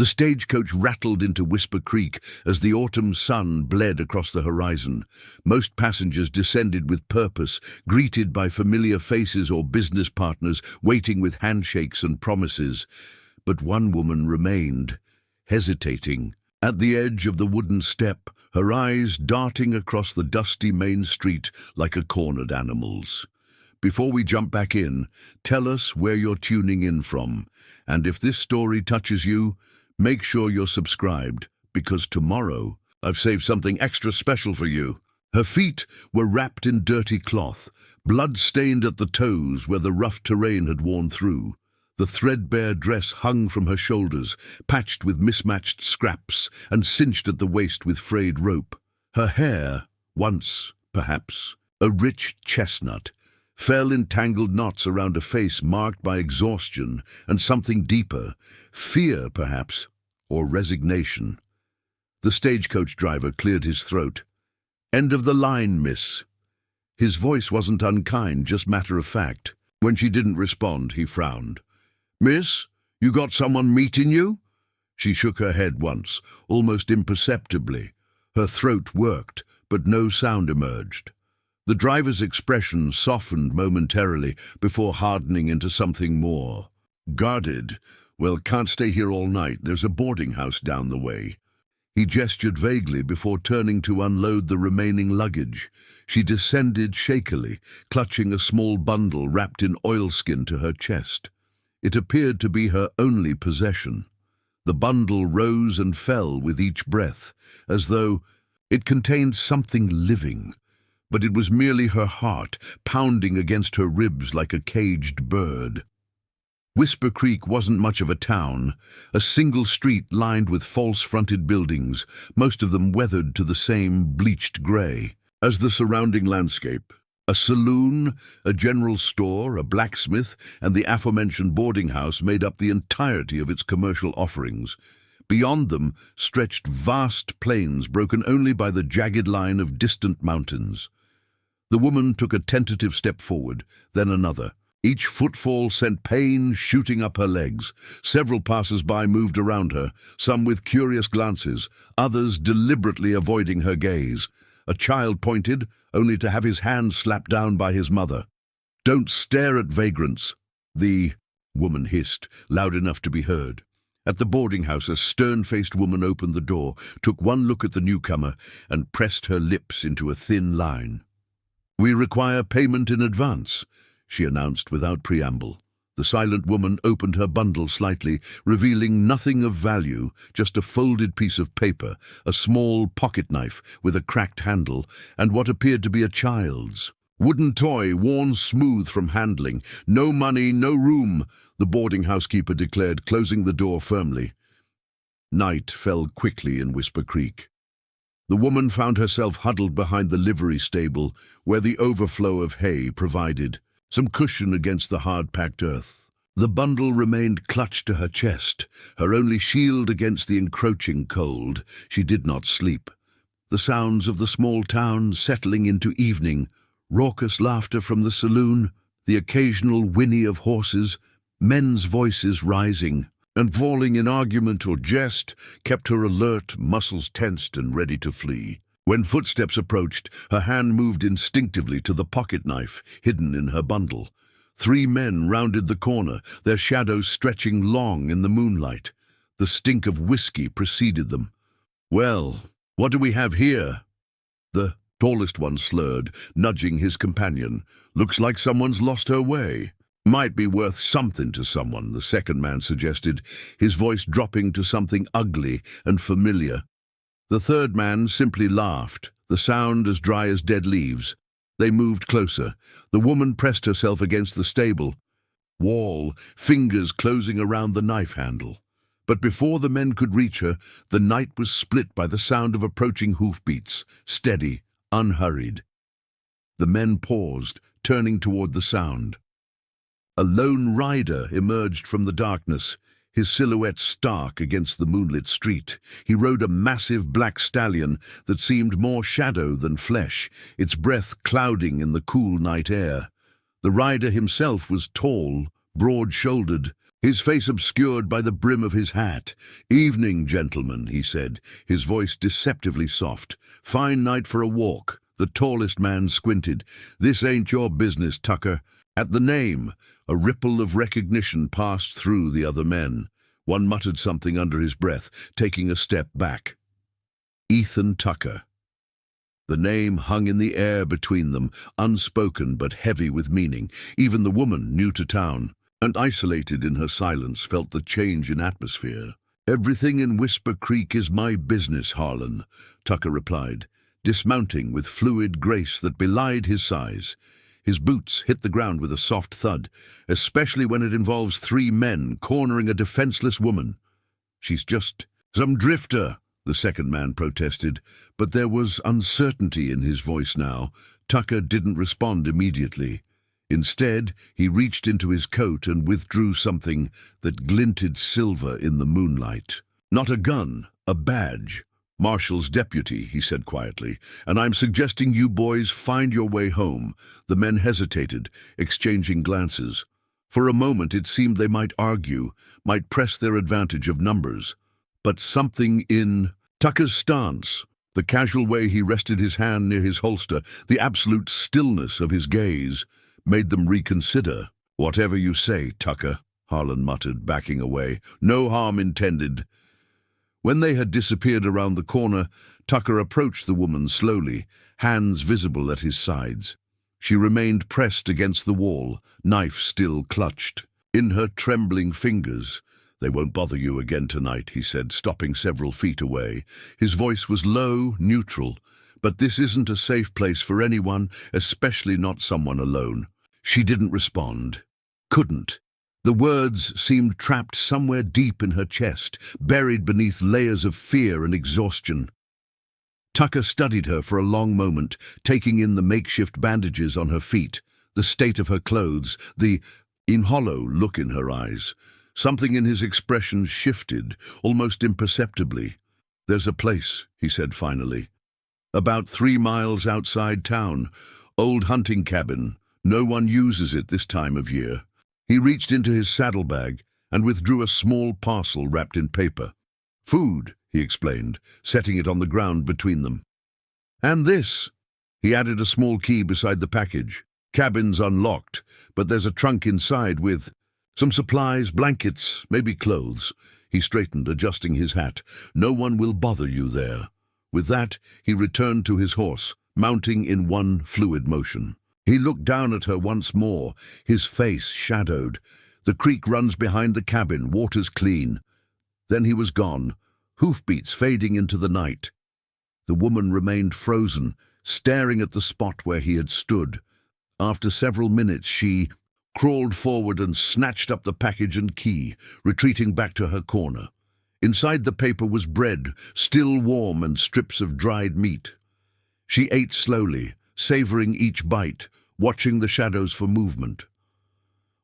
The stagecoach rattled into Whisper Creek as the autumn sun bled across the horizon. Most passengers descended with purpose, greeted by familiar faces or business partners waiting with handshakes and promises. But one woman remained, hesitating, at the edge of the wooden step, her eyes darting across the dusty main street like a cornered animal's. Before we jump back in, tell us where you're tuning in from, and if this story touches you, make sure you're subscribed, because tomorrow I've saved something extra special for you. Her feet were wrapped in dirty cloth, blood-stained at the toes where the rough terrain had worn through. The threadbare dress hung from her shoulders, patched with mismatched scraps and cinched at the waist with frayed rope. Her hair, once, perhaps, a rich chestnut, fell in tangled knots around a face marked by exhaustion and something deeper, fear perhaps, or resignation. The stagecoach driver cleared his throat. "End of the line, miss." His voice wasn't unkind, just matter-of-fact. When she didn't respond, he frowned. "Miss, you got someone meeting you?" She shook her head once, almost imperceptibly. Her throat worked, but no sound emerged. The driver's expression softened momentarily before hardening into something more. "Guarded? Well, can't stay here all night. There's a boarding house down the way." He gestured vaguely before turning to unload the remaining luggage. She descended shakily, clutching a small bundle wrapped in oilskin to her chest. It appeared to be her only possession. The bundle rose and fell with each breath, as though it contained something living. But it was merely her heart, pounding against her ribs like a caged bird. Whisper Creek wasn't much of a town, a single street lined with false-fronted buildings, most of them weathered to the same bleached grey as the surrounding landscape. A saloon, a general store, a blacksmith, and the aforementioned boarding house made up the entirety of its commercial offerings. Beyond them stretched vast plains broken only by the jagged line of distant mountains. The woman took a tentative step forward, then another. Each footfall sent pain shooting up her legs. Several passers-by moved around her, some with curious glances, others deliberately avoiding her gaze. A child pointed, only to have his hand slapped down by his mother. "Don't stare at vagrants," the woman hissed, loud enough to be heard. At the boarding house, a stern-faced woman opened the door, took one look at the newcomer, and pressed her lips into a thin line. "We require payment in advance," she announced without preamble. The silent woman opened her bundle slightly, revealing nothing of value, just a folded piece of paper, a small pocket knife with a cracked handle, and what appeared to be a child's wooden toy worn smooth from handling. "No money, no room," the boarding house keeper declared, closing the door firmly. Night fell quickly in Whisper Creek. The woman found herself huddled behind the livery stable, where the overflow of hay provided some cushion against the hard-packed earth. The bundle remained clutched to her chest, her only shield against the encroaching cold. She did not sleep. The sounds of the small town settling into evening, raucous laughter from the saloon, the occasional whinny of horses, men's voices rising and falling in argument or jest, kept her alert, muscles tensed and ready to flee. When footsteps approached, her hand moved instinctively to the pocket knife hidden in her bundle. 3 men rounded the corner, their shadows stretching long in the moonlight. The stink of whiskey preceded them. "Well, what do we have here?" The tallest one slurred, nudging his companion. "Looks like someone's lost her way." "Might be worth something to someone," the second man suggested, his voice dropping to something ugly and familiar. The third man simply laughed, the sound as dry as dead leaves. They moved closer. The woman pressed herself against the stable wall, fingers closing around the knife handle. But before the men could reach her, the night was split by the sound of approaching hoofbeats, steady, unhurried. The men paused, turning toward the sound. A lone rider emerged from the darkness, his silhouette stark against the moonlit street. He rode a massive black stallion that seemed more shadow than flesh, its breath clouding in the cool night air. The rider himself was tall, broad-shouldered, his face obscured by the brim of his hat. "Evening, gentlemen," he said, his voice deceptively soft. "Fine night for a walk." The tallest man squinted. "This ain't your business, Tucker." At the name, a ripple of recognition passed through the other men. One muttered something under his breath, taking a step back. Ethan Tucker. The name hung in the air between them, unspoken but heavy with meaning. Even the woman, new to town and isolated in her silence, felt the change in atmosphere. "Everything in Whisper Creek is my business, Harlan," Tucker replied, dismounting with fluid grace that belied his size. His boots hit the ground with a soft thud, especially when it involves 3 men cornering a defenseless woman. "She's just some drifter," the second man protested, but there was uncertainty in his voice now. Tucker didn't respond immediately. Instead, he reached into his coat and withdrew something that glinted silver in the moonlight. "Not a gun, a badge. Marshal's deputy," he said quietly, "and I'm suggesting you boys find your way home." The men hesitated, exchanging glances. For a moment it seemed they might argue, might press their advantage of numbers. But something in Tucker's stance, the casual way he rested his hand near his holster, the absolute stillness of his gaze, made them reconsider. "Whatever you say, Tucker," Harlan muttered, backing away. "No harm intended." When they had disappeared around the corner, Tucker approached the woman slowly, hands visible at his sides. She remained pressed against the wall, knife still clutched. In her trembling fingers, "They won't bother you again tonight," he said, stopping several feet away. His voice was low, neutral. "But this isn't a safe place for anyone, especially not someone alone." She didn't respond. Couldn't. The words seemed trapped somewhere deep in her chest, buried beneath layers of fear and exhaustion. Tucker studied her for a long moment, taking in the makeshift bandages on her feet, the state of her clothes, the hollow look in her eyes. Something in his expression shifted, almost imperceptibly. "There's a place," he said finally. "About 3 miles outside town. Old hunting cabin. No one uses it this time of year." He reached into his saddlebag and withdrew a small parcel wrapped in paper. "Food," he explained, setting it on the ground between them. "And this." He added a small key beside the package. "Cabin's unlocked, but there's a trunk inside with some supplies, blankets, maybe clothes." He straightened, adjusting his hat. "No one will bother you there." With that, he returned to his horse, mounting in one fluid motion. He looked down at her once more, his face shadowed. "The creek runs behind the cabin, water's clean." Then he was gone, hoofbeats fading into the night. The woman remained frozen, staring at the spot where he had stood. After several minutes, she crawled forward and snatched up the package and key, retreating back to her corner. Inside the paper was bread, still warm, and strips of dried meat. She ate slowly, savoring each bite, watching the shadows for movement.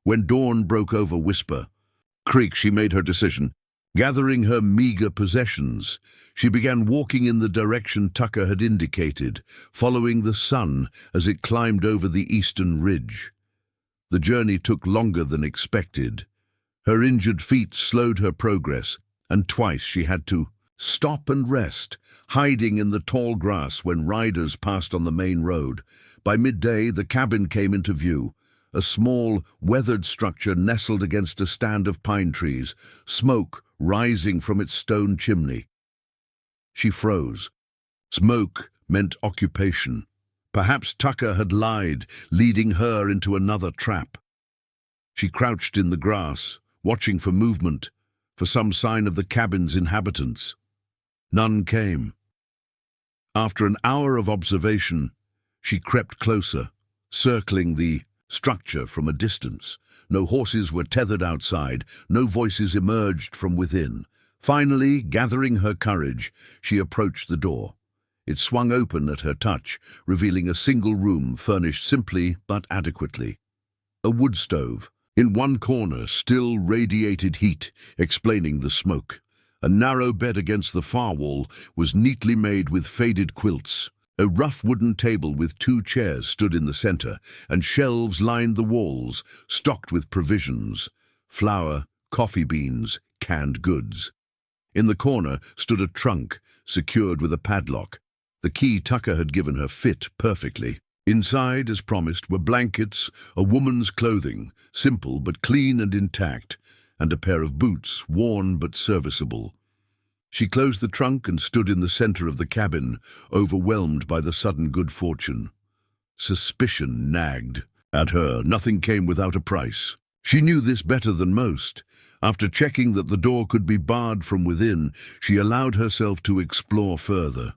When dawn broke over Whisper Creek, she made her decision. Gathering her meager possessions, she began walking in the direction Tucker had indicated, following the sun as it climbed over the eastern ridge. The journey took longer than expected. Her injured feet slowed her progress, and twice she had to stop and rest, hiding in the tall grass when riders passed on the main road. By midday, the cabin came into view, a small, weathered structure nestled against a stand of pine trees, smoke rising from its stone chimney. She froze. Smoke meant occupation. Perhaps Tucker had lied, leading her into another trap. She crouched in the grass, watching for movement, for some sign of the cabin's inhabitants. None came. After an hour of observation, she crept closer, circling the structure from a distance. No horses were tethered outside, no voices emerged from within. Finally, gathering her courage, she approached the door. It swung open at her touch, revealing a single room furnished simply but adequately. A wood stove, in one corner, still radiated heat, explaining the smoke. A narrow bed against the far wall was neatly made with faded quilts. A rough wooden table with 2 chairs stood in the center, and shelves lined the walls, stocked with provisions: flour, coffee beans, canned goods. In the corner stood a trunk, secured with a padlock. The key Tucker had given her fit perfectly. Inside, as promised, were blankets, a woman's clothing, simple but clean and intact, and a pair of boots, worn but serviceable. She closed the trunk and stood in the center of the cabin, overwhelmed by the sudden good fortune. Suspicion nagged at her. Nothing came without a price. She knew this better than most. After checking that the door could be barred from within, she allowed herself to explore further.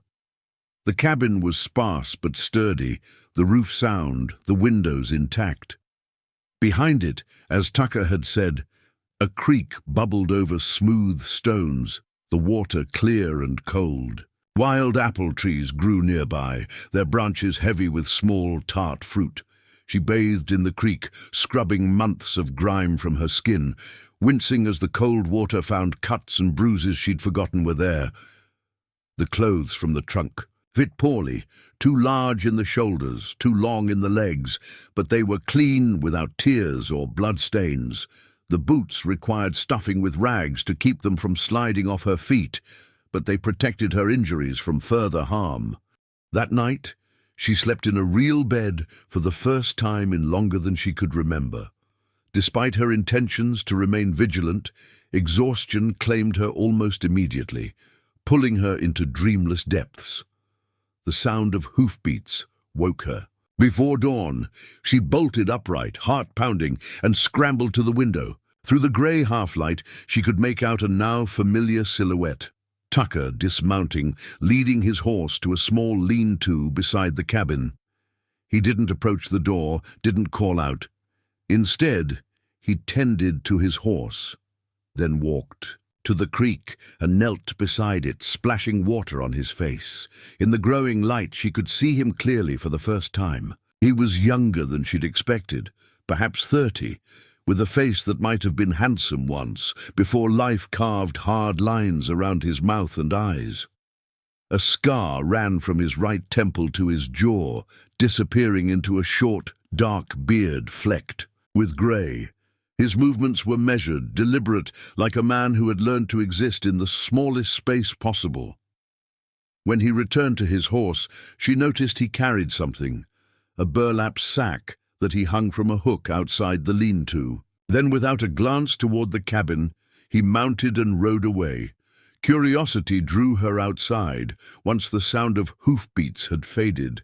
The cabin was sparse but sturdy, the roof sound, the windows intact. Behind it, as Tucker had said, a creek bubbled over smooth stones, the water clear and cold. Wild apple trees grew nearby, their branches heavy with small, tart fruit. She bathed in the creek, scrubbing months of grime from her skin, wincing as the cold water found cuts and bruises she'd forgotten were there. The clothes from the trunk fit poorly, too large in the shoulders, too long in the legs, but they were clean without tears or bloodstains. The boots required stuffing with rags to keep them from sliding off her feet, but they protected her injuries from further harm. That night, she slept in a real bed for the first time in longer than she could remember. Despite her intentions to remain vigilant, exhaustion claimed her almost immediately, pulling her into dreamless depths. The sound of hoofbeats woke her. Before dawn, she bolted upright, heart pounding, and scrambled to the window. Through the grey half-light, she could make out a now familiar silhouette. Tucker dismounting, leading his horse to a small lean-to beside the cabin. He didn't approach the door, didn't call out. Instead, he tended to his horse, then walked to the creek and knelt beside it, splashing water on his face. In the growing light, she could see him clearly for the first time. He was younger than she'd expected, perhaps 30, with a face that might have been handsome once, before life carved hard lines around his mouth and eyes. A scar ran from his right temple to his jaw, disappearing into a short, dark beard flecked with grey. His movements were measured, deliberate, like a man who had learned to exist in the smallest space possible. When he returned to his horse, she noticed he carried something, a burlap sack that he hung from a hook outside the lean-to. Then, without a glance toward the cabin, he mounted and rode away. Curiosity drew her outside, once the sound of hoofbeats had faded.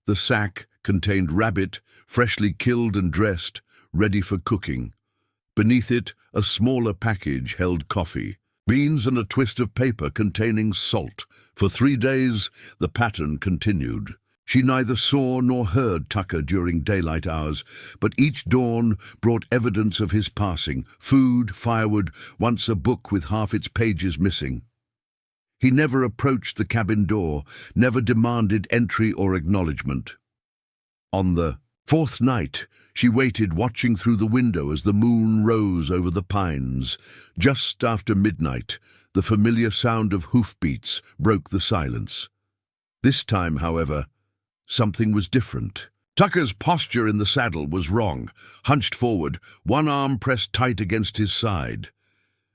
The sack contained rabbit, freshly killed and dressed, ready for cooking. Beneath it, a smaller package held coffee, beans and a twist of paper containing salt. For 3 days, the pattern continued. She neither saw nor heard Tucker during daylight hours, but each dawn brought evidence of his passing, food, firewood, once a book with half its pages missing. He never approached the cabin door, never demanded entry or acknowledgement. On the 4th night, she waited, watching through the window as the moon rose over the pines. Just after midnight, the familiar sound of hoofbeats broke the silence. This time, however, something was different. Tucker's posture in the saddle was wrong, hunched forward, one arm pressed tight against his side.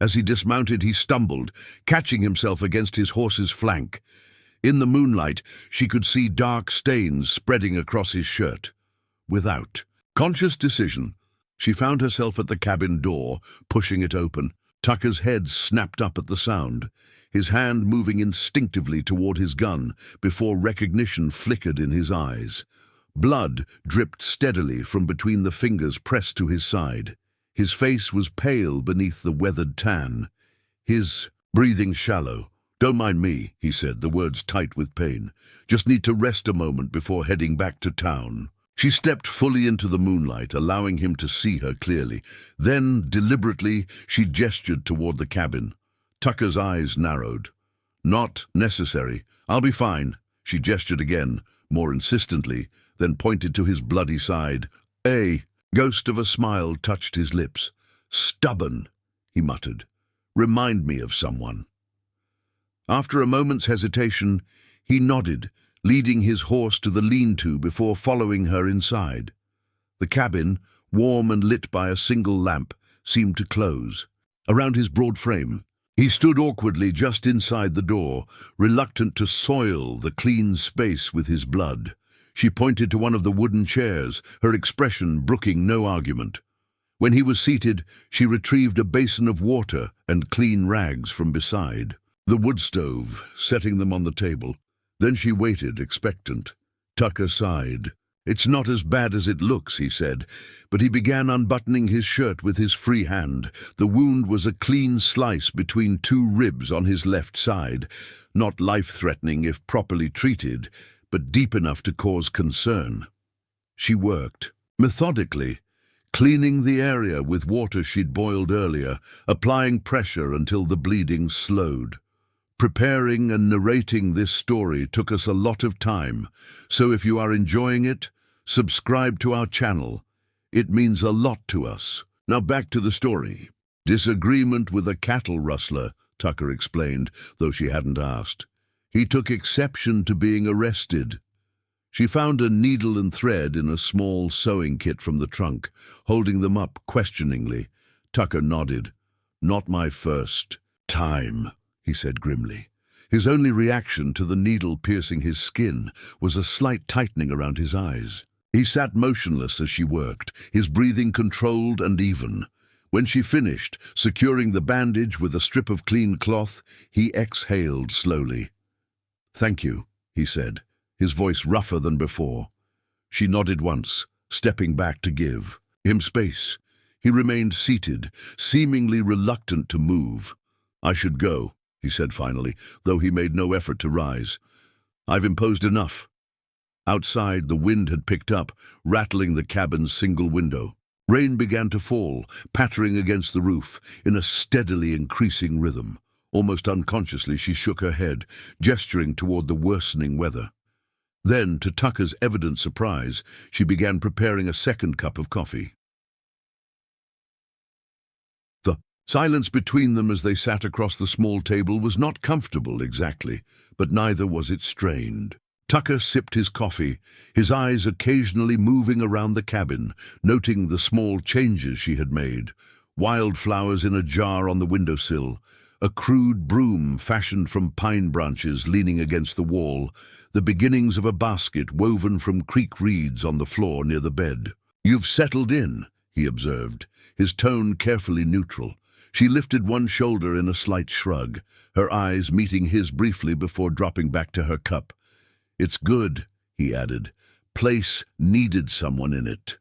As he dismounted, he stumbled, catching himself against his horse's flank. In the moonlight, she could see dark stains spreading across his shirt. Without conscious decision, she found herself at the cabin door, pushing it open. Tucker's head snapped up at the sound, his hand moving instinctively toward his gun before recognition flickered in his eyes. Blood dripped steadily from between the fingers pressed to his side. His face was pale beneath the weathered tan, his breathing shallow. "Don't mind me," he said, the words tight with pain. "Just need to rest a moment before heading back to town." She stepped fully into the moonlight, allowing him to see her clearly. Then, deliberately, she gestured toward the cabin. Tucker's eyes narrowed. "Not necessary. I'll be fine." She gestured again, more insistently, then pointed to his bloody side. "A ghost of a smile touched his lips. "Stubborn," he muttered. "Remind me of someone." After a moment's hesitation, he nodded, leading his horse to the lean-to before following her inside. The cabin, warm and lit by a single lamp, seemed to close. around his broad frame. He stood awkwardly just inside the door, reluctant to soil the clean space with his blood. She pointed to one of the wooden chairs, her expression brooking no argument. When he was seated, she retrieved a basin of water and clean rags from beside the wood stove, setting them on the table. Then she waited, expectant. Tucker sighed. "It's not as bad as it looks," he said, but he began unbuttoning his shirt with his free hand. The wound was a clean slice between two ribs on his left side, not life-threatening if properly treated, but deep enough to cause concern. She worked, methodically, cleaning the area with water she'd boiled earlier, applying pressure until the bleeding slowed. Preparing and narrating this story took us a lot of time, so if you are enjoying it, subscribe to our channel. It means a lot to us. Now back to the story. "Disagreement with a cattle rustler," Tucker explained, though she hadn't asked. "He took exception to being arrested." She found a needle and thread in a small sewing kit from the trunk, holding them up questioningly. Tucker nodded. "Not my first time," he said grimly. His only reaction to the needle piercing his skin was a slight tightening around his eyes. He sat motionless as she worked, his breathing controlled and even. When she finished, securing the bandage with a strip of clean cloth, he exhaled slowly. "Thank you," he said, his voice rougher than before. She nodded once, stepping back to give him space. He remained seated, seemingly reluctant to move. "I should go," he said finally, though he made no effort to rise. "I've imposed enough." Outside, the wind had picked up, rattling the cabin's single window. Rain began to fall, pattering against the roof, in a steadily increasing rhythm. Almost unconsciously, she shook her head, gesturing toward the worsening weather. Then, to Tucker's evident surprise, she began preparing a second cup of coffee. The silence between them as they sat across the small table was not comfortable exactly, but neither was it strained. Tucker sipped his coffee, his eyes occasionally moving around the cabin, noting the small changes she had made. Wildflowers in a jar on the windowsill, a crude broom fashioned from pine branches leaning against the wall, the beginnings of a basket woven from creek reeds on the floor near the bed. "You've settled in," he observed, his tone carefully neutral. She lifted one shoulder in a slight shrug, her eyes meeting his briefly before dropping back to her cup. "It's good," he added. "Place needed someone in it."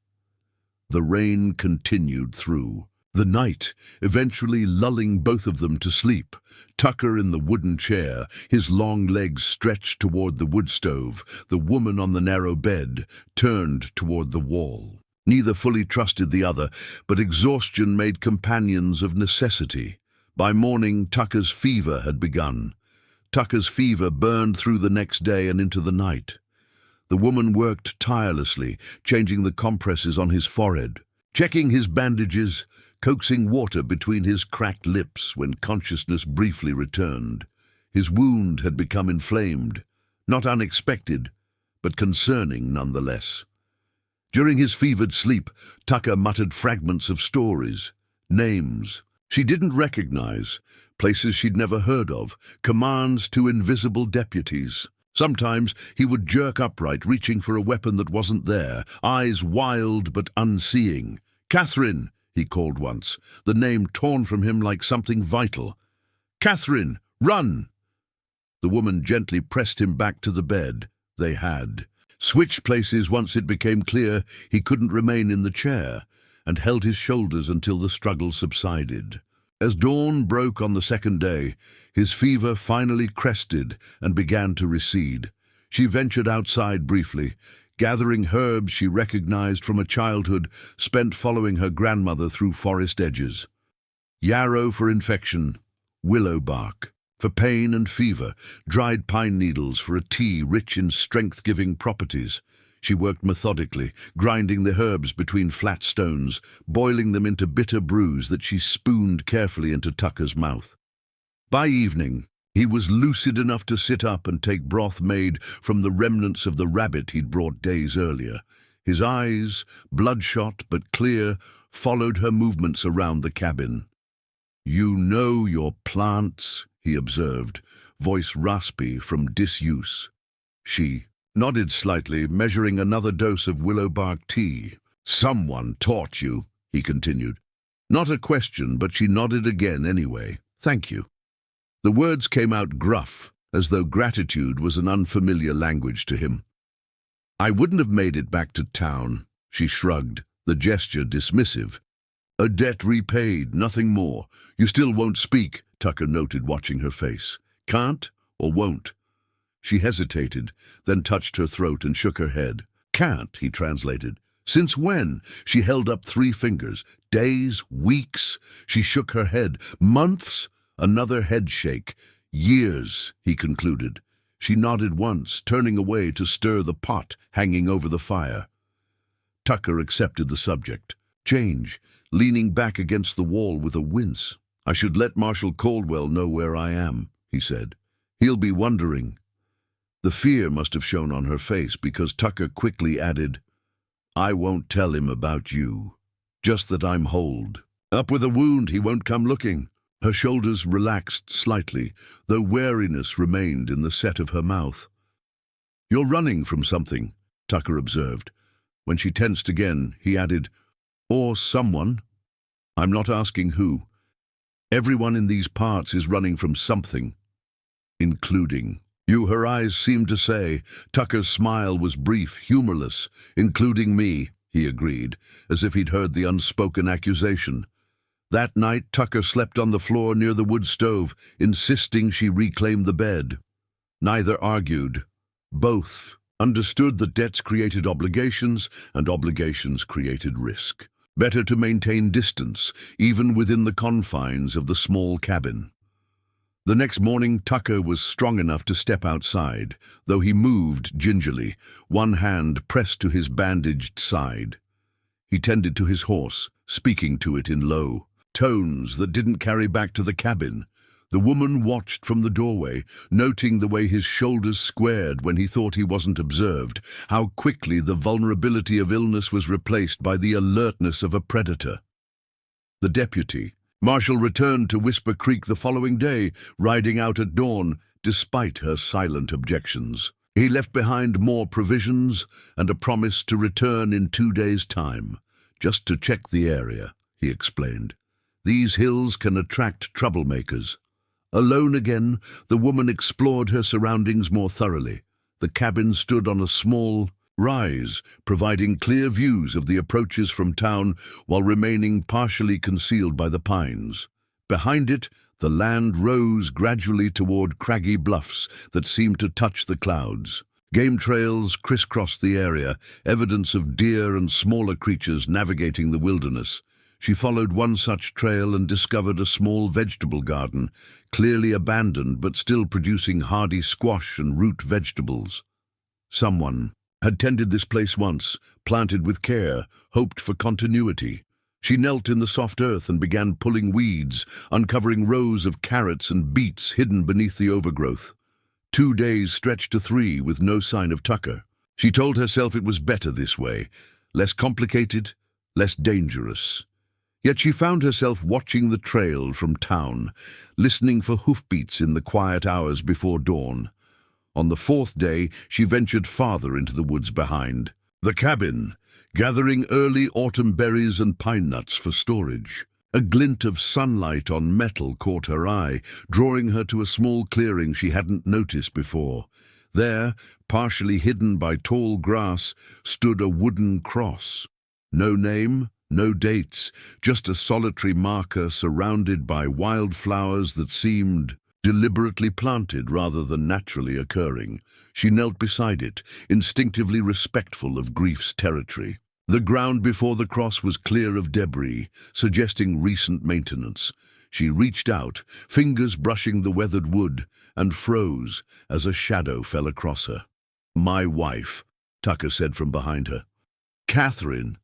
The rain continued through the night, eventually lulling both of them to sleep. Tucker in the wooden chair, his long legs stretched toward the wood stove, the woman on the narrow bed, turned toward the wall. Neither fully trusted the other, but exhaustion made companions of necessity. By morning, Tucker's fever had begun. Tucker's fever burned through the next day and into the night. The woman worked tirelessly, changing the compresses on his forehead, checking his bandages, coaxing water between his cracked lips when consciousness briefly returned. His wound had become inflamed, not unexpected, but concerning nonetheless. During his fevered sleep, Tucker muttered fragments of stories, names she didn't recognize, places she'd never heard of, commands to invisible deputies. Sometimes he would jerk upright, reaching for a weapon that wasn't there, eyes wild but unseeing. "Catherine," he called once, the name torn from him like something vital. "Catherine, run!" The woman gently pressed him back to the bed. They had switched places once it became clear he couldn't remain in the chair, and held his shoulders until the struggle subsided. As dawn broke on the second day, his fever finally crested and began to recede. She ventured outside briefly, gathering herbs she recognized from a childhood spent following her grandmother through forest edges. Yarrow for infection, willow bark for pain and fever, dried pine needles for a tea rich in strength-giving properties. She worked methodically, grinding the herbs between flat stones, boiling them into bitter brews that she spooned carefully into Tucker's mouth. By evening, he was lucid enough to sit up and take broth made from the remnants of the rabbit he'd brought days earlier. His eyes, bloodshot but clear, followed her movements around the cabin. "You know your plants," he observed, voice raspy from disuse. She nodded slightly, measuring another dose of willow bark tea. "Someone taught you," he continued. Not a question, but she nodded again anyway. "Thank you." The words came out gruff, as though gratitude was an unfamiliar language to him. "I wouldn't have made it back to town," she shrugged, the gesture dismissive. "A debt repaid, nothing more. You still won't speak," Tucker noted, watching her face. "Can't or won't?" She hesitated, then touched her throat and shook her head. "Can't," he translated. "Since when?" She held up 3 fingers. "Days? Weeks?" She shook her head. "Months?" Another head shake. "Years," he concluded. She nodded once, turning away to stir the pot hanging over the fire. Tucker accepted the subject. "Change," leaning back against the wall with a wince. "I should let Marshal Caldwell know where I am," he said. "He'll be wondering." The fear must have shown on her face, because Tucker quickly added, "I won't tell him about you, just that I'm holed. Up with a wound, he won't come looking." Her shoulders relaxed slightly, though wariness remained in the set of her mouth. "You're running from something," Tucker observed. When she tensed again, he added, "Or someone. I'm not asking who. Everyone in these parts is running from something, including you." Her eyes seemed to say. Tucker's smile was brief, humorless. "Including me," he agreed, as if he'd heard the unspoken accusation. That night, Tucker slept on the floor near the wood stove, insisting she reclaim the bed. Neither argued. Both understood that debts created obligations, and obligations created risk. Better to maintain distance, even within the confines of the small cabin. The next morning, Tucker was strong enough to step outside, though he moved gingerly, one hand pressed to his bandaged side. He tended to his horse, speaking to it in low tones that didn't carry back to the cabin. The woman watched from the doorway, noting the way his shoulders squared when he thought he wasn't observed, how quickly the vulnerability of illness was replaced by the alertness of a predator. The deputy, Marshall, returned to Whisper Creek the following day, riding out at dawn, despite her silent objections. He left behind more provisions and a promise to return in 2 days' time, just to check the area, he explained. "These hills can attract troublemakers." Alone again, the woman explored her surroundings more thoroughly. The cabin stood on a small rise, providing clear views of the approaches from town while remaining partially concealed by the pines. Behind it, the land rose gradually toward craggy bluffs that seemed to touch the clouds. Game trails crisscrossed the area, evidence of deer and smaller creatures navigating the wilderness. She followed one such trail and discovered a small vegetable garden, clearly abandoned but still producing hardy squash and root vegetables. Someone had tended this place once, planted with care, hoped for continuity. She knelt in the soft earth and began pulling weeds, uncovering rows of carrots and beets hidden beneath the overgrowth. 2 days stretched to 3 with no sign of Tucker. She told herself it was better this way, less complicated, less dangerous. Yet she found herself watching the trail from town, listening for hoofbeats in the quiet hours before dawn. On the 4th day, she ventured farther into the woods behind the cabin, gathering early autumn berries and pine nuts for storage. A glint of sunlight on metal caught her eye, drawing her to a small clearing she hadn't noticed before. There, partially hidden by tall grass, stood a wooden cross. No name, no dates, just a solitary marker surrounded by wildflowers that seemed deliberately planted rather than naturally occurring. She knelt beside it, instinctively respectful of grief's territory. The ground before the cross was clear of debris, suggesting recent maintenance. She reached out, fingers brushing the weathered wood, and froze as a shadow fell across her. "My wife," Tucker said from behind her. "Catherine."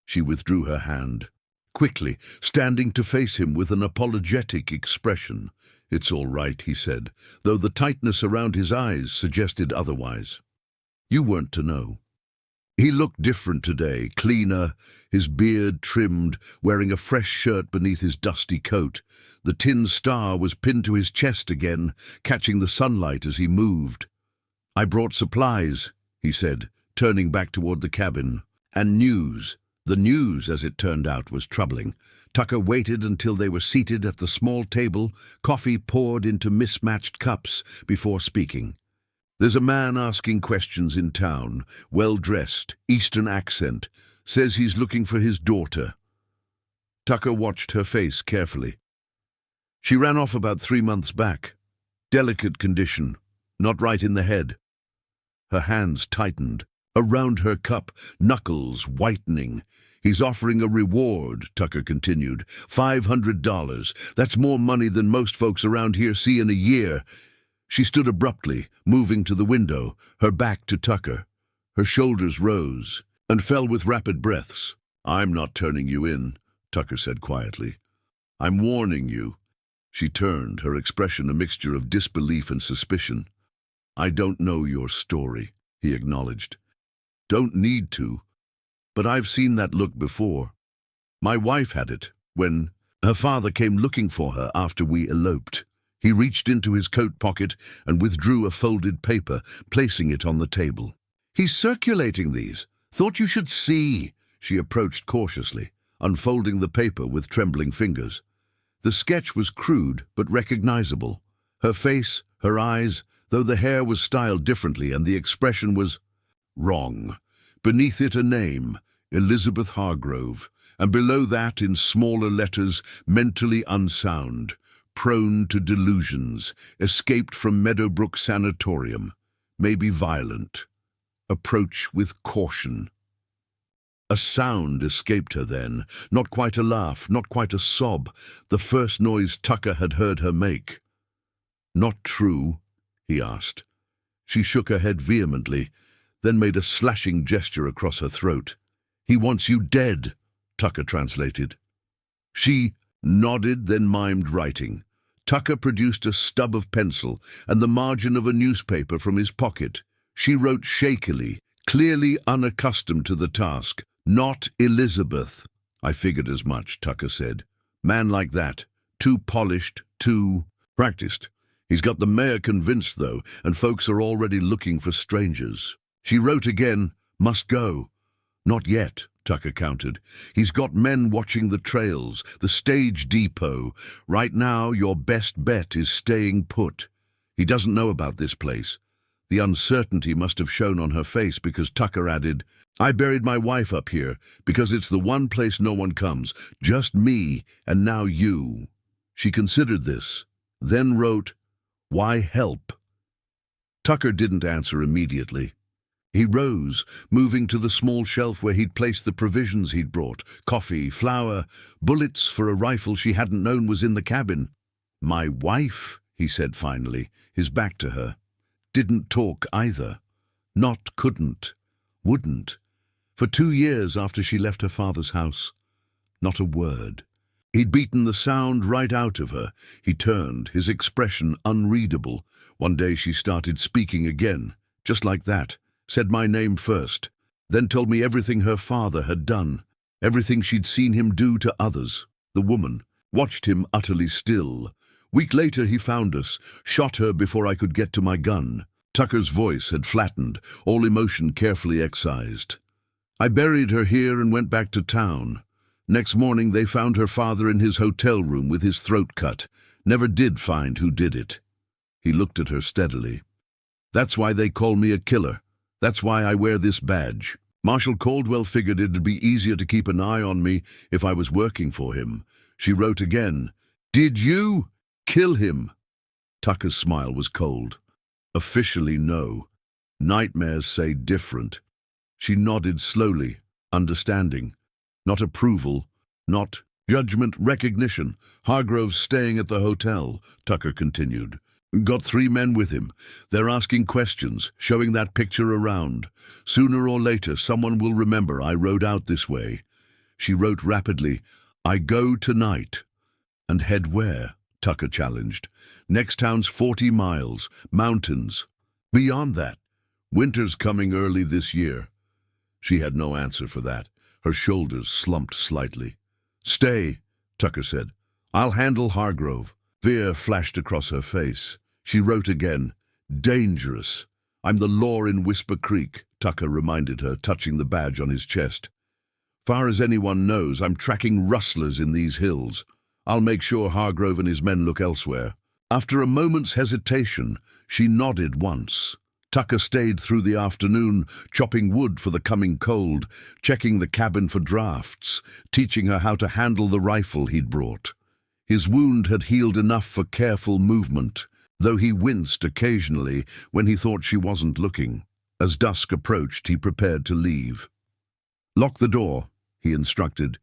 She withdrew her hand, quickly, standing to face him with an apologetic expression. "It's all right," he said, though the tightness around his eyes suggested otherwise. "You weren't to know." He looked different today, cleaner, his beard trimmed, wearing a fresh shirt beneath his dusty coat. The tin star was pinned to his chest again, catching the sunlight as he moved. "I brought supplies," he said, turning back toward the cabin. "And news." The news, as it turned out, was troubling. Tucker waited until they were seated at the small table, coffee poured into mismatched cups, before speaking. "There's a man asking questions in town, well-dressed, Eastern accent, says he's looking for his daughter." Tucker watched her face carefully. "She ran off about 3 months back. Delicate condition, not right in the head." Her hands tightened, around her cup, knuckles whitening. "He's offering a reward," Tucker continued. $500. That's more money than most folks around here see in a year." She stood abruptly, moving to the window, her back to Tucker. Her shoulders rose and fell with rapid breaths. "I'm not turning you in," Tucker said quietly. "I'm warning you." She turned, her expression a mixture of disbelief and suspicion. "I don't know your story," he acknowledged. "Don't need to. But I've seen that look before. My wife had it when her father came looking for her after we eloped." He reached into his coat pocket and withdrew a folded paper, placing it on the table. "He's circulating these. Thought you should see." She approached cautiously, unfolding the paper with trembling fingers. The sketch was crude but recognizable. Her face, her eyes, though the hair was styled differently and the expression was wrong. Beneath it a name, Elizabeth Hargrove, and below that in smaller letters, mentally unsound, prone to delusions, escaped from Meadowbrook Sanatorium, maybe violent. Approach with caution. A sound escaped her then, not quite a laugh, not quite a sob, the first noise Tucker had heard her make. "Not true?" he asked. She shook her head vehemently, then made a slashing gesture across her throat. "He wants you dead," Tucker translated. She nodded, then mimed writing. Tucker produced a stub of pencil and the margin of a newspaper from his pocket. She wrote shakily, clearly unaccustomed to the task. "Not Elizabeth." "I figured as much," Tucker said. "Man like that, too polished, too practiced. He's got the mayor convinced, though, and folks are already looking for strangers." She wrote again, "Must go." "Not yet," Tucker countered. "He's got men watching the trails, the stage depot. Right now, your best bet is staying put. He doesn't know about this place." The uncertainty must have shown on her face because Tucker added, "I buried my wife up here because it's the one place no one comes, just me and now you." She considered this, then wrote, "Why help?" Tucker didn't answer immediately. He rose, moving to the small shelf where he'd placed the provisions he'd brought, coffee, flour, bullets for a rifle she hadn't known was in the cabin. "My wife," he said finally, his back to her. "Didn't talk either. Not couldn't. Wouldn't. For 2 years after she left her father's house. Not a word." He'd beaten the sound right out of her. He turned, his expression unreadable. One day she started speaking again, just like that. Said my name first, then told me everything her father had done, everything she'd seen him do to others. The woman watched him utterly still. Week later he found us, shot her before I could get to my gun. Tucker's voice had flattened, all emotion carefully excised. "I buried her here and went back to town. Next morning they found her father in his hotel room with his throat cut. Never did find who did it." He looked at her steadily. "That's why they call me a killer. That's why I wear this badge. Marshal Caldwell figured it'd be easier to keep an eye on me if I was working for him." She wrote again, "Did you kill him?" Tucker's smile was cold. "Officially, no. Nightmares say different." She nodded slowly, understanding. Not approval, not judgment, recognition. "Hargrove's staying at the hotel," Tucker continued. "Got 3 men with him. They're asking questions, showing that picture around. Sooner or later, someone will remember I rode out this way." She wrote rapidly, "I go tonight." "And head where?" Tucker challenged. "Next town's 40 miles, mountains. Beyond that, winter's coming early this year." She had no answer for that. Her shoulders slumped slightly. "Stay," Tucker said. "I'll handle Hargrove." Fear flashed across her face. She wrote again, "Dangerous. I'm the law in Whisper Creek," Tucker reminded her, touching the badge on his chest. "Far as anyone knows, I'm tracking rustlers in these hills. I'll make sure Hargrove and his men look elsewhere." After a moment's hesitation, she nodded once. Tucker stayed through the afternoon, chopping wood for the coming cold, checking the cabin for drafts, teaching her how to handle the rifle he'd brought. His wound had healed enough for careful movement, though he winced occasionally when he thought she wasn't looking. As dusk approached, he prepared to leave. "Lock the door," he instructed.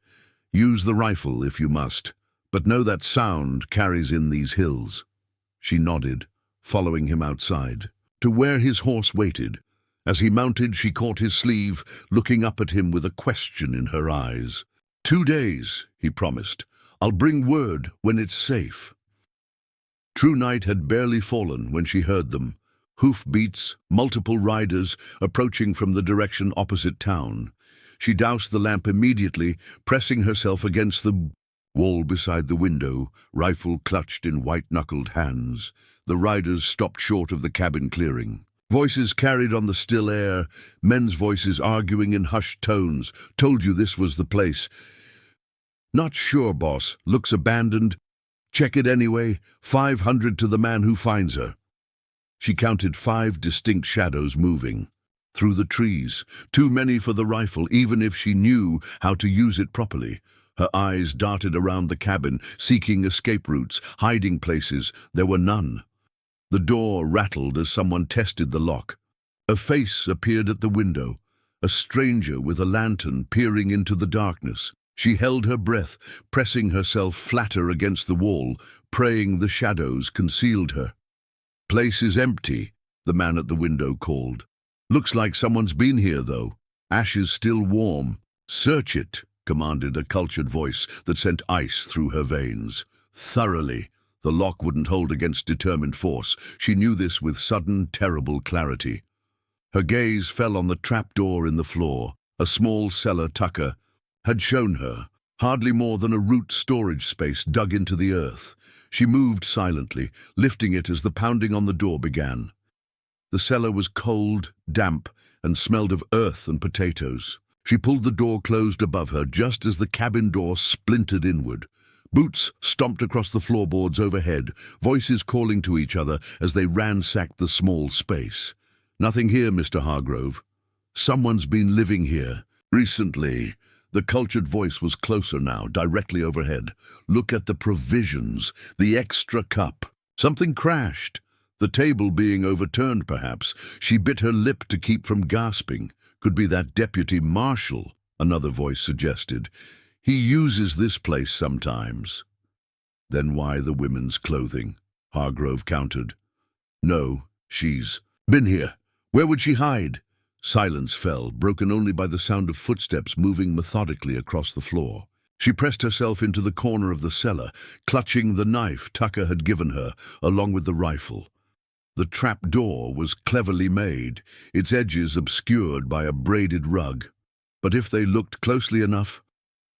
"Use the rifle if you must, but know that sound carries in these hills." She nodded, following him outside, to where his horse waited. As he mounted, she caught his sleeve, looking up at him with a question in her eyes. "2 days," he promised. "I'll bring word when it's safe." True night had barely fallen when she heard them. Hoofbeats, multiple riders approaching from the direction opposite town. She doused the lamp immediately, pressing herself against the wall beside the window, rifle clutched in white-knuckled hands. The riders stopped short of the cabin clearing. Voices carried on the still air, men's voices arguing in hushed tones. "Told you this was the place." "Not sure, boss. Looks abandoned." "Check it anyway. 500 to the man who finds her." She counted 5 distinct shadows moving through the trees, too many for the rifle, even if she knew how to use it properly. Her eyes darted around the cabin, seeking escape routes, hiding places. There were none. The door rattled as someone tested the lock. A face appeared at the window, a stranger with a lantern peering into the darkness. She held her breath, pressing herself flatter against the wall, praying the shadows concealed her. "Place is empty," the man at the window called. "Looks like someone's been here, though. Ashes still warm." "Search it," commanded a cultured voice that sent ice through her veins. "Thoroughly." The lock wouldn't hold against determined force. She knew this with sudden, terrible clarity. Her gaze fell on the trapdoor in the floor, a small cellar Tucker had shown her, hardly more than a root storage space dug into the earth. She moved silently, lifting it as the pounding on the door began. The cellar was cold, damp, and smelled of earth and potatoes. She pulled the door closed above her just as the cabin door splintered inward. Boots stomped across the floorboards overhead, voices calling to each other as they ransacked the small space. "Nothing here, Mr. Hargrove." "Someone's been living here recently." The cultured voice was closer now, directly overhead. "Look at the provisions, the extra cup." Something crashed, the table being overturned perhaps. She bit her lip to keep from gasping. "Could be that deputy marshal," another voice suggested. "He uses this place sometimes." "Then why the women's clothing?" Hargrove countered. "No, she's been here. Where would she hide?" Silence fell, broken only by the sound of footsteps moving methodically across the floor. She pressed herself into the corner of the cellar, clutching the knife Tucker had given her, along with the rifle. The trap door was cleverly made, its edges obscured by a braided rug. But if they looked closely enough,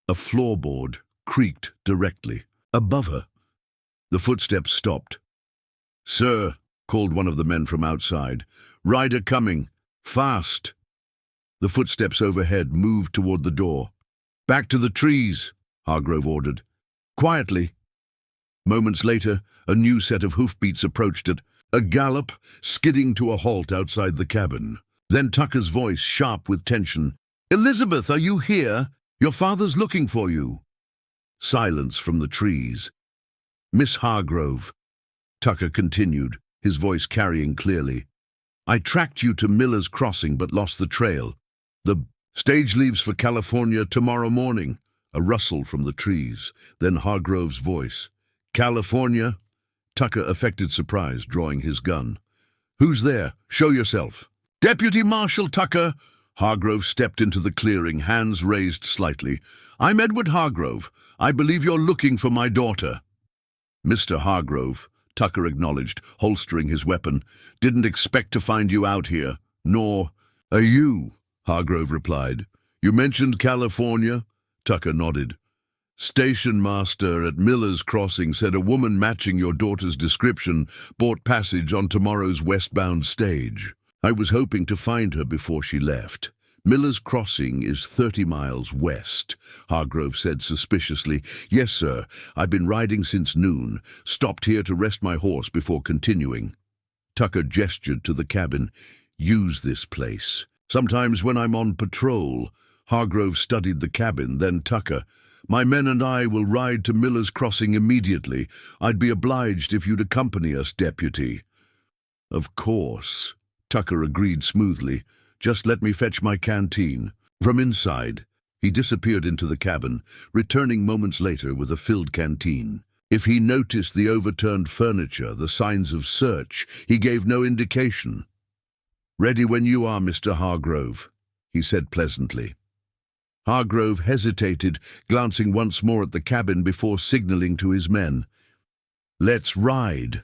a floorboard creaked directly above her. The footsteps stopped. "Sir," called one of the men from outside. "Rider coming. Fast." The footsteps overhead moved toward the door. "Back to the trees," Hargrove ordered. "Quietly." Moments later, a new set of hoofbeats approached it, a gallop, skidding to a halt outside the cabin. Then Tucker's voice, sharp with tension. "Elizabeth, are you here? Your father's looking for you." Silence from the trees. "Miss Hargrove," Tucker continued, his voice carrying clearly. "I tracked you to Miller's Crossing but lost the trail. The stage leaves for California tomorrow morning." A rustle from the trees, then Hargrove's voice. "California?" Tucker affected surprise, drawing his gun. "Who's there? Show yourself." "Deputy Marshal Tucker." Hargrove stepped into the clearing, hands raised slightly. "I'm Edward Hargrove. I believe you're looking for my daughter." "Mr. Hargrove," Tucker acknowledged, holstering his weapon. "Didn't expect to find you out here. Nor are you." Hargrove replied. You mentioned California? Tucker nodded. Station master at Miller's Crossing said a woman matching your daughter's description bought passage on tomorrow's westbound stage. I was hoping to find her before she left. Miller's Crossing is 30 miles west, Hargrove said suspiciously. Yes, sir. I've been riding since noon. Stopped here to rest my horse before continuing. Tucker gestured to the cabin. Use this place. Sometimes when I'm on patrol. Hargrove studied the cabin, then Tucker. My men and I will ride to Miller's Crossing immediately. I'd be obliged if you'd accompany us, Deputy. Of course, Tucker agreed smoothly. Just let me fetch my canteen. From inside, he disappeared into the cabin, returning moments later with a filled canteen. If he noticed the overturned furniture, the signs of search, he gave no indication. Ready when you are, Mr. Hargrove, he said pleasantly. Hargrove hesitated, glancing once more at the cabin before signaling to his men. Let's ride.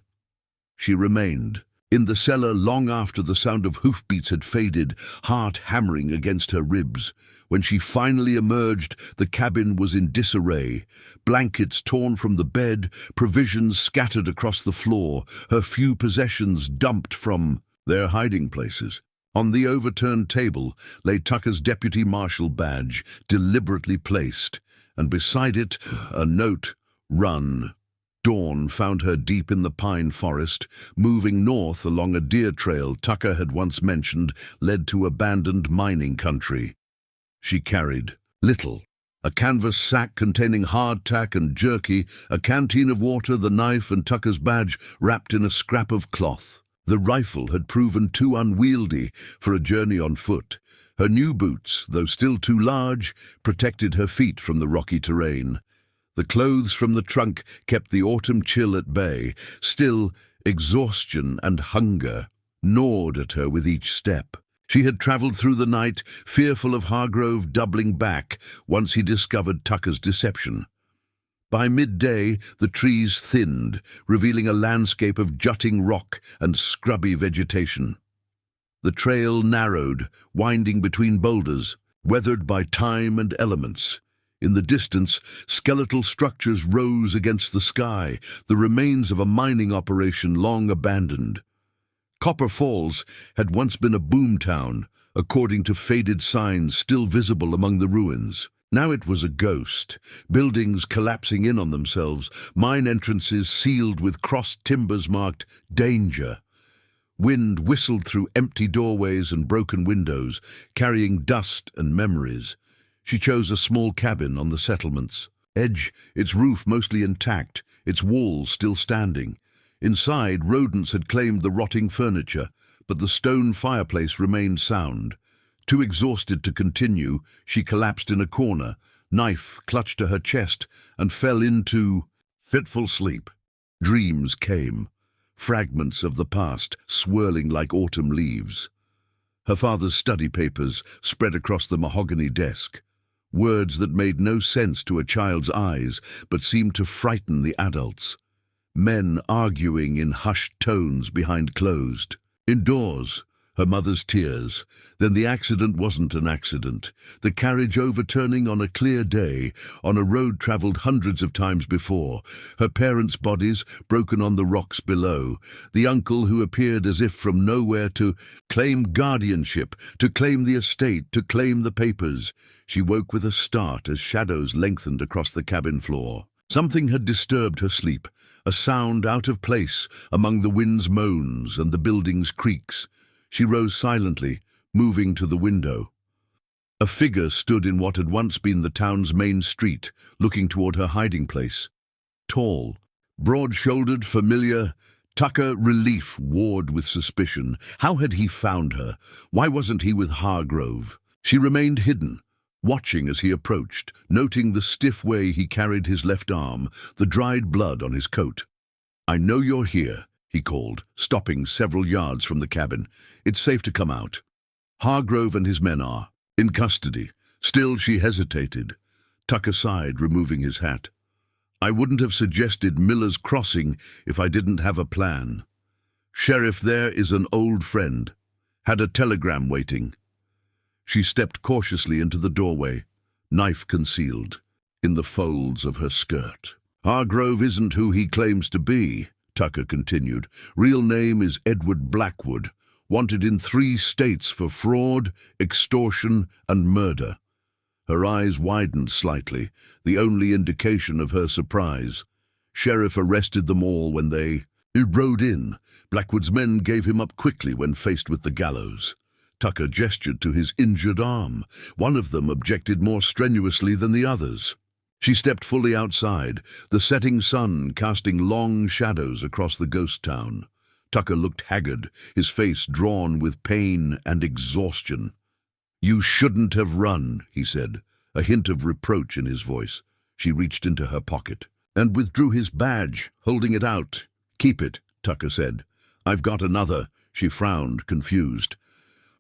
She remained, in the cellar long after the sound of hoofbeats had faded, heart hammering against her ribs. When she finally emerged, the cabin was in disarray. Blankets torn from the bed, provisions scattered across the floor, her few possessions dumped from their hiding places. On the overturned table lay Tucker's deputy marshal badge, deliberately placed, and beside it a note, Run. Dawn found her deep in the pine forest, moving north along a deer trail Tucker had once mentioned led to abandoned mining country. She carried little. A canvas sack containing hardtack and jerky, a canteen of water, the knife and Tucker's badge wrapped in a scrap of cloth. The rifle had proven too unwieldy for a journey on foot. Her new boots, though still too large, protected her feet from the rocky terrain. The clothes from the trunk kept the autumn chill at bay. Still, exhaustion and hunger gnawed at her with each step. She had travelled through the night, fearful of Hargrove doubling back once he discovered Tucker's deception. By midday, the trees thinned, revealing a landscape of jutting rock and scrubby vegetation. The trail narrowed, winding between boulders, weathered by time and elements. In the distance, skeletal structures rose against the sky, the remains of a mining operation long abandoned. Copper Falls had once been a boom town, according to faded signs still visible among the ruins. Now it was a ghost, buildings collapsing in on themselves, mine entrances sealed with crossed timbers marked Danger. Wind whistled through empty doorways and broken windows, carrying dust and memories. She chose a small cabin on the settlement's edge, its roof mostly intact, its walls still standing. Inside, rodents had claimed the rotting furniture, but the stone fireplace remained sound. Too exhausted to continue, she collapsed in a corner, knife clutched to her chest, and fell into fitful sleep. Dreams came, fragments of the past swirling like autumn leaves. Her father's study papers spread across the mahogany desk, words that made no sense to a child's eyes but seemed to frighten the adults. Men arguing in hushed tones behind closed. Indoors, her mother's tears. Then the accident wasn't an accident. The carriage overturning on a clear day, on a road travelled hundreds of times before. Her parents' bodies broken on the rocks below. The uncle who appeared as if from nowhere to claim guardianship, to claim the estate, to claim the papers. She woke with a start as shadows lengthened across the cabin floor. Something had disturbed her sleep, a sound out of place among the wind's moans and the building's creaks. She rose silently, moving to the window. A figure stood in what had once been the town's main street, looking toward her hiding place. Tall, broad-shouldered, familiar, Tucker relief warred with suspicion. How had he found her? Why wasn't he with Hargrove? She remained hidden, watching as he approached, noting the stiff way he carried his left arm, the dried blood on his coat. "I know you're here," he called, stopping several yards from the cabin. "It's safe to come out. Hargrove and his men are in custody." Still she hesitated. Tucker sighed, removing his hat. "I wouldn't have suggested Miller's Crossing if I didn't have a plan. Sheriff there is an old friend. Had a telegram waiting." She stepped cautiously into the doorway, knife concealed in the folds of her skirt. "Hargrove isn't who he claims to be," Tucker continued. "Real name is Edward Blackwood, wanted in 3 states for fraud, extortion, and murder." Her eyes widened slightly, the only indication of her surprise. "Sheriff arrested them all when he rode in. Blackwood's men gave him up quickly when faced with the gallows." Tucker gestured to his injured arm. One of them objected more strenuously than the others. She stepped fully outside, the setting sun casting long shadows across the ghost town. Tucker looked haggard, his face drawn with pain and exhaustion. "You shouldn't have run," he said, a hint of reproach in his voice. She reached into her pocket and withdrew his badge, holding it out. "Keep it," Tucker said. "I've got another." She frowned, confused.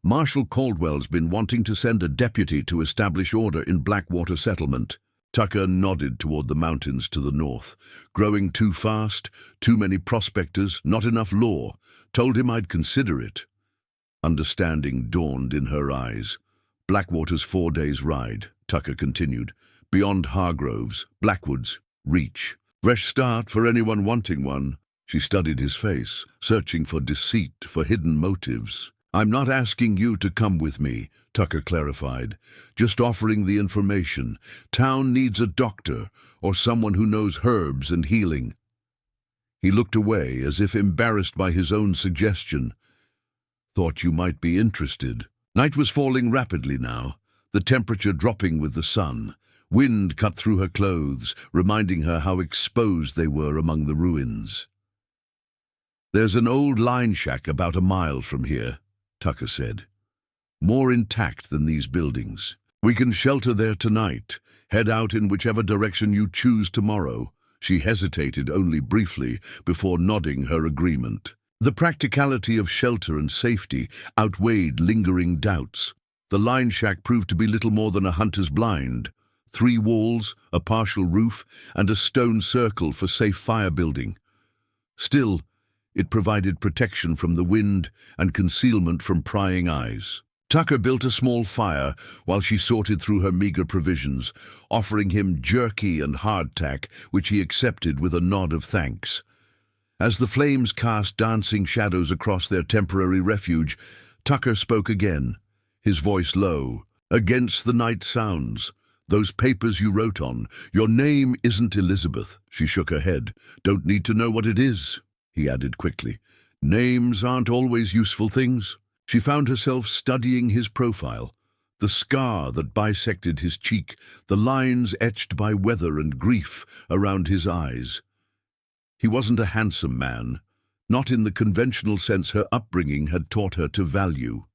"Marshal Caldwell's been wanting to send a deputy to establish order in Blackwater settlement." Tucker nodded toward the mountains to the north. "Growing too fast, too many prospectors, not enough law. Told him I'd consider it." Understanding dawned in her eyes. "Blackwater's 4 days' ride," Tucker continued. "Beyond Hargrove's, Blackwood's, reach. Fresh start for anyone wanting one." She studied his face, searching for deceit, for hidden motives. "I'm not asking you to come with me," Tucker clarified. "Just offering the information. Town needs a doctor, or someone who knows herbs and healing." He looked away, as if embarrassed by his own suggestion. "Thought you might be interested." Night was falling rapidly now, the temperature dropping with the sun. Wind cut through her clothes, reminding her how exposed they were among the ruins. "There's an old line shack about a mile from here," Tucker said. "More intact than these buildings. We can shelter there tonight, head out in whichever direction you choose tomorrow." She hesitated only briefly before nodding her agreement. The practicality of shelter and safety outweighed lingering doubts. The line shack proved to be little more than a hunter's blind. 3 walls, a partial roof, and a stone circle for safe fire building. Still, it provided protection from the wind and concealment from prying eyes. Tucker built a small fire while she sorted through her meager provisions, offering him jerky and hardtack, which he accepted with a nod of thanks. As the flames cast dancing shadows across their temporary refuge, Tucker spoke again, his voice low. "Against the night sounds. Those papers you wrote on. Your name isn't Elizabeth." She shook her head. "Don't need to know what it is," he added quickly. "Names aren't always useful things." She found herself studying his profile, the scar that bisected his cheek, the lines etched by weather and grief around his eyes. He wasn't a handsome man, not in the conventional sense her upbringing had taught her to value.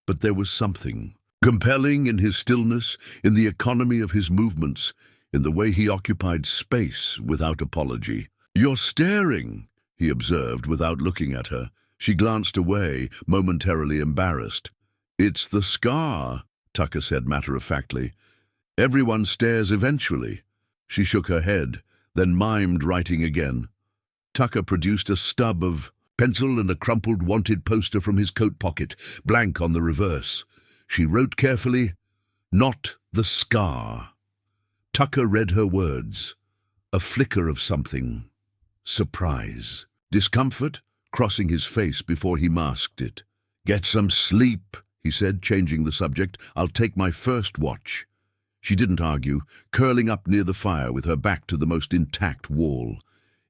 But there was something compelling in his stillness, in the economy of his movements, in the way he occupied space without apology. "You're staring," he observed without looking at her. She glanced away, momentarily embarrassed. "It's the scar," Tucker said matter-of-factly. "Everyone stares eventually." She shook her head, then mimed writing again. Tucker produced a stub of pencil and a crumpled wanted poster from his coat pocket, blank on the reverse. She wrote carefully, "Not the scar." Tucker read her words. A flicker of something. Surprise. Discomfort, crossing his face before he masked it. "Get some sleep," he said, changing the subject. "I'll take my first watch." She didn't argue, curling up near the fire with her back to the most intact wall.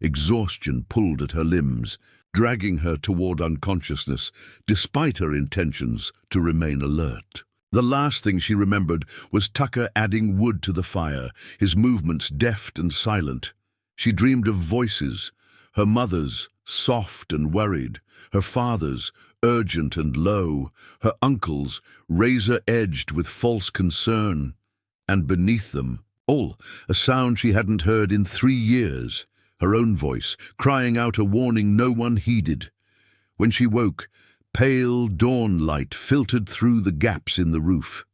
Exhaustion pulled at her limbs, dragging her toward unconsciousness, despite her intentions to remain alert. The last thing she remembered was Tucker adding wood to the fire, his movements deft and silent. She dreamed of voices, her mother's, soft and worried, her father's, urgent and low, her uncle's, razor-edged with false concern, and beneath them, all, a sound she hadn't heard in 3 years, her own voice, crying out a warning no one heeded. When she woke, pale dawn light filtered through the gaps in the roof.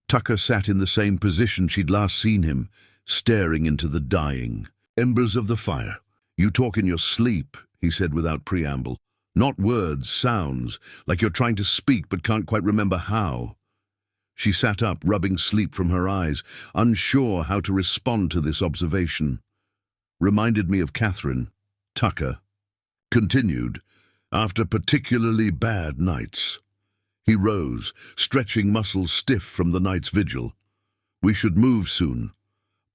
Tucker sat in the same position she'd last seen him, staring into the dying embers of the fire. "You talk in your sleep," he said without preamble. "Not words, sounds, like you're trying to speak but can't quite remember how." She sat up, rubbing sleep from her eyes, unsure how to respond to this observation. Reminded me of Catherine. Tucker continued, after particularly bad nights. He rose, stretching muscles stiff from the night's vigil. We should move soon.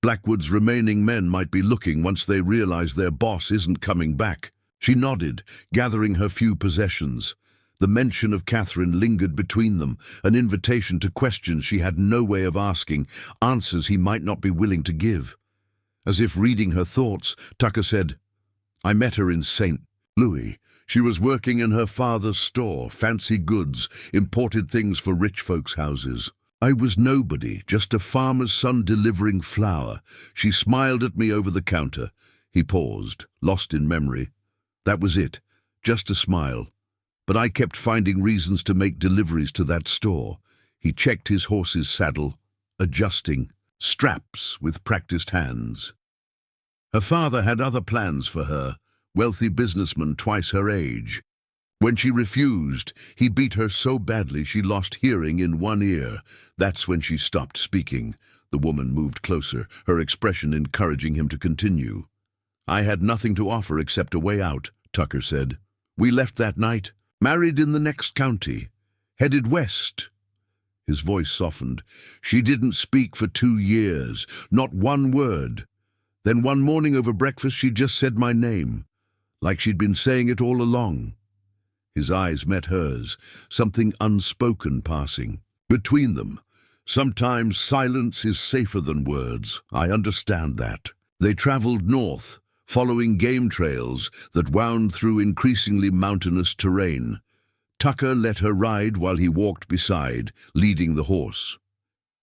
Blackwood's remaining men might be looking once they realize their boss isn't coming back. She nodded, gathering her few possessions. The mention of Catherine lingered between them, an invitation to questions she had no way of asking, answers he might not be willing to give. As if reading her thoughts, Tucker said, "I met her in St. Louis. She was working in her father's store, fancy goods, imported things for rich folks' houses. I was nobody, just a farmer's son delivering flour. She smiled at me over the counter." He paused, lost in memory. That was it, just a smile. But I kept finding reasons to make deliveries to that store. He checked his horse's saddle, adjusting straps with practiced hands. Her father had other plans for her, wealthy businessman twice her age. When she refused, he beat her so badly she lost hearing in one ear. That's when she stopped speaking. The woman moved closer, her expression encouraging him to continue. "I had nothing to offer except a way out," Tucker said. "We left that night, married in the next county, headed west." His voice softened. "She didn't speak for 2 years, not one word. Then one morning over breakfast she just said my name, like she'd been saying it all along." His eyes met hers, something unspoken passing between them. "Sometimes silence is safer than words. I understand that." They traveled north, following game trails that wound through increasingly mountainous terrain. Tucker let her ride while he walked beside, leading the horse.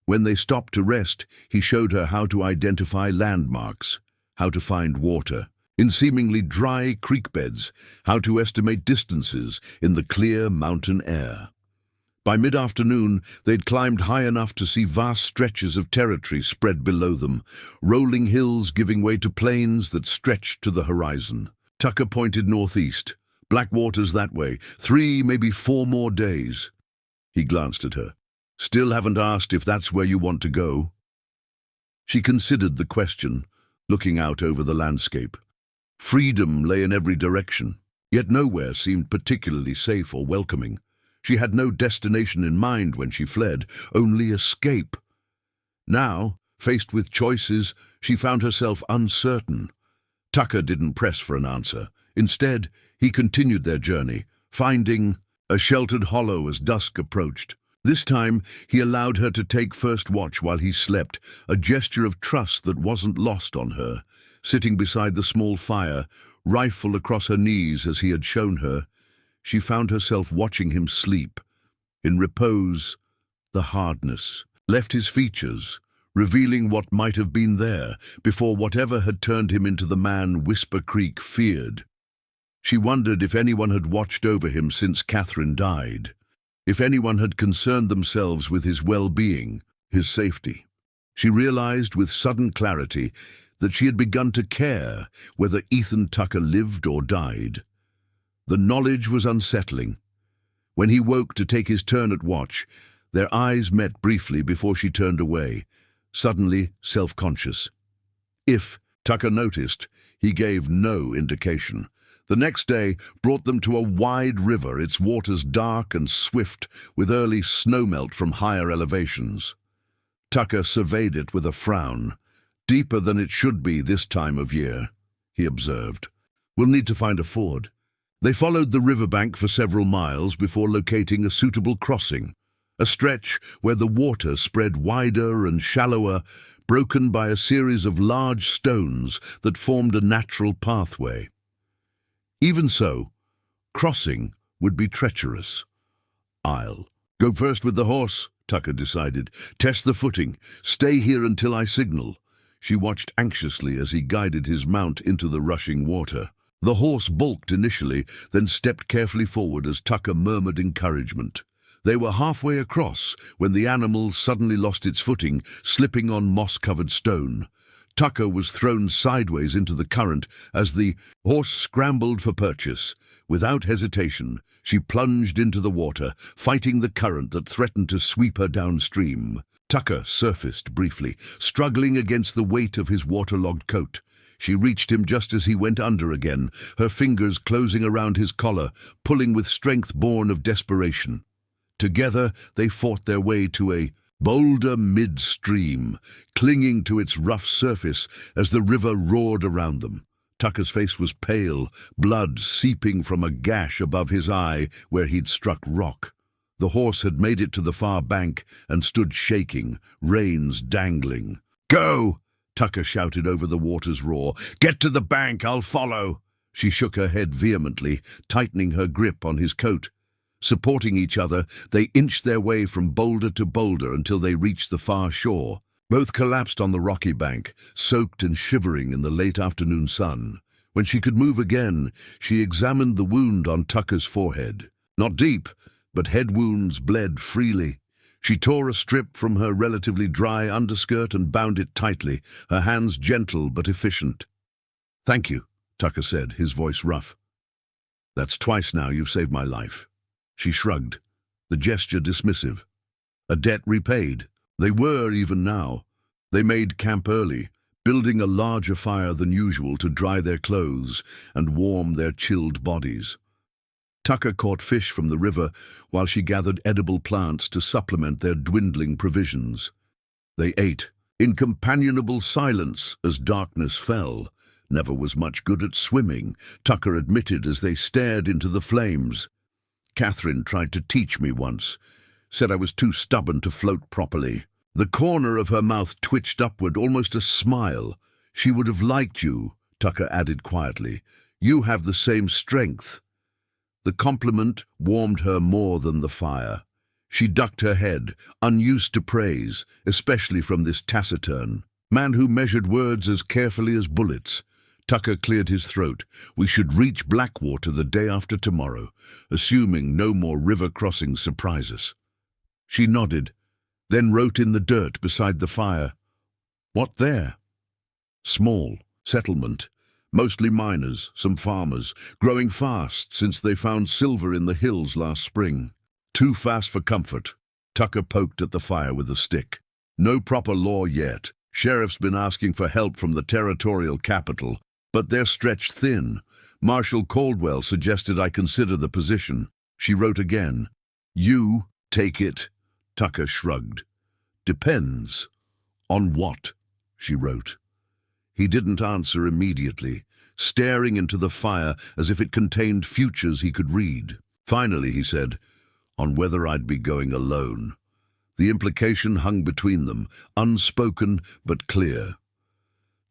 When they stopped to rest, he showed her how to identify landmarks, how to find water in seemingly dry creek beds, how to estimate distances in the clear mountain air. By mid-afternoon, they'd climbed high enough to see vast stretches of territory spread below them, rolling hills giving way to plains that stretched to the horizon. Tucker pointed northeast. "Black waters that way, 3, maybe 4 more days." He glanced at her. "Still haven't asked if that's where you want to go." She considered the question, looking out over the landscape. Freedom lay in every direction, yet nowhere seemed particularly safe or welcoming. She had no destination in mind when she fled, only escape. Now, faced with choices, she found herself uncertain. Tucker didn't press for an answer. Instead, he continued their journey, finding a sheltered hollow as dusk approached. This time, he allowed her to take first watch while he slept, a gesture of trust that wasn't lost on her. Sitting beside the small fire, rifle across her knees as he had shown her, she found herself watching him sleep. In repose, the hardness left his features, revealing what might have been there before whatever had turned him into the man Whisper Creek feared. She wondered if anyone had watched over him since Catherine died, if anyone had concerned themselves with his well-being, his safety. She realized with sudden clarity that she had begun to care whether Ethan Tucker lived or died. The knowledge was unsettling. When he woke to take his turn at watch, their eyes met briefly before she turned away, suddenly self-conscious. If Tucker noticed, he gave no indication. The next day brought them to a wide river, its waters dark and swift with early snowmelt from higher elevations. Tucker surveyed it with a frown. "Deeper than it should be this time of year," he observed. "We'll need to find a ford." They followed the riverbank for several miles before locating a suitable crossing, a stretch where the water spread wider and shallower, broken by a series of large stones that formed a natural pathway. Even so, crossing would be treacherous. "I'll go first with the horse," Tucker decided. "Test the footing. Stay here until I signal." She watched anxiously as he guided his mount into the rushing water. The horse balked initially, then stepped carefully forward as Tucker murmured encouragement. They were halfway across when the animal suddenly lost its footing, slipping on moss-covered stone. Tucker was thrown sideways into the current as the horse scrambled for purchase. Without hesitation, she plunged into the water, fighting the current that threatened to sweep her downstream. Tucker surfaced briefly, struggling against the weight of his waterlogged coat. She reached him just as he went under again, her fingers closing around his collar, pulling with strength born of desperation. Together they fought their way to a boulder midstream, clinging to its rough surface as the river roared around them. Tucker's face was pale, blood seeping from a gash above his eye where he'd struck rock. The horse had made it to the far bank and stood shaking, reins dangling. "Go!" Tucker shouted over the water's roar. "Get to the bank, I'll follow." She shook her head vehemently, tightening her grip on his coat. Supporting each other, they inched their way from boulder to boulder until they reached the far shore. Both collapsed on the rocky bank, soaked and shivering in the late afternoon sun. When she could move again, she examined the wound on Tucker's forehead. Not deep, but head wounds bled freely. She tore a strip from her relatively dry underskirt and bound it tightly, her hands gentle but efficient. "Thank you," Tucker said, his voice rough. "That's twice now you've saved my life." She shrugged, the gesture dismissive. A debt repaid. They were even now. They made camp early, building a larger fire than usual to dry their clothes and warm their chilled bodies. Tucker caught fish from the river while she gathered edible plants to supplement their dwindling provisions. They ate, in companionable silence as darkness fell. "Never was much good at swimming," Tucker admitted as they stared into the flames. "Catherine tried to teach me once, said I was too stubborn to float properly." The corner of her mouth twitched upward, almost a smile. "She would have liked you," Tucker added quietly. "You have the same strength." The compliment warmed her more than the fire. She ducked her head, unused to praise, especially from this taciturn man who measured words as carefully as bullets. Tucker cleared his throat. "We should reach Blackwater the day after tomorrow, assuming no more river-crossing surprises." She nodded, then wrote in the dirt beside the fire. "What there?" "Small settlement. Mostly miners, some farmers, growing fast since they found silver in the hills last spring. Too fast for comfort." Tucker poked at the fire with a stick. "No proper law yet. Sheriff's been asking for help from the territorial capital, but they're stretched thin. Marshal Caldwell suggested I consider the position." She wrote again. "You take it." Tucker shrugged. "Depends." "On what?" she wrote. He didn't answer immediately, staring into the fire as if it contained futures he could read. Finally, he said, "On whether I'd be going alone." The implication hung between them, unspoken but clear.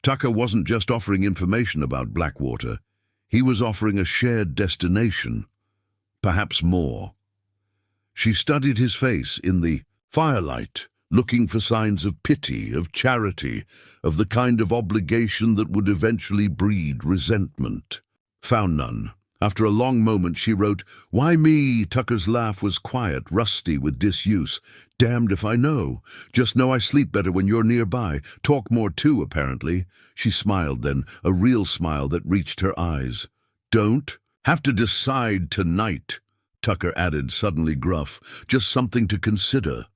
Tucker wasn't just offering information about Blackwater. He was offering a shared destination, perhaps more. She studied his face in the firelight, looking for signs of pity, of charity, of the kind of obligation that would eventually breed resentment. Found none. After a long moment she wrote, "Why me?" Tucker's laugh was quiet, rusty with disuse. "Damned if I know. Just know I sleep better when you're nearby. Talk more too, apparently." She smiled then, a real smile that reached her eyes. "Don't have to decide tonight," Tucker added, suddenly gruff. "Just something to consider."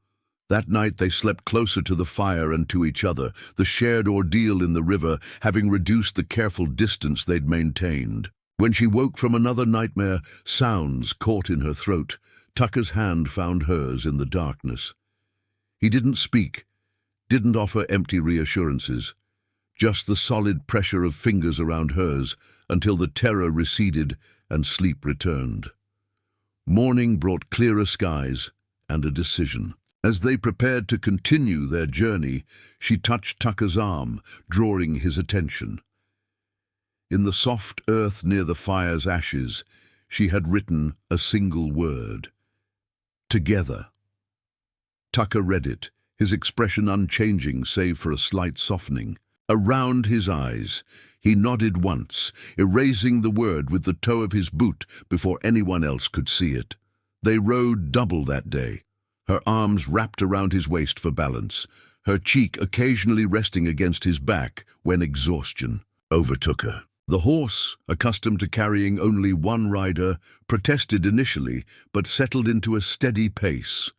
That night they slept closer to the fire and to each other, the shared ordeal in the river having reduced the careful distance they'd maintained. When she woke from another nightmare, sounds caught in her throat. Tucker's hand found hers in the darkness. He didn't speak, didn't offer empty reassurances, just the solid pressure of fingers around hers until the terror receded and sleep returned. Morning brought clearer skies and a decision. As they prepared to continue their journey, she touched Tucker's arm, drawing his attention. In the soft earth near the fire's ashes, she had written a single word. "Together." Tucker read it, his expression unchanging save for a slight softening. Around his eyes, he nodded once, erasing the word with the toe of his boot before anyone else could see it. They rowed double that day, her arms wrapped around his waist for balance, her cheek occasionally resting against his back when exhaustion overtook her. The horse, accustomed to carrying only one rider, protested initially, but settled into a steady pace.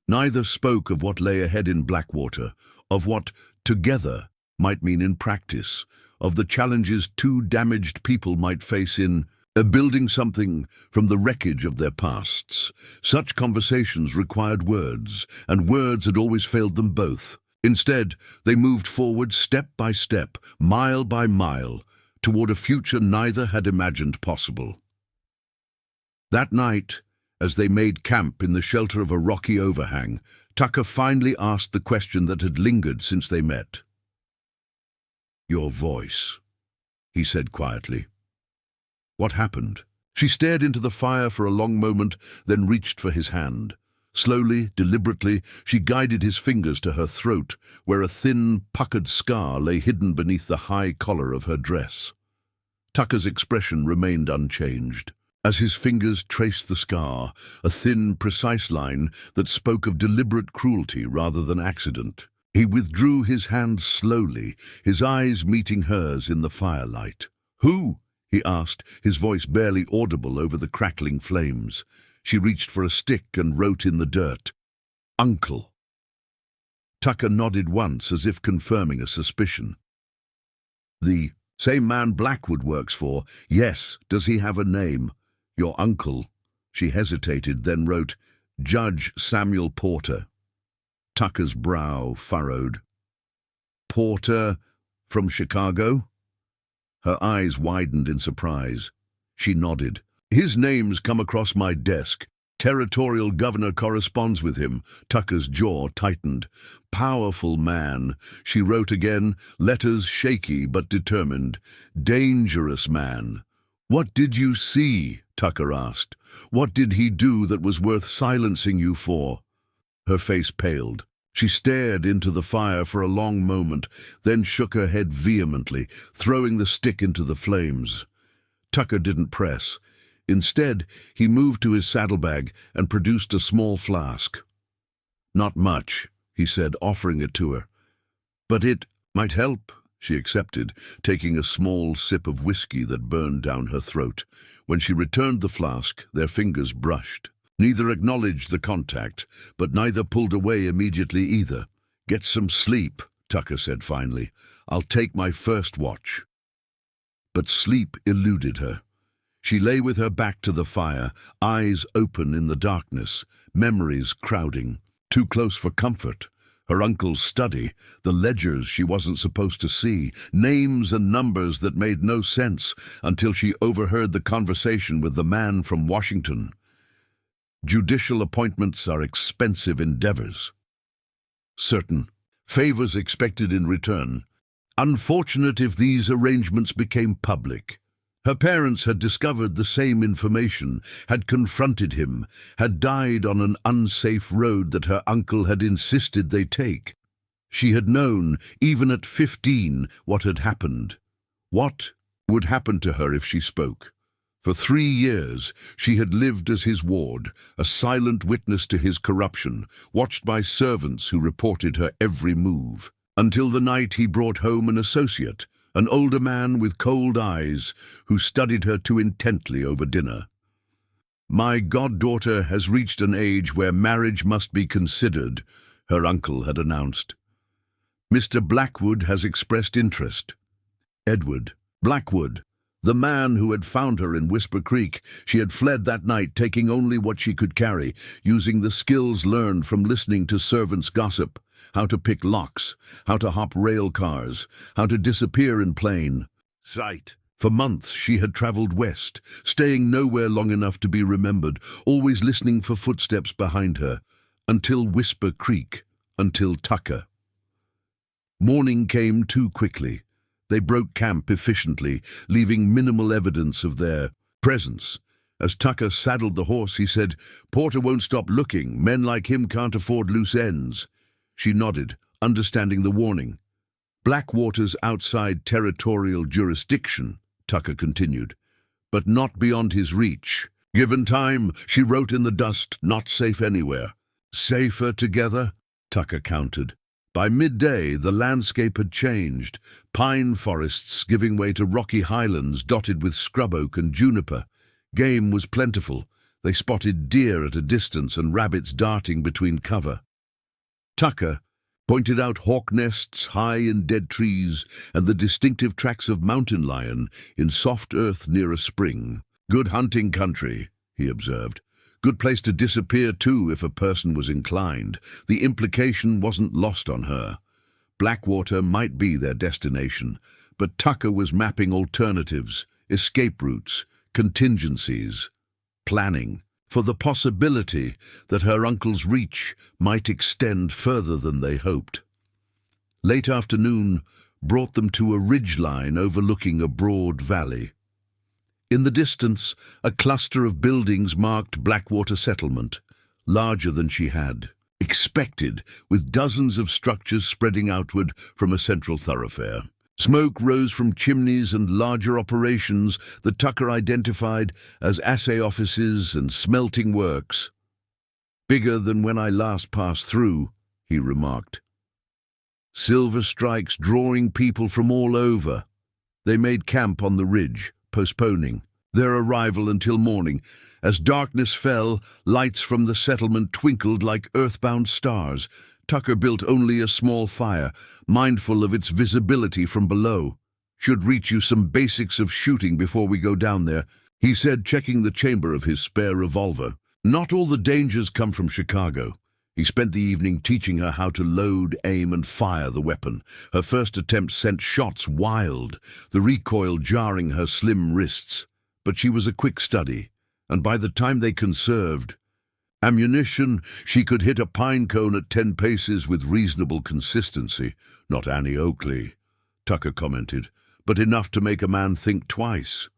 Neither spoke of what lay ahead in Blackwater, of what together might mean in practice, of the challenges two damaged people might face in building something from the wreckage of their pasts. Such conversations required words, and words had always failed them both. Instead, they moved forward step by step, mile by mile, toward a future neither had imagined possible. That night, as they made camp in the shelter of a rocky overhang, Tucker finally asked the question that had lingered since they met. "Your voice," he said quietly. "What happened?" She stared into the fire for a long moment, then reached for his hand. Slowly, deliberately, she guided his fingers to her throat, where a thin, puckered scar lay hidden beneath the high collar of her dress. Tucker's expression remained unchanged. As his fingers traced the scar, a thin, precise line that spoke of deliberate cruelty rather than accident. He withdrew his hand slowly, his eyes meeting hers in the firelight. "Who?" he asked, his voice barely audible over the crackling flames. She reached for a stick and wrote in the dirt, "Uncle." Tucker nodded once as if confirming a suspicion. "The same man Blackwood works for. Yes, does he have a name?" "Your uncle." She hesitated, then wrote, "Judge Samuel Porter." Tucker's brow furrowed. "Porter from Chicago?" Her eyes widened in surprise. She nodded. "His name's come across my desk. Territorial governor corresponds with him." Tucker's jaw tightened. "Powerful man." She wrote again, letters shaky but determined. "Dangerous man." "What did you see?" Tucker asked. "What did he do that was worth silencing you for?" Her face paled. She stared into the fire for a long moment, then shook her head vehemently, throwing the stick into the flames. Tucker didn't press. Instead, he moved to his saddlebag and produced a small flask. "Not much," he said, offering it to her. "But it might help," she accepted, taking a small sip of whiskey that burned down her throat. When she returned the flask, their fingers brushed. Neither acknowledged the contact, but neither pulled away immediately either. "Get some sleep," Tucker said finally. "I'll take my first watch." But sleep eluded her. She lay with her back to the fire, eyes open in the darkness, memories crowding. Too close for comfort. Her uncle's study, the ledgers she wasn't supposed to see, names and numbers that made no sense until she overheard the conversation with the man from Washington. Judicial appointments are expensive endeavors. Certain favors expected in return. Unfortunate if these arrangements became public. Her parents had discovered the same information, had confronted him, had died on an unsafe road that her uncle had insisted they take. She had known, even at 15, what had happened. What would happen to her if she spoke? For 3 years, she had lived as his ward, a silent witness to his corruption, watched by servants who reported her every move, until the night he brought home an associate, an older man with cold eyes, who studied her too intently over dinner. "My goddaughter has reached an age where marriage must be considered," her uncle had announced. "Mr. Blackwood has expressed interest." Edward Blackwood, the man who had found her in Whisper Creek. She had fled that night, taking only what she could carry, using the skills learned from listening to servants' gossip. How to pick locks, how to hop rail cars, how to disappear in plain sight. For months she had traveled west, staying nowhere long enough to be remembered, always listening for footsteps behind her, until Whisper Creek, until Tucker. Morning came too quickly. They broke camp efficiently, leaving minimal evidence of their presence. As Tucker saddled the horse, he said, "Porter won't stop looking. Men like him can't afford loose ends." She nodded, understanding the warning. "Blackwater's outside territorial jurisdiction," Tucker continued, "but not beyond his reach. Given time," she wrote in the dust, "not safe anywhere." "Safer together," Tucker countered. By midday, the landscape had changed, pine forests giving way to rocky highlands dotted with scrub oak and juniper. Game was plentiful. They spotted deer at a distance and rabbits darting between cover. Tucker pointed out hawk nests high in dead trees and the distinctive tracks of mountain lion in soft earth near a spring. "Good hunting country," he observed. "Good place to disappear too if a person was inclined." The implication wasn't lost on her. Blackwater might be their destination, but Tucker was mapping alternatives, escape routes, contingencies, planning for the possibility that her uncle's reach might extend further than they hoped. Late afternoon brought them to a ridgeline overlooking a broad valley. In the distance, a cluster of buildings marked Blackwater settlement, larger than she had expected, with dozens of structures spreading outward from a central thoroughfare. Smoke rose from chimneys and larger operations that Tucker identified as assay offices and smelting works. "Bigger than when I last passed through," he remarked. Silver strikes drawing people from all over. They made camp on the ridge, postponing their arrival until morning. As darkness fell, lights from the settlement twinkled like earthbound stars. Tucker built only a small fire, mindful of its visibility from below. "Should reach you some basics of shooting before we go down there," he said, checking the chamber of his spare revolver. "Not all the dangers come from Chicago." He spent the evening teaching her how to load, aim, and fire the weapon. Her first attempt sent shots wild, the recoil jarring her slim wrists. But she was a quick study, and by the time they conserved ammunition, she could hit a pine cone at 10 paces with reasonable consistency. "Not Annie Oakley," Tucker commented, "but enough to make a man think twice."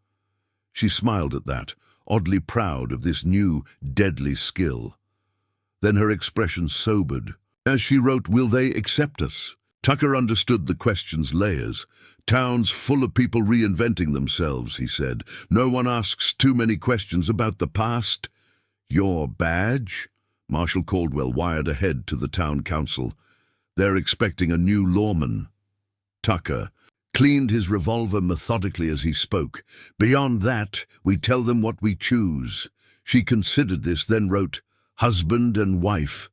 She smiled at that, oddly proud of this new, deadly skill. Then her expression sobered. As she wrote, "Will they accept us?" Tucker understood the question's layers. "Towns full of people reinventing themselves," he said. "No one asks too many questions about the past." "Your badge?" Marshal Caldwell wired ahead to the town council. "They're expecting a new lawman." Tucker cleaned his revolver methodically as he spoke. "Beyond that, we tell them what we choose." She considered this, then wrote, "husband and wife."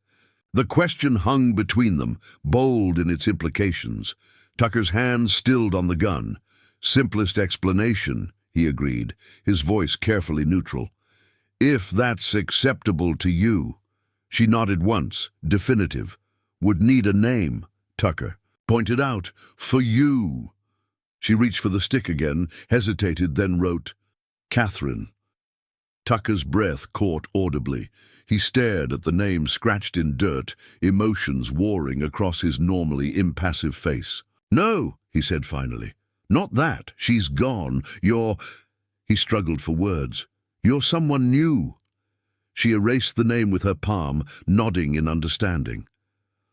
The question hung between them, bold in its implications. Tucker's hand stilled on the gun. "Simplest explanation," he agreed, his voice carefully neutral. "If that's acceptable to you." She nodded once, definitive. "Would need a name," Tucker pointed out. "For you." She reached for the stick again, hesitated, then wrote, "Catherine." Tucker's breath caught audibly. He stared at the name scratched in dirt, emotions warring across his normally impassive face. "No," he said finally. "Not that. She's gone. You're—" He struggled for words. "You're someone new." She erased the name with her palm, nodding in understanding.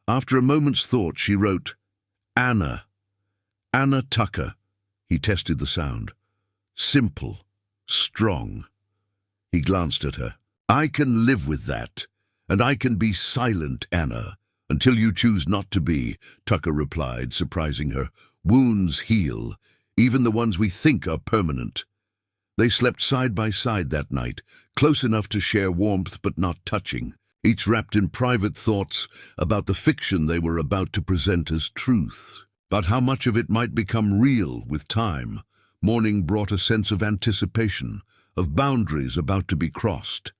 After a moment's thought, she wrote, "Anna. Anna Tucker." He tested the sound. Simple, strong. He glanced at her. "I can live with that, and I can be silent, Anna, until you choose not to be," Tucker replied, surprising her. "Wounds heal, even the ones we think are permanent." They slept side by side that night, close enough to share warmth but not touching, each wrapped in private thoughts about the fiction they were about to present as truth. But how much of it might become real with time? Morning brought a sense of anticipation, of boundaries about to be crossed.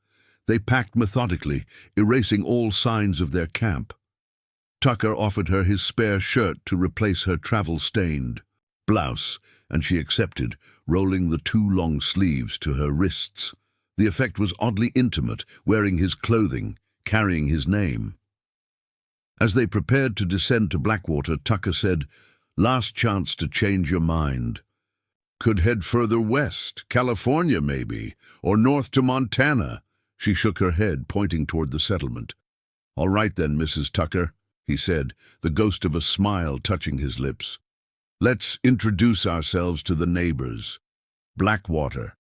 They packed methodically, erasing all signs of their camp. Tucker offered her his spare shirt to replace her travel-stained blouse, and she accepted, rolling the 2 long sleeves to her wrists. The effect was oddly intimate, wearing his clothing, carrying his name. As they prepared to descend to Blackwater, Tucker said, "Last chance to change your mind. Could head further west, California maybe, or north to Montana." She shook her head, pointing toward the settlement. "All right then, Mrs. Tucker," he said, the ghost of a smile touching his lips. "Let's introduce ourselves to the neighbors. Blackwater.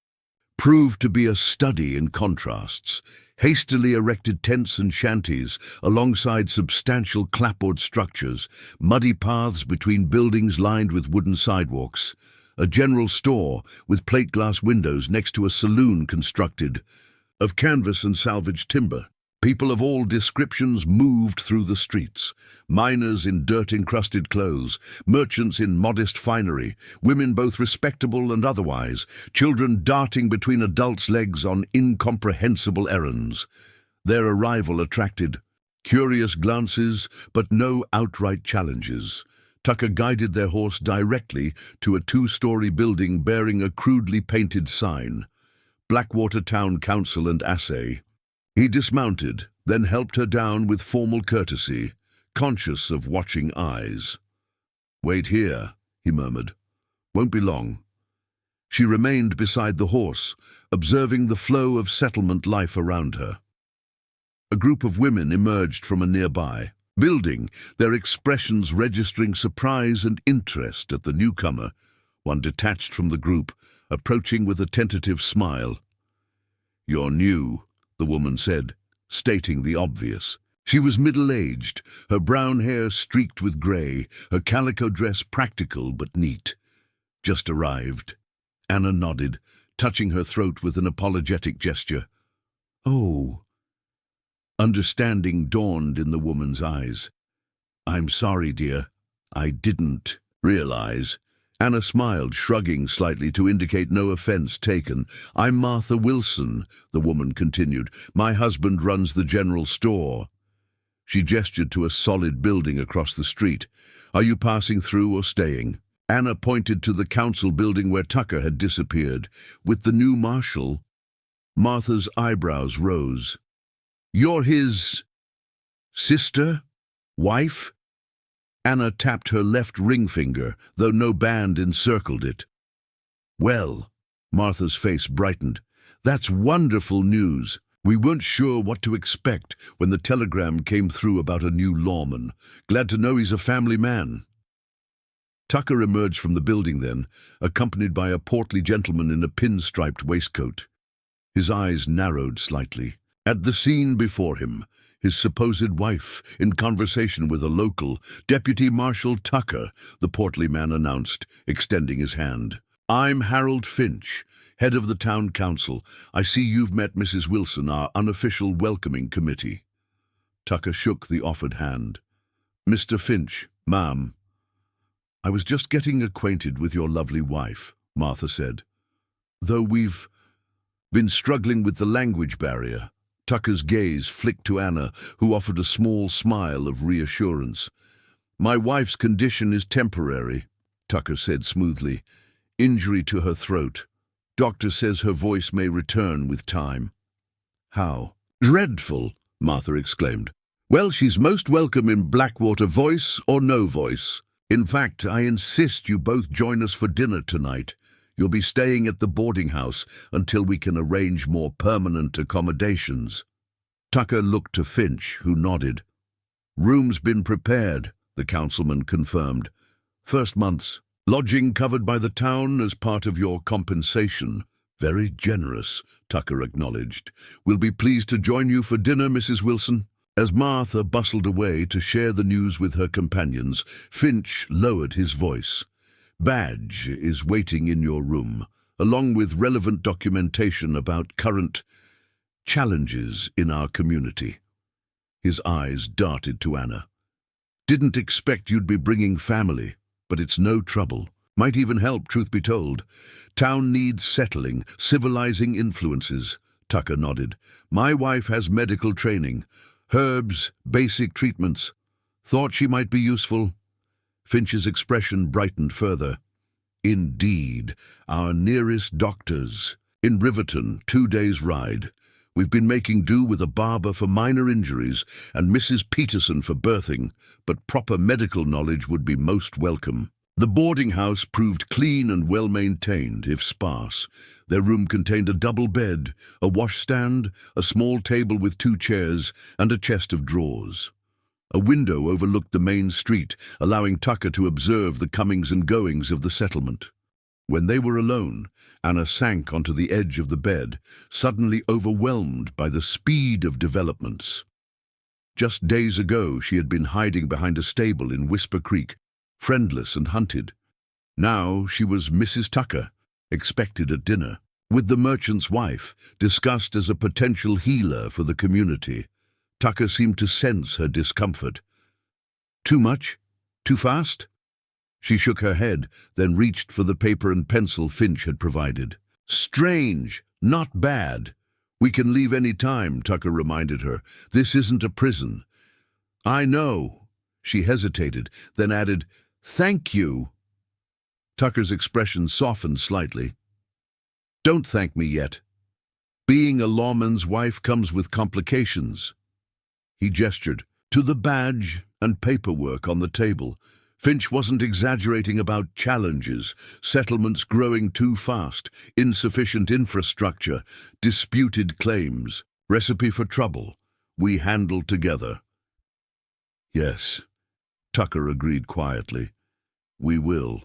proved to be a study in contrasts. Hastily erected tents and shanties alongside substantial clapboard structures, muddy paths between buildings lined with wooden sidewalks, a general store with plate glass windows next to a saloon constructed of canvas and salvaged timber. People of all descriptions moved through the streets. Miners in dirt-encrusted clothes, merchants in modest finery, women both respectable and otherwise, children darting between adults' legs on incomprehensible errands. Their arrival attracted curious glances, but no outright challenges. Tucker guided their horse directly to a two-story building bearing a crudely painted sign, Blackwater Town Council and Assay. He dismounted, then helped her down with formal courtesy, conscious of watching eyes. "Wait here," he murmured. "Won't be long." She remained beside the horse, observing the flow of settlement life around her. A group of women emerged from a nearby building, their expressions registering surprise and interest at the newcomer. One detached from the group, approaching with a tentative smile. "You're new," the woman said, stating the obvious. She was middle-aged, her brown hair streaked with grey, her calico dress practical but neat. "Just arrived." Anna nodded, touching her throat with an apologetic gesture. "Oh." Understanding dawned in the woman's eyes. "I'm sorry, dear. I didn't realize." Anna smiled, shrugging slightly to indicate no offense taken. "I'm Martha Wilson," the woman continued. "My husband runs the general store." She gestured to a solid building across the street. "Are you passing through or staying?" Anna pointed to the council building where Tucker had disappeared. With the new marshal, Martha's eyebrows rose. "You're his sister? Wife?" Anna tapped her left ring finger, though no band encircled it. "Well," Martha's face brightened, "that's wonderful news. We weren't sure what to expect when the telegram came through about a new lawman. Glad to know he's a family man." Tucker emerged from the building then, accompanied by a portly gentleman in a pinstriped waistcoat. His eyes narrowed slightly. At the scene before him, his supposed wife, in conversation with a local, Deputy Marshal Tucker, the portly man announced, extending his hand. "I'm Harold Finch, head of the town council. I see you've met Mrs. Wilson, our unofficial welcoming committee." Tucker shook the offered hand. "Mr. Finch, ma'am." "I was just getting acquainted with your lovely wife," Martha said. "Though we've been struggling with the language barrier." Tucker's gaze flicked to Anna, who offered a small smile of reassurance. "My wife's condition is temporary," Tucker said smoothly. "Injury to her throat. Doctor says her voice may return with time." "How?" "Dreadful," Martha exclaimed. "Well, she's most welcome in Blackwater, voice or no voice. In fact, I insist you both join us for dinner tonight. You'll be staying at the boarding house until we can arrange more permanent accommodations." Tucker looked to Finch, who nodded. "Room's been prepared," the councilman confirmed. "First month's lodging covered by the town as part of your compensation." "Very generous," Tucker acknowledged. "We'll be pleased to join you for dinner, Mrs. Wilson." As Martha bustled away to share the news with her companions, Finch lowered his voice. "Badge is waiting in your room, along with relevant documentation about current challenges in our community." His eyes darted to Anna. "Didn't expect you'd be bringing family, but it's no trouble. Might even help, truth be told. Town needs settling, civilizing influences." Tucker nodded. "My wife has medical training. Herbs, basic treatments. Thought she might be useful." Finch's expression brightened further. "Indeed, our nearest doctors. In Riverton, 2 days' ride. We've been making do with a barber for minor injuries and Mrs. Peterson for birthing, but proper medical knowledge would be most welcome." The boarding house proved clean and well-maintained, if sparse. Their room contained a double bed, a washstand, a small table with 2 chairs, and a chest of drawers. A window overlooked the main street, allowing Tucker to observe the comings and goings of the settlement. When they were alone, Anna sank onto the edge of the bed, suddenly overwhelmed by the speed of developments. Just days ago, she had been hiding behind a stable in Whisper Creek, friendless and hunted. Now she was Mrs. Tucker, expected at dinner, with the merchant's wife, discussed as a potential healer for the community. Tucker seemed to sense her discomfort. Too much? Too fast? She shook her head, then reached for the paper and pencil Finch had provided. Strange, not bad. We can leave any time, Tucker reminded her. This isn't a prison. I know. She hesitated, then added, Thank you. Tucker's expression softened slightly. Don't thank me yet. Being a lawman's wife comes with complications. He gestured to the badge and paperwork on the table. Finch wasn't exaggerating about challenges, settlements growing too fast, insufficient infrastructure, disputed claims, recipe for trouble. We handle together. Yes, Tucker agreed quietly. We will.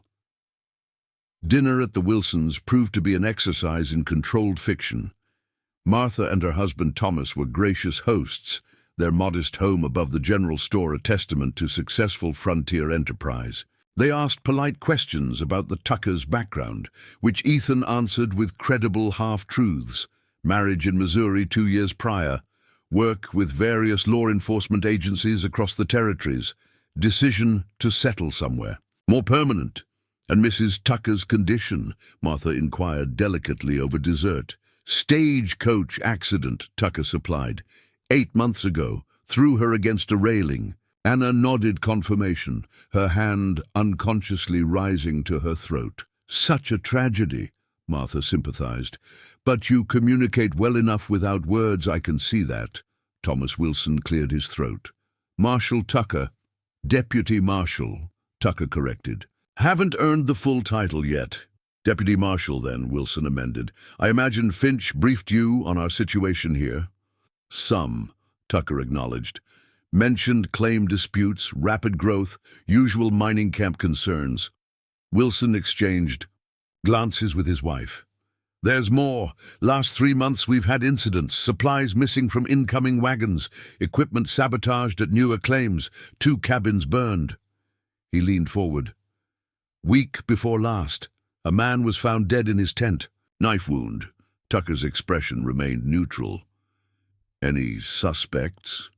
Dinner at the Wilsons' proved to be an exercise in controlled fiction. Martha and her husband Thomas were gracious hosts, their modest home above the general store a testament to successful frontier enterprise. They asked polite questions about the Tuckers' background, which Ethan answered with credible half-truths. Marriage in Missouri 2 years prior, work with various law enforcement agencies across the territories, decision to settle somewhere, more permanent. And Mrs. Tucker's condition, Martha inquired delicately over dessert. Stagecoach accident, Tucker supplied. 8 months ago, threw her against a railing. Anna nodded confirmation, her hand unconsciously rising to her throat. Such a tragedy, Martha sympathized. But you communicate well enough without words, I can see that. Thomas Wilson cleared his throat. Marshal Tucker. Deputy Marshal, Tucker corrected. Haven't earned the full title yet. Deputy Marshal, then, Wilson amended. I imagine Finch briefed you on our situation here. Some, Tucker acknowledged. Mentioned claim disputes, rapid growth, usual mining camp concerns. Wilson exchanged glances with his wife. There's more. Last 3 months we've had incidents, supplies missing from incoming wagons, equipment sabotaged at newer claims, 2 cabins burned. He leaned forward. Week before last, a man was found dead in his tent. Knife wound. Tucker's expression remained neutral. Any suspects?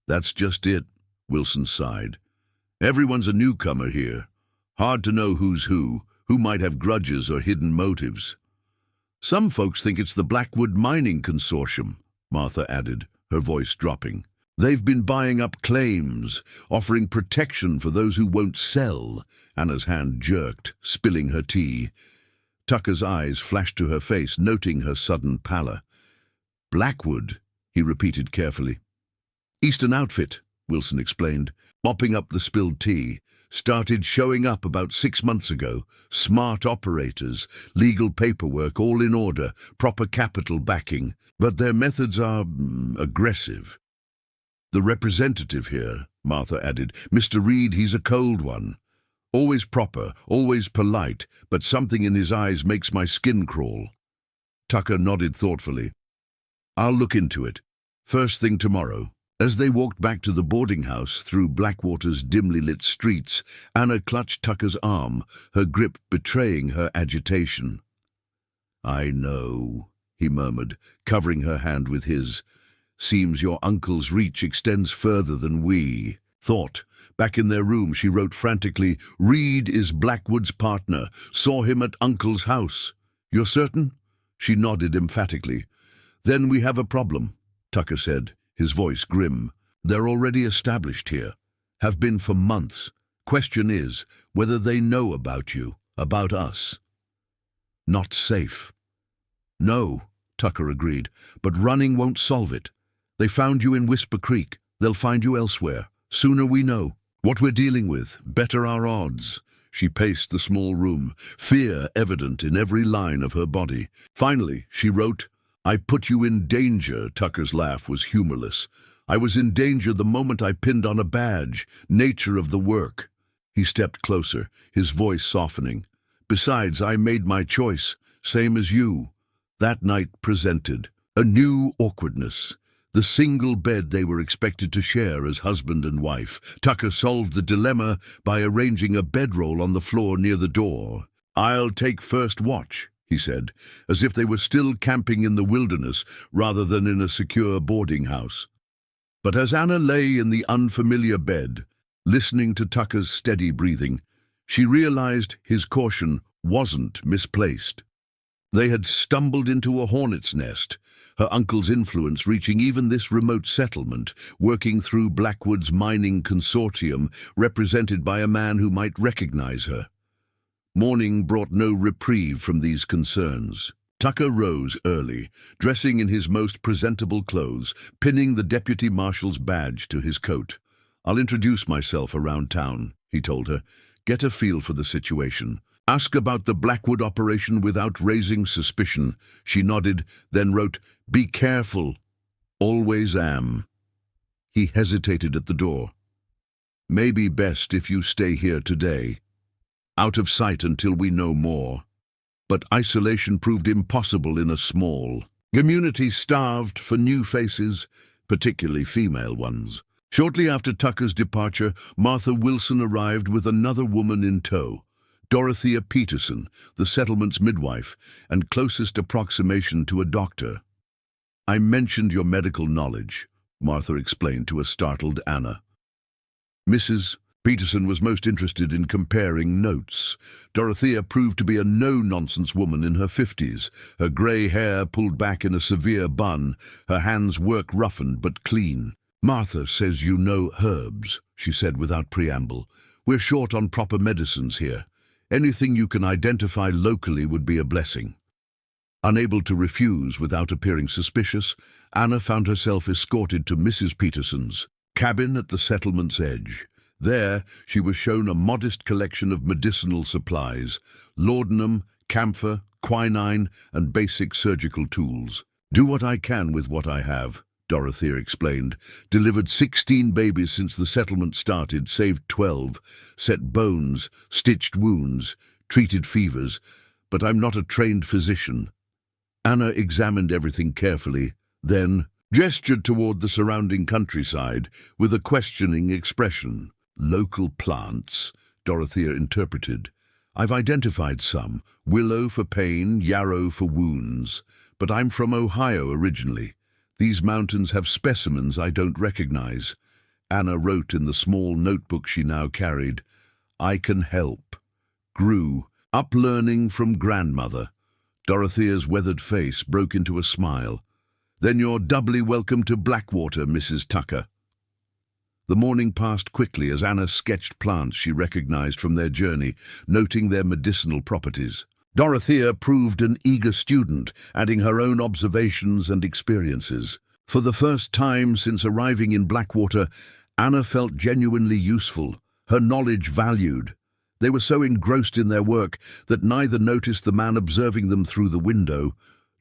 That's just it, Wilson sighed. Everyone's a newcomer here. Hard to know who's who might have grudges or hidden motives. Some folks think it's the Blackwood Mining Consortium, Martha added, her voice dropping. They've been buying up claims, offering protection for those who won't sell. Anna's hand jerked, spilling her tea. Tucker's eyes flashed to her face, noting her sudden pallor. Blackwood, he repeated carefully. Eastern outfit, Wilson explained, mopping up the spilled tea. Started showing up about 6 months ago. Smart operators, legal paperwork, all in order, proper capital backing. But their methods are aggressive. The representative here, Martha added, Mr. Reed, he's a cold one. Always proper, always polite, but something in his eyes makes my skin crawl. Tucker nodded thoughtfully. I'll look into it. First thing tomorrow. As they walked back to the boarding house through Blackwater's dimly lit streets, Anna clutched Tucker's arm, her grip betraying her agitation. I know, he murmured, covering her hand with his. Seems your uncle's reach extends further than we thought. Back in their room, she wrote frantically, Reed is Blackwood's partner. Saw him at Uncle's house. You're certain? She nodded emphatically. Then we have a problem, Tucker said, his voice grim. They're already established here. Have been for months. Question is whether they know about you, about us. Not safe. No, Tucker agreed, but running won't solve it. They found you in Whisper Creek. They'll find you elsewhere. Sooner we know what we're dealing with, better our odds. She paced the small room, fear evident in every line of her body. Finally, she wrote, I put you in danger. Tucker's laugh was humorless. I was in danger the moment I pinned on a badge. Nature of the work. He stepped closer, his voice softening. Besides, I made my choice, same as you. That night presented a new awkwardness. The single bed they were expected to share as husband and wife. Tucker solved the dilemma by arranging a bedroll on the floor near the door. "I'll take first watch," he said, as if they were still camping in the wilderness rather than in a secure boarding house. But as Anna lay in the unfamiliar bed, listening to Tucker's steady breathing, she realized his caution wasn't misplaced. They had stumbled into a hornet's nest, her uncle's influence reaching even this remote settlement, working through Blackwood's mining consortium, represented by a man who might recognize her. Morning brought no reprieve from these concerns. Tucker rose early, dressing in his most presentable clothes, pinning the deputy marshal's badge to his coat. "I'll introduce myself around town," he told her. "Get a feel for the situation. Ask about the Blackwood operation without raising suspicion." She nodded, then wrote, "Be careful. Always am." He hesitated at the door. "Maybe best if you stay here today. Out of sight until we know more." But isolation proved impossible in a small community starved for new faces, particularly female ones. Shortly after Tucker's departure, Martha Wilson arrived with another woman in tow. Dorothea Peterson, the settlement's midwife, and closest approximation to a doctor. "I mentioned your medical knowledge," Martha explained to a startled Anna. Mrs. Peterson was most interested in comparing notes. Dorothea proved to be a no-nonsense woman in her 50s, her grey hair pulled back in a severe bun, her hands work-roughened but clean. "Martha says you know herbs," she said without preamble. "We're short on proper medicines here. Anything you can identify locally would be a blessing." Unable to refuse without appearing suspicious, Anna found herself escorted to Mrs. Peterson's cabin at the settlement's edge. There, she was shown a modest collection of medicinal supplies: laudanum, camphor, quinine, and basic surgical tools. "Do what I can with what I have," Dorothea explained. "Delivered 16 babies since the settlement started, saved 12, set bones, stitched wounds, treated fevers, but I'm not a trained physician." Anna examined everything carefully, then gestured toward the surrounding countryside with a questioning expression. "Local plants," Dorothea interpreted. "I've identified some: willow for pain, yarrow for wounds. But I'm from Ohio originally. These mountains have specimens I don't recognize." Anna wrote in the small notebook she now carried, "I can help. Grew up learning from grandmother." Dorothea's weathered face broke into a smile. "Then you're doubly welcome to Blackwater, Mrs. Tucker." The morning passed quickly as Anna sketched plants she recognized from their journey, noting their medicinal properties. Dorothea proved an eager student, adding her own observations and experiences. For the first time since arriving in Blackwater, Anna felt genuinely useful, her knowledge valued. They were so engrossed in their work that neither noticed the man observing them through the window,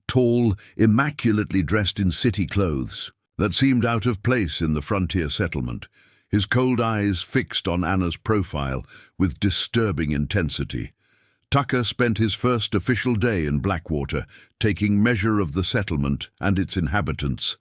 tall, immaculately dressed in city clothes, that seemed out of place in the frontier settlement, his cold eyes fixed on Anna's profile with disturbing intensity. Tucker spent his first official day in Blackwater, taking measure of the settlement and its inhabitants.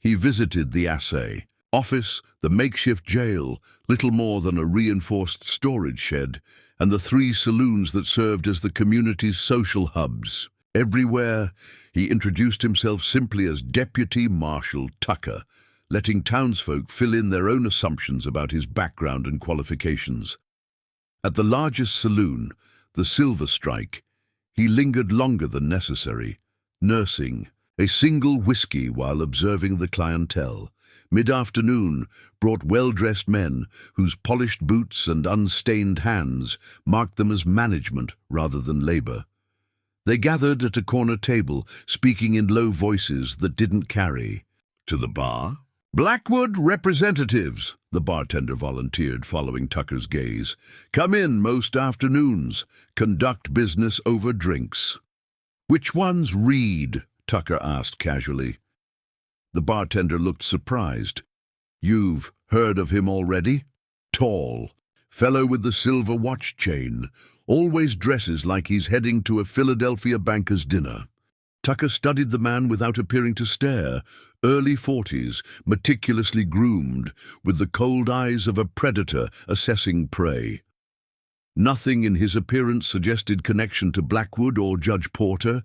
He visited the assay office, the makeshift jail, little more than a reinforced storage shed, and the 3 saloons that served as the community's social hubs. Everywhere, he introduced himself simply as Deputy Marshal Tucker, letting townsfolk fill in their own assumptions about his background and qualifications. At the largest saloon, the Silver Strike, he lingered longer than necessary, nursing a single whiskey while observing the clientele. Mid-afternoon brought well-dressed men whose polished boots and unstained hands marked them as management rather than labor. They gathered at a corner table, speaking in low voices that didn't carry. "To the bar?" "Blackwood representatives," the bartender volunteered, following Tucker's gaze. "Come in most afternoons. Conduct business over drinks." "Which one's Reed?" Tucker asked casually. The bartender looked surprised. "You've heard of him already? Tall, fellow with the silver watch chain, Always dresses like he's heading to a Philadelphia banker's dinner. Tucker studied the man without appearing to stare. Early 40s, meticulously groomed, with the cold eyes of a predator assessing prey. Nothing in his appearance suggested connection to Blackwood or Judge Porter,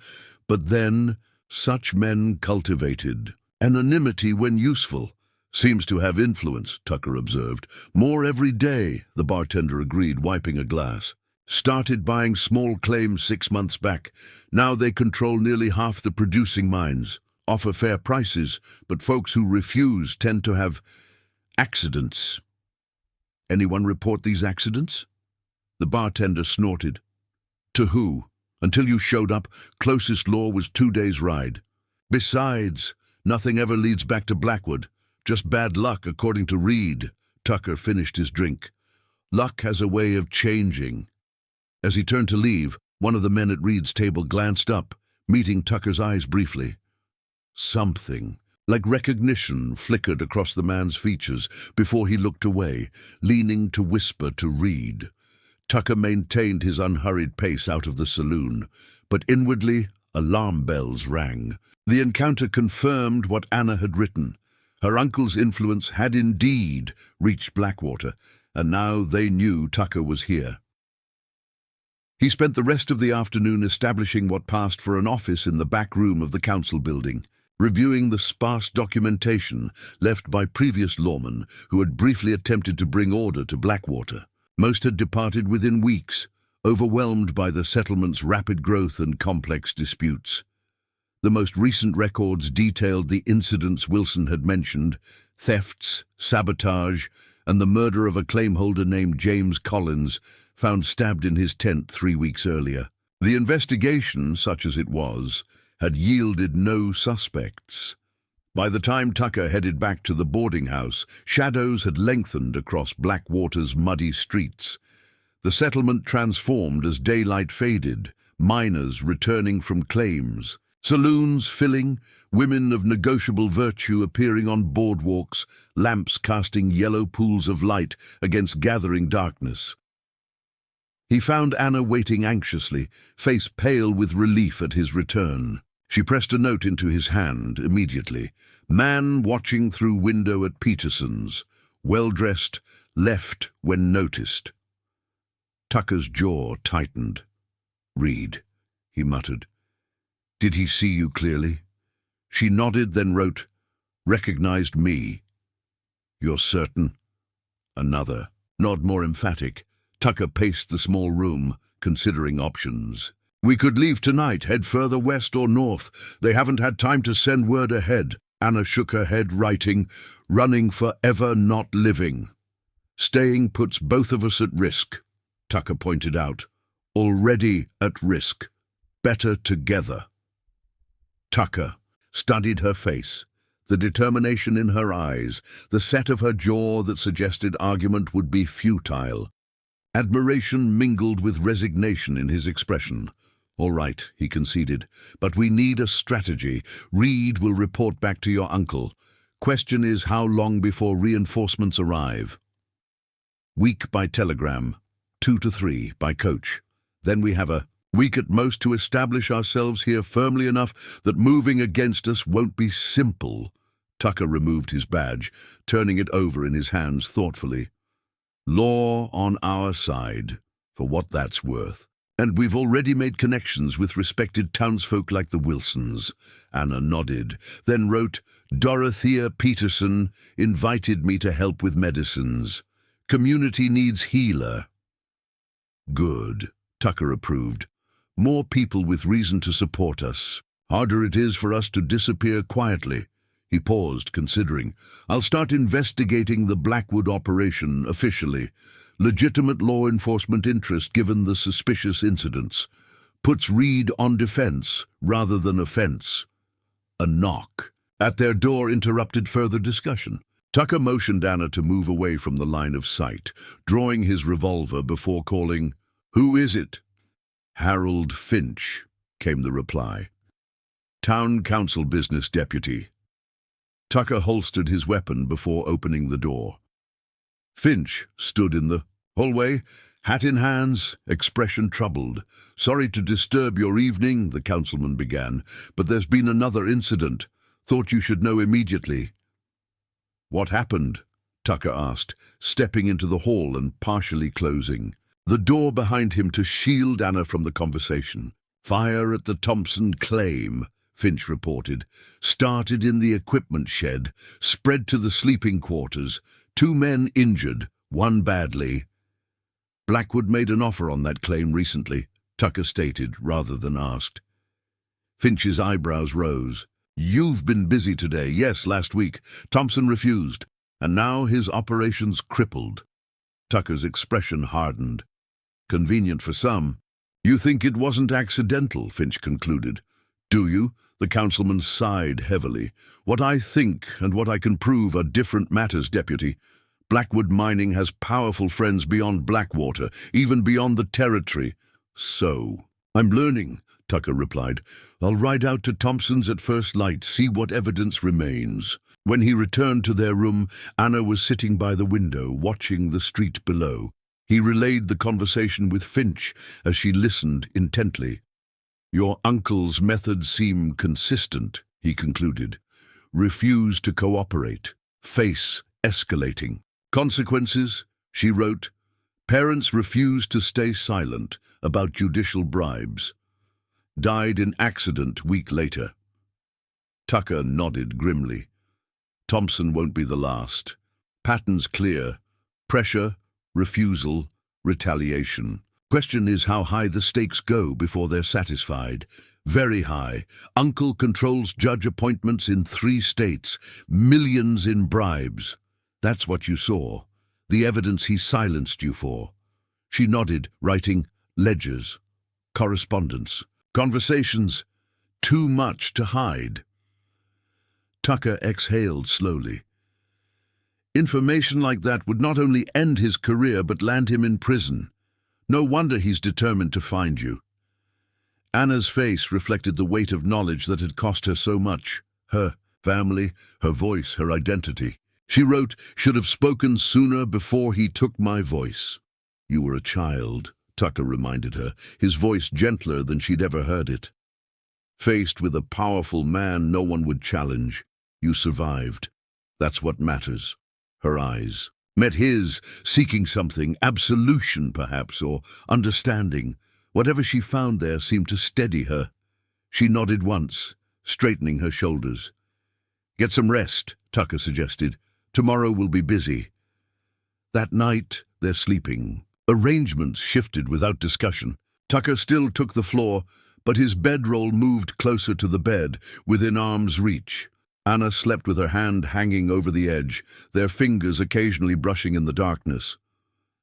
but then, such men cultivated. Anonymity, when useful, seems to have influence, Tucker observed. More every day, the bartender agreed, wiping a glass. Started buying small claims 6 months back. Now they control nearly half the producing mines, offer fair prices, but folks who refuse tend to have accidents. Anyone report these accidents? The bartender snorted. To who? Until you showed up, closest law was 2 days' ride. Besides, nothing ever leads back to Blackwood. Just bad luck, according to Reed. Tucker finished his drink. Luck has a way of changing. As he turned to leave, one of the men at Reed's table glanced up, meeting Tucker's eyes briefly. Something, like recognition, flickered across the man's features before he looked away, leaning to whisper to Reed. Tucker maintained his unhurried pace out of the saloon, but inwardly alarm bells rang. The encounter confirmed what Anna had written. Her uncle's influence had indeed reached Blackwater, and now they knew Tucker was here. He spent the rest of the afternoon establishing what passed for an office in the back room of the council building, reviewing the sparse documentation left by previous lawmen who had briefly attempted to bring order to Blackwater. Most had departed within weeks, overwhelmed by the settlement's rapid growth and complex disputes. The most recent records detailed the incidents Wilson had mentioned: thefts, sabotage, and the murder of a claim holder named James Collins, found stabbed in his tent 3 weeks earlier. The investigation, such as it was, had yielded no suspects. By the time Tucker headed back to the boarding house, shadows had lengthened across Blackwater's muddy streets. The settlement transformed as daylight faded, miners returning from claims, saloons filling, women of negotiable virtue appearing on boardwalks, lamps casting yellow pools of light against gathering darkness. He found Anna waiting anxiously, face pale with relief at his return. She pressed a note into his hand immediately. Man watching through window at Peterson's. Well-dressed, left when noticed. Tucker's jaw tightened. Reed, he muttered. Did he see you clearly? She nodded, then wrote, recognized me. You're certain? Another nod, more emphatic. Tucker paced the small room, considering options. We could leave tonight, head further west or north. They haven't had time to send word ahead. Anna shook her head, writing, running forever, not living. Staying puts both of us at risk, Tucker pointed out. Already at risk. Better together. Tucker studied her face, the determination in her eyes, the set of her jaw that suggested argument would be futile. Admiration mingled with resignation in his expression. All right, he conceded, but we need a strategy. Reed will report back to your uncle. Question is how long before reinforcements arrive? Week by telegram, 2 to 3 by coach. Then we have a week at most to establish ourselves here firmly enough that moving against us won't be simple. Tucker removed his badge, turning it over in his hands thoughtfully. Law on our side, for what that's worth. And we've already made connections with respected townsfolk like the Wilsons. Anna nodded, then wrote, Dorothea Peterson invited me to help with medicines. Community needs healer. Good, Tucker approved. More people with reason to support us. Harder it is for us to disappear quietly. He paused, considering. I'll start investigating the Blackwood operation officially. Legitimate law enforcement interest given the suspicious incidents. Puts Reed on defense rather than offense. A knock at their door interrupted further discussion. Tucker motioned Anna to move away from the line of sight, drawing his revolver before calling, Who is it? Harold Finch, came the reply. Town council business deputy. Tucker holstered his weapon before opening the door. Finch stood in the hallway, Hat in hands, expression troubled. "Sorry to disturb your evening," the councilman began, "but there's been another incident. Thought you should know immediately." "What happened?" Tucker asked, stepping into the hall and partially closing the door behind him to shield Anna from the conversation. "Fire at the Thompson claim," Finch reported. "Started in the equipment shed, spread to the sleeping quarters. 2 men injured, 1 badly." "Blackwood made an offer on that claim recently," Tucker stated, rather than asked. Finch's eyebrows rose. "You've been busy today." "Yes, last week. Thompson refused, and now his operation's crippled." Tucker's expression hardened. "Convenient for some." "You think it wasn't accidental," Finch concluded. "Do you?" The councilman sighed heavily. "What I think and what I can prove are different matters, Deputy. Blackwood Mining has powerful friends beyond Blackwater, even beyond the territory." "So, I'm learning," Tucker replied. "I'll ride out to Thompson's at first light, see what evidence remains." When he returned to their room, Anna was sitting by the window, watching the street below. He relayed the conversation with Finch as she listened intently. "Your uncle's methods seem consistent," he concluded. "Refuse to cooperate. Face escalating consequences," she wrote. "Parents refuse to stay silent about judicial bribes. Died in accident week later." Tucker nodded grimly. "Thompson won't be the last. Patterns clear. Pressure, refusal, retaliation. Question is how high the stakes go before they're satisfied. Very high. Uncle controls judge appointments in 3 states. Millions in bribes. That's what you saw. The evidence he silenced you for." She nodded, writing ledgers, correspondence, conversations. Too much to hide. Tucker exhaled slowly. "Information like that would not only end his career but land him in prison. No wonder he's determined to find you." Anna's face reflected the weight of knowledge that had cost her so much. Her family, her voice, her identity. She wrote, "Should have spoken sooner before he took my voice." "You were a child," Tucker reminded her, his voice gentler than she'd ever heard it. "Faced with a powerful man no one would challenge. You survived. That's what matters." Her eyes met his, seeking something, absolution perhaps, or understanding. Whatever she found there seemed to steady her. She nodded once, straightening her shoulders. "Get some rest," Tucker suggested. "Tomorrow will be busy." That night, they're sleeping. Arrangements shifted without discussion. Tucker still took the floor, but his bedroll moved closer to the bed, within arm's reach. Anna slept with her hand hanging over the edge, their fingers occasionally brushing in the darkness.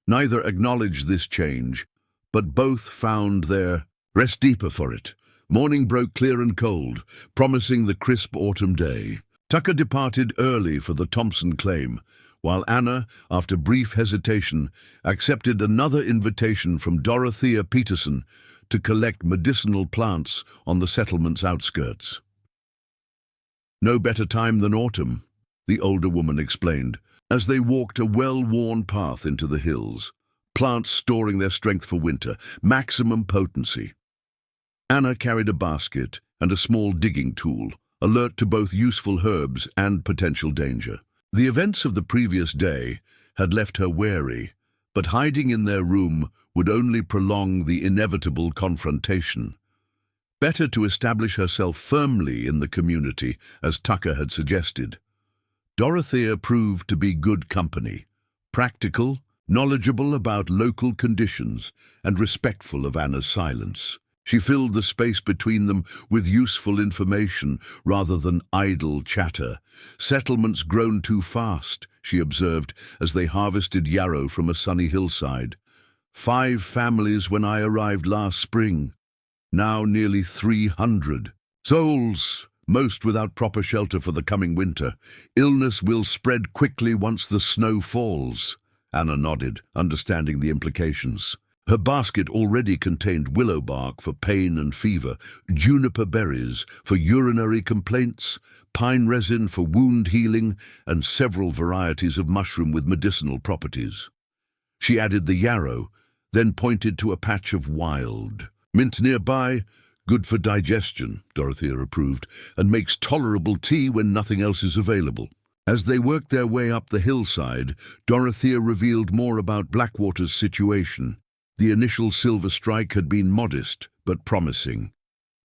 Neither acknowledged this change, but both found their rest deeper for it. Morning broke clear and cold, promising the crisp autumn day. Tucker departed early for the Thompson claim, while Anna, after brief hesitation, accepted another invitation from Dorothea Peterson to collect medicinal plants on the settlement's outskirts. "No better time than autumn," the older woman explained, as they walked a well-worn path into the hills. Plants storing their strength for winter, maximum potency. Anna carried a basket and a small digging tool, alert to both useful herbs and potential danger. The events of the previous day had left her wary, but hiding in their room would only prolong the inevitable confrontation. Better to establish herself firmly in the community, as Tucker had suggested. Dorothea proved to be good company, practical, knowledgeable about local conditions, and respectful of Anna's silence. She filled the space between them with useful information rather than idle chatter. "Settlement's grown too fast," she observed as they harvested yarrow from a sunny hillside. 5 families when I arrived last spring. Now nearly 300. Souls, most without proper shelter for the coming winter. Illness will spread quickly once the snow falls." Anna nodded, understanding the implications. Her basket already contained willow bark for pain and fever, juniper berries for urinary complaints, pine resin for wound healing, and several varieties of mushroom with medicinal properties. She added the yarrow, then pointed to a patch of wild. Mint nearby, good for digestion, Dorothea approved, and makes tolerable tea when nothing else is available. As they worked their way up the hillside, Dorothea revealed more about Blackwater's situation. The initial silver strike had been modest, but promising.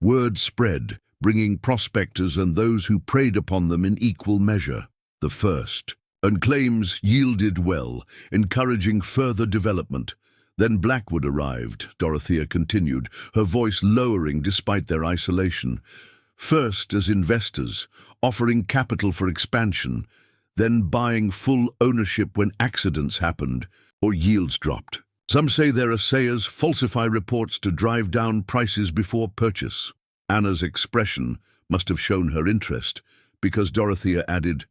Word spread, bringing prospectors and those who preyed upon them in equal measure. The first, and claims yielded well, encouraging further development. Then Blackwood arrived, Dorothea continued, her voice lowering despite their isolation. First as investors, offering capital for expansion, then buying full ownership when accidents happened or yields dropped. Some say their assayers falsify reports to drive down prices before purchase. Anna's expression must have shown her interest, because Dorothea added,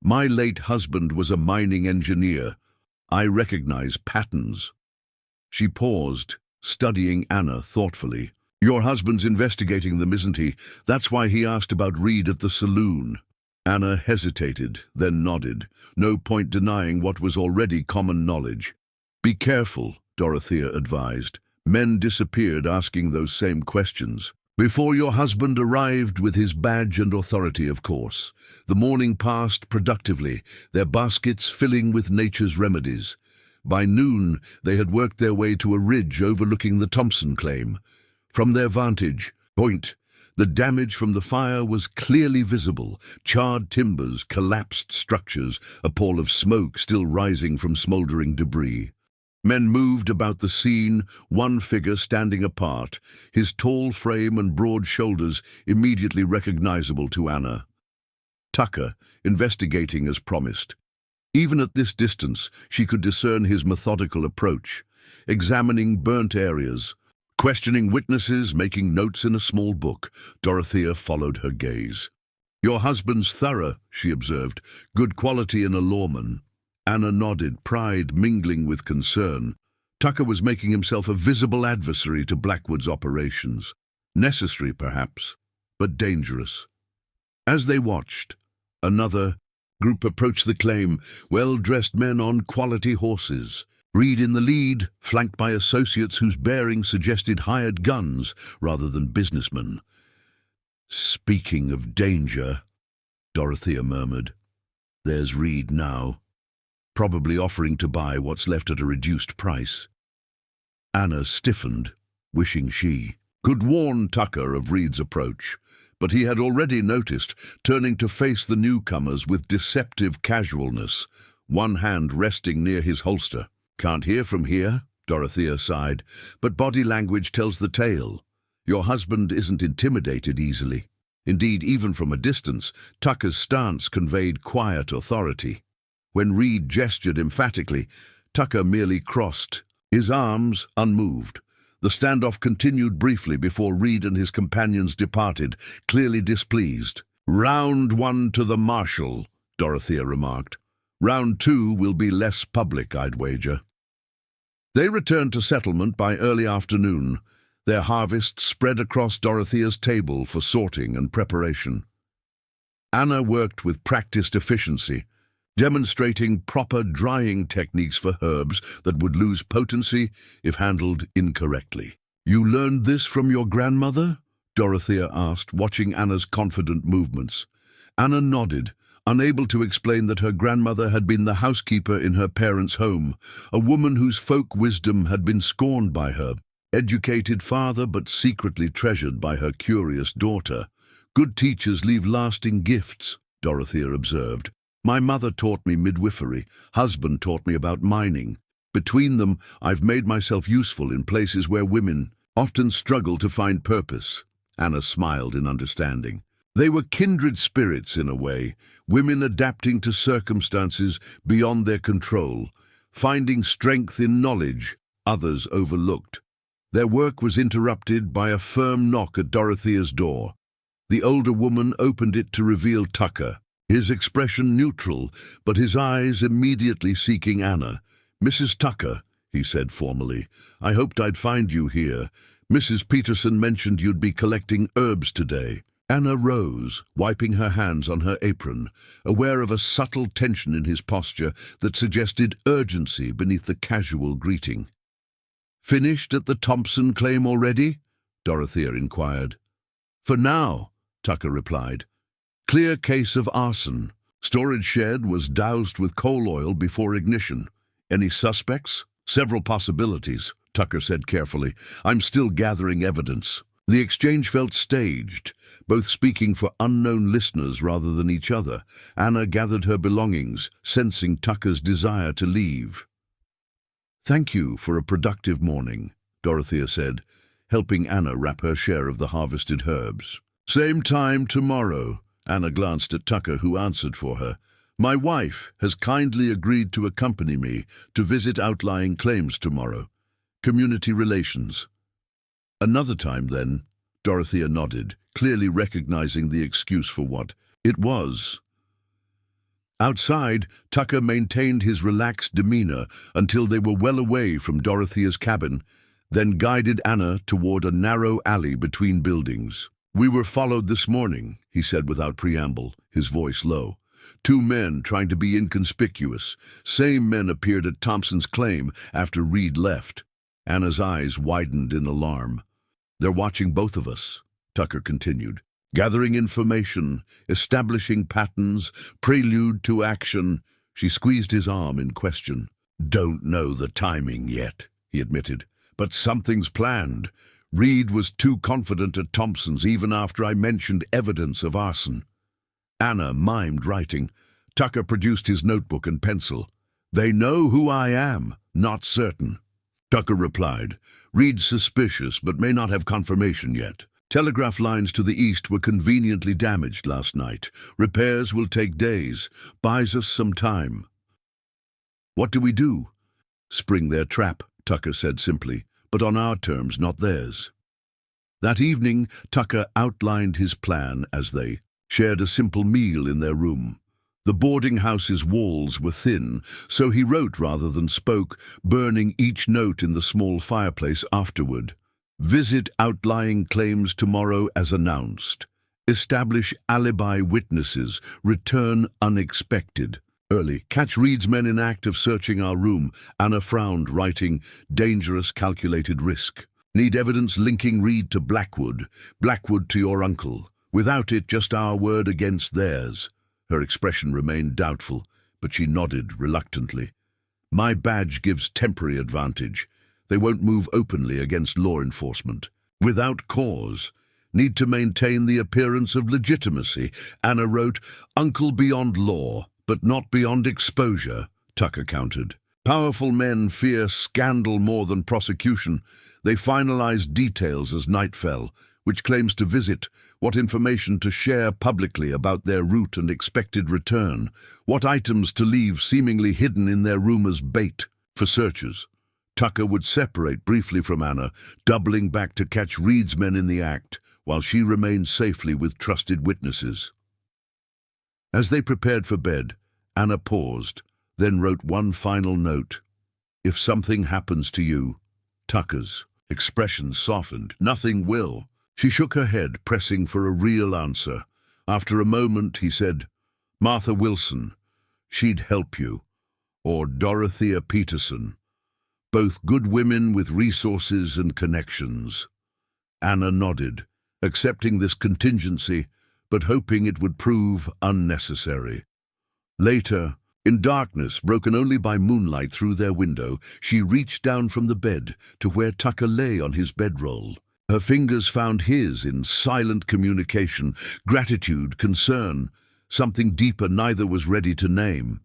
"My late husband was a mining engineer. I recognize patterns." She paused, studying Anna thoughtfully. "Your husband's investigating them, isn't he? That's why he asked about Reed at the saloon." Anna hesitated, then nodded, no point denying what was already common knowledge. "Be careful," Dorothea advised. "Men disappeared asking those same questions. Before your husband arrived with his badge and authority, of course. The morning passed productively, their baskets filling with nature's remedies. By noon, they had worked their way to a ridge overlooking the Thompson claim. From their vantage point, the damage from the fire was clearly visible: charred timbers, collapsed structures, a pall of smoke still rising from smoldering debris. Men moved about the scene, one figure standing apart, his tall frame and broad shoulders immediately recognizable to Anna. Tucker, investigating as promised. Even at this distance, she could discern his methodical approach, examining burnt areas, questioning witnesses, making notes in a small book. Dorothea followed her gaze. "Your husband's thorough," she observed. "Good quality in a lawman." Anna nodded, pride mingling with concern. Tucker was making himself a visible adversary to Blackwood's operations. Necessary, perhaps, but dangerous. As they watched, another group approached the claim, well-dressed men on quality horses. Reed in the lead, flanked by associates whose bearing suggested hired guns rather than businessmen. "Speaking of danger," Dorothea murmured, "there's Reed now, probably offering to buy what's left at a reduced price." Anna stiffened, wishing she could warn Tucker of Reed's approach, but he had already noticed, turning to face the newcomers with deceptive casualness, one hand resting near his holster. "Can't hear from here," Dorothea sighed, "but body language tells the tale. Your husband isn't intimidated easily. Indeed, even from a distance, Tucker's stance conveyed quiet authority. When Reed gestured emphatically, Tucker merely crossed, his arms unmoved. The standoff continued briefly before Reed and his companions departed, clearly displeased. "Round 1 to the marshal," Dorothea remarked. "Round 2 will be less public, I'd wager." They returned to settlement by early afternoon, their harvest spread across Dorothea's table for sorting and preparation. Anna worked with practiced efficiency, demonstrating proper drying techniques for herbs that would lose potency if handled incorrectly. "You learned this from your grandmother?" Dorothea asked, watching Anna's confident movements. Anna nodded, unable to explain that her grandmother had been the housekeeper in her parents' home, a woman whose folk wisdom had been scorned by her, educated father but secretly treasured by her curious daughter. "Good teachers leave lasting gifts," Dorothea observed. "My mother taught me midwifery, husband taught me about mining. Between them, I've made myself useful in places where women often struggle to find purpose." Anna smiled in understanding. They were kindred spirits in a way, women adapting to circumstances beyond their control, finding strength in knowledge others overlooked. Their work was interrupted by a firm knock at Dorothea's door. The older woman opened it to reveal Tucker, his expression neutral, but his eyes immediately seeking Anna. "Mrs. Tucker," he said formally, "I hoped I'd find you here. Mrs. Peterson mentioned you'd be collecting herbs today." Anna rose, wiping her hands on her apron, aware of a subtle tension in his posture that suggested urgency beneath the casual greeting. "Finished at the Thompson claim already?" Dorothea inquired. "For now," Tucker replied. "Clear case of arson. Storage shed was doused with coal oil before ignition. Any suspects?" "Several possibilities," Tucker said carefully. "I'm still gathering evidence." The exchange felt staged, both speaking for unknown listeners rather than each other. Anna gathered her belongings, sensing Tucker's desire to leave. "Thank you for a productive morning," Dorothea said, helping Anna wrap her share of the harvested herbs. "Same time tomorrow." Anna glanced at Tucker, who answered for her. "My wife has kindly agreed to accompany me to visit outlying claims tomorrow. Community relations." "Another time, then?" Dorothea nodded, clearly recognizing the excuse for what it was. Outside, Tucker maintained his relaxed demeanor until they were well away from Dorothea's cabin, then guided Anna toward a narrow alley between buildings. "We were followed this morning," he said without preamble, his voice low. "Two men trying to be inconspicuous. Same men appeared at Thompson's claim after Reed left." Anna's eyes widened in alarm. "They're watching both of us," Tucker continued. "Gathering information, establishing patterns, prelude to action." She squeezed his arm in question. "Don't know the timing yet," he admitted, "but something's planned. Reed was too confident at Thompson's even after I mentioned evidence of arson." Anna mimed writing. Tucker produced his notebook and pencil. "They know who I am, not certain." Tucker replied, "Reed's suspicious, but may not have confirmation yet. Telegraph lines to the east were conveniently damaged last night. Repairs will take days. Buys us some time." "What do we do?" "Spring their trap," Tucker said simply, "but on our terms, not theirs." That evening, Tucker outlined his plan as they shared a simple meal in their room. The boarding house's walls were thin, so he wrote rather than spoke, burning each note in the small fireplace afterward. "Visit outlying claims tomorrow as announced. Establish alibi witnesses. Return unexpected. Early. Catch Reed's men in act of searching our room." Anna frowned, writing, "Dangerous calculated risk. Need evidence linking Reed to Blackwood. Blackwood to your uncle. Without it, just our word against theirs." Her expression remained doubtful, but she nodded reluctantly. "My badge gives temporary advantage. They won't move openly against law enforcement. Without cause. Need to maintain the appearance of legitimacy." Anna wrote, "Uncle beyond law, but not beyond exposure," Tucker countered. "Powerful men fear scandal more than prosecution. They finalized details as night fell, which claims to visit, what information to share publicly about their route and expected return, what items to leave seemingly hidden in their room as bait for searchers." Tucker would separate briefly from Anna, doubling back to catch Reed's men in the act, while she remained safely with trusted witnesses. As they prepared for bed, Anna paused, then wrote one final note. "If something happens to you," Tucker's expression softened. "Nothing will." She shook her head, pressing for a real answer. After a moment, he said, "Martha Wilson. She'd help you. Or Dorothea Peterson. Both good women with resources and connections." Anna nodded, accepting this contingency, but hoping it would prove unnecessary. Later, in darkness broken only by moonlight through their window, she reached down from the bed to where Tucker lay on his bedroll. Her fingers found his in silent communication, gratitude, concern, something deeper neither was ready to name.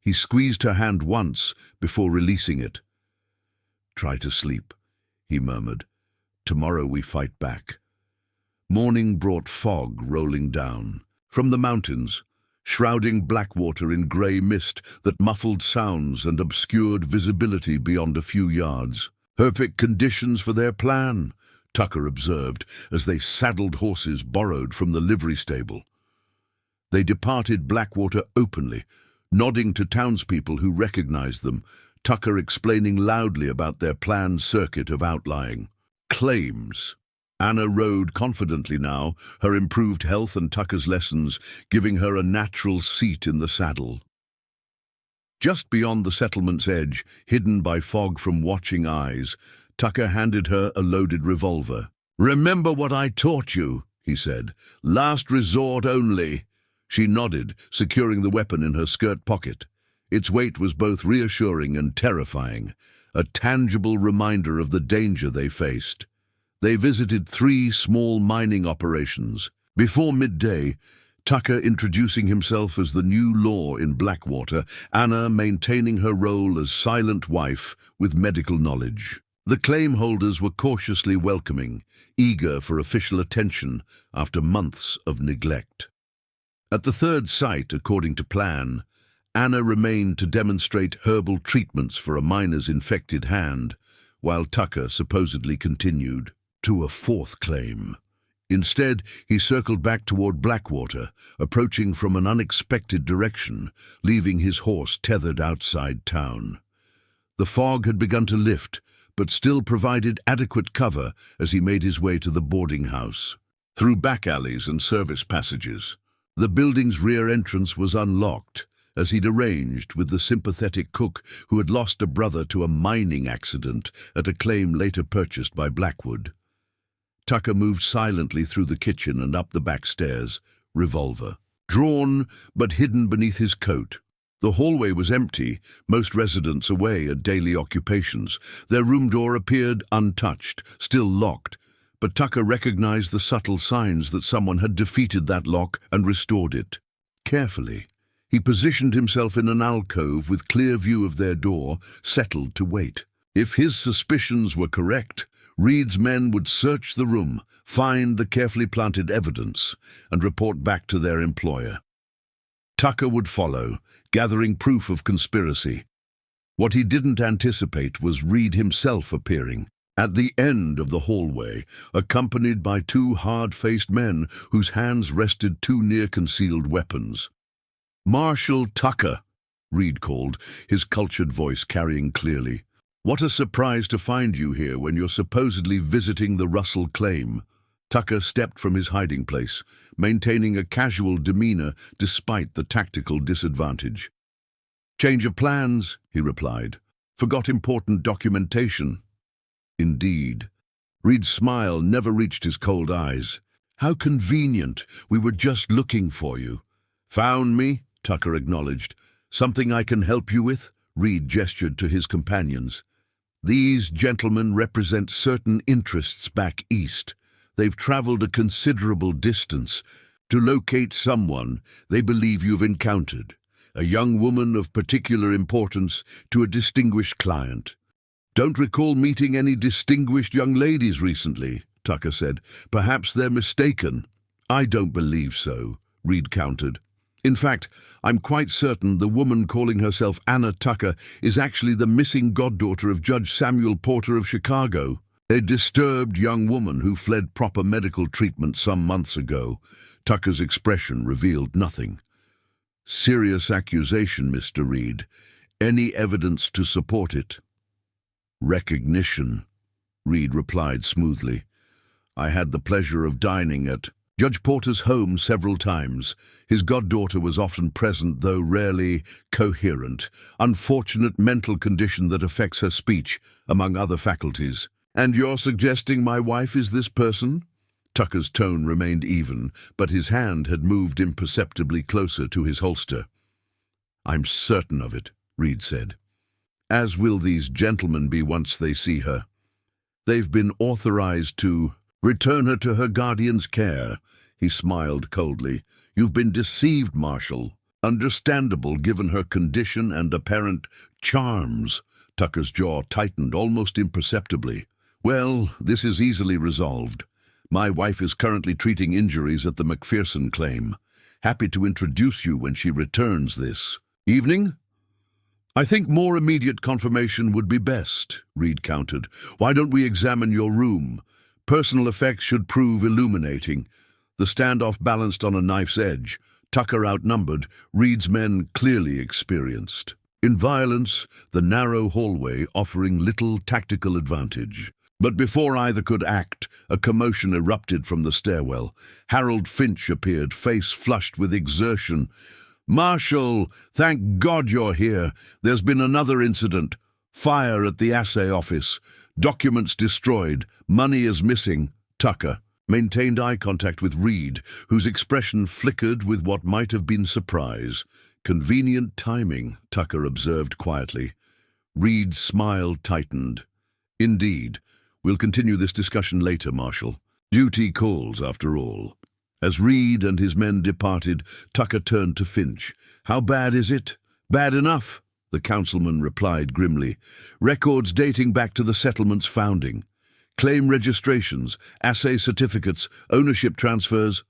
He squeezed her hand once before releasing it. "Try to sleep," he murmured. "Tomorrow we fight back." Morning brought fog rolling down. From the mountains, shrouding Blackwater in grey mist that muffled sounds and obscured visibility beyond a few yards. "Perfect conditions for their plan," Tucker observed as they saddled horses borrowed from the livery stable. They departed Blackwater openly, nodding to townspeople who recognized them, Tucker explaining loudly about their planned circuit of outlying claims. Anna rode confidently now, her improved health and Tucker's lessons giving her a natural seat in the saddle. Just beyond the settlement's edge, hidden by fog from watching eyes, Tucker handed her a loaded revolver. "Remember what I taught you," he said. "Last resort only." She nodded, securing the weapon in her skirt pocket. Its weight was both reassuring and terrifying, a tangible reminder of the danger they faced. They visited 3 small mining operations. Before midday, Tucker introducing himself as the new law in Blackwater, Anna maintaining her role as silent wife with medical knowledge. The claim holders were cautiously welcoming, eager for official attention after months of neglect. At the 3rd site, according to plan, Anna remained to demonstrate herbal treatments for a miner's infected hand, while Tucker supposedly continued to a 4th claim. Instead, he circled back toward Blackwater, approaching from an unexpected direction, leaving his horse tethered outside town. The fog had begun to lift, but still provided adequate cover as he made his way to the boarding house. Through back alleys and service passages, the building's rear entrance was unlocked, as he'd arranged with the sympathetic cook who had lost a brother to a mining accident at a claim later purchased by Blackwood. Tucker moved silently through the kitchen and up the back stairs, revolver drawn but hidden beneath his coat. The hallway was empty, most residents away at daily occupations. Their room door appeared untouched, still locked, but Tucker recognized the subtle signs that someone had defeated that lock and restored it. Carefully, he positioned himself in an alcove with clear view of their door, settled to wait. If his suspicions were correct, Reed's men would search the room, find the carefully planted evidence, and report back to their employer. Tucker would follow, gathering proof of conspiracy. What he didn't anticipate was Reed himself appearing at the end of the hallway, accompanied by 2 hard-faced men whose hands rested too near concealed weapons. "Marshal Tucker," Reed called, his cultured voice carrying clearly. "What a surprise to find you here when you're supposedly visiting the Russell claim." Tucker stepped from his hiding place, maintaining a casual demeanor despite the tactical disadvantage. "Change of plans," he replied. "Forgot important documentation." "Indeed." Reed's smile never reached his cold eyes. "How convenient. We were just looking for you." "Found me?" Tucker acknowledged. "Something I can help you with?" Reed gestured to his companions. "These gentlemen represent certain interests back east. They've traveled a considerable distance to locate someone they believe you've encountered, a young woman of particular importance to a distinguished client." "Don't recall meeting any distinguished young ladies recently," Tucker said. "Perhaps they're mistaken." "I don't believe so," Reed countered. "In fact, I'm quite certain the woman calling herself Anna Tucker is actually the missing goddaughter of Judge Samuel Porter of Chicago, a disturbed young woman who fled proper medical treatment some months ago." Tucker's expression revealed nothing. "Serious accusation, Mr. Reed. Any evidence to support it?" "Recognition," Reed replied smoothly. "I had the pleasure of dining at Judge Porter's home several times. His goddaughter was often present, though rarely coherent. Unfortunate mental condition that affects her speech, among other faculties." "And you're suggesting my wife is this person?" Tucker's tone remained even, but his hand had moved imperceptibly closer to his holster. "I'm certain of it," Reed said. "As will these gentlemen be once they see her. They've been authorized to return her to her guardian's care." He smiled coldly. "You've been deceived, Marshal. Understandable, given her condition and apparent charms." Tucker's jaw tightened almost imperceptibly. "Well, this is easily resolved. My wife is currently treating injuries at the McPherson claim. Happy to introduce you when she returns this evening." "I think more immediate confirmation would be best," Reed countered. "Why don't we examine your room? Personal effects should prove illuminating." The standoff balanced on a knife's edge. Tucker outnumbered, Reed's men clearly experienced. In violence, the narrow hallway offering little tactical advantage. But before either could act, a commotion erupted from the stairwell. Harold Finch appeared, face flushed with exertion. "Marshal, thank God you're here. There's been another incident. Fire at the assay office. Documents destroyed. Money is missing." Tucker maintained eye contact with Reed, whose expression flickered with what might have been surprise. "Convenient timing," Tucker observed quietly. Reed's smile tightened. "Indeed. We'll continue this discussion later, Marshal. Duty calls, after all." As Reed and his men departed, Tucker turned to Finch. "How bad is it?" "Bad enough," the councilman replied grimly. "Records dating back to the settlement's founding. Claim registrations, assay certificates, ownership transfers,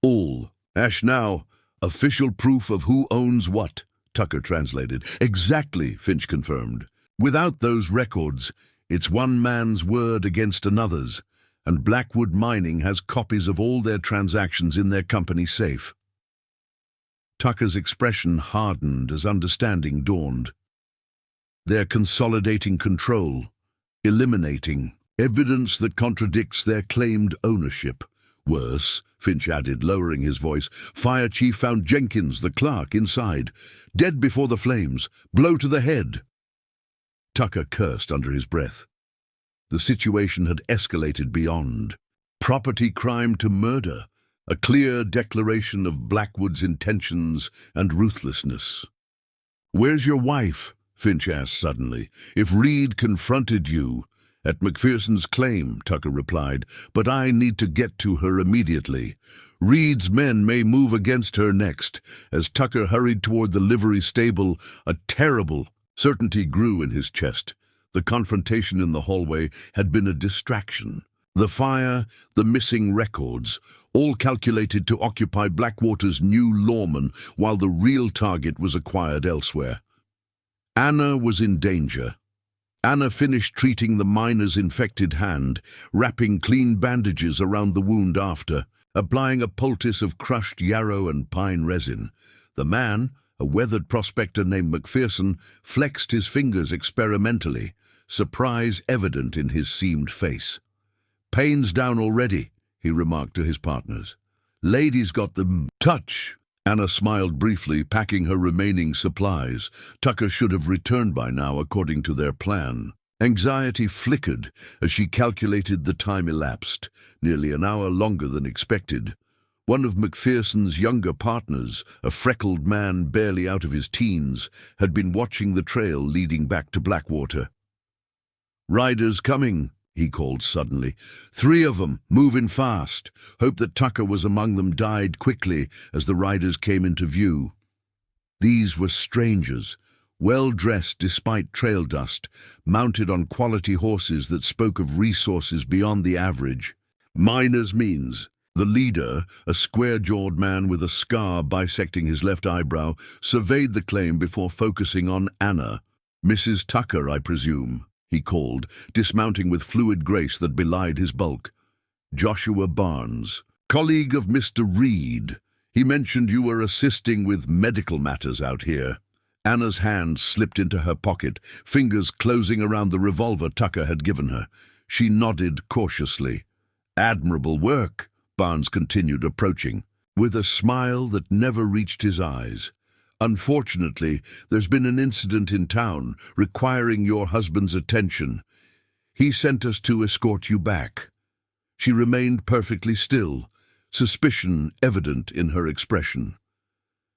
all. Ash now, official proof of who owns what," Tucker translated. "Exactly," Finch confirmed. "Without those records, it's one man's word against another's, and Blackwood Mining has copies of all their transactions in their company safe." Tucker's expression hardened as understanding dawned. "They're consolidating control, eliminating evidence that contradicts their claimed ownership. Worse," Finch added, lowering his voice, "Fire Chief found Jenkins, the clerk, inside, dead before the flames, blow to the head." Tucker cursed under his breath. The situation had escalated beyond property crime to murder, a clear declaration of Blackwood's intentions and ruthlessness. "Where's your wife?" Finch asked suddenly. "If Reed confronted you—" "At McPherson's claim," Tucker replied, "but I need to get to her immediately. Reed's men may move against her next." As Tucker hurried toward the livery stable, a terrible certainty grew in his chest. The confrontation in the hallway had been a distraction. The fire, the missing records, all calculated to occupy Blackwater's new lawman, while the real target was acquired elsewhere. Anna was in danger. Anna finished treating the miner's infected hand, wrapping clean bandages around the wound after, applying a poultice of crushed yarrow and pine resin. The man, a weathered prospector named McPherson, flexed his fingers experimentally, surprise evident in his seamed face. "Pain's down already," he remarked to his partners. "Lady's got the touch." Anna smiled briefly, packing her remaining supplies. Tucker should have returned by now, according to their plan. Anxiety flickered as she calculated the time elapsed, nearly an hour longer than expected. One of McPherson's younger partners, a freckled man barely out of his teens, had been watching the trail leading back to Blackwater. "Riders coming," he called suddenly. "3 of them, moving fast." Hope that Tucker was among them died quickly as the riders came into view. These were strangers, well-dressed despite trail dust, mounted on quality horses that spoke of resources beyond the average. Miners' means. The leader, a square-jawed man with a scar bisecting his left eyebrow, surveyed the claim before focusing on Anna. "Mrs. Tucker, I presume," he called, dismounting with fluid grace that belied his bulk. "Joshua Barnes, colleague of Mr. Reed. He mentioned you were assisting with medical matters out here." Anna's hand slipped into her pocket, fingers closing around the revolver Tucker had given her. She nodded cautiously. "Admirable work," Barnes continued, approaching, with a smile that never reached his eyes. "Unfortunately, there's been an incident in town requiring your husband's attention. He sent us to escort you back." She remained perfectly still, suspicion evident in her expression.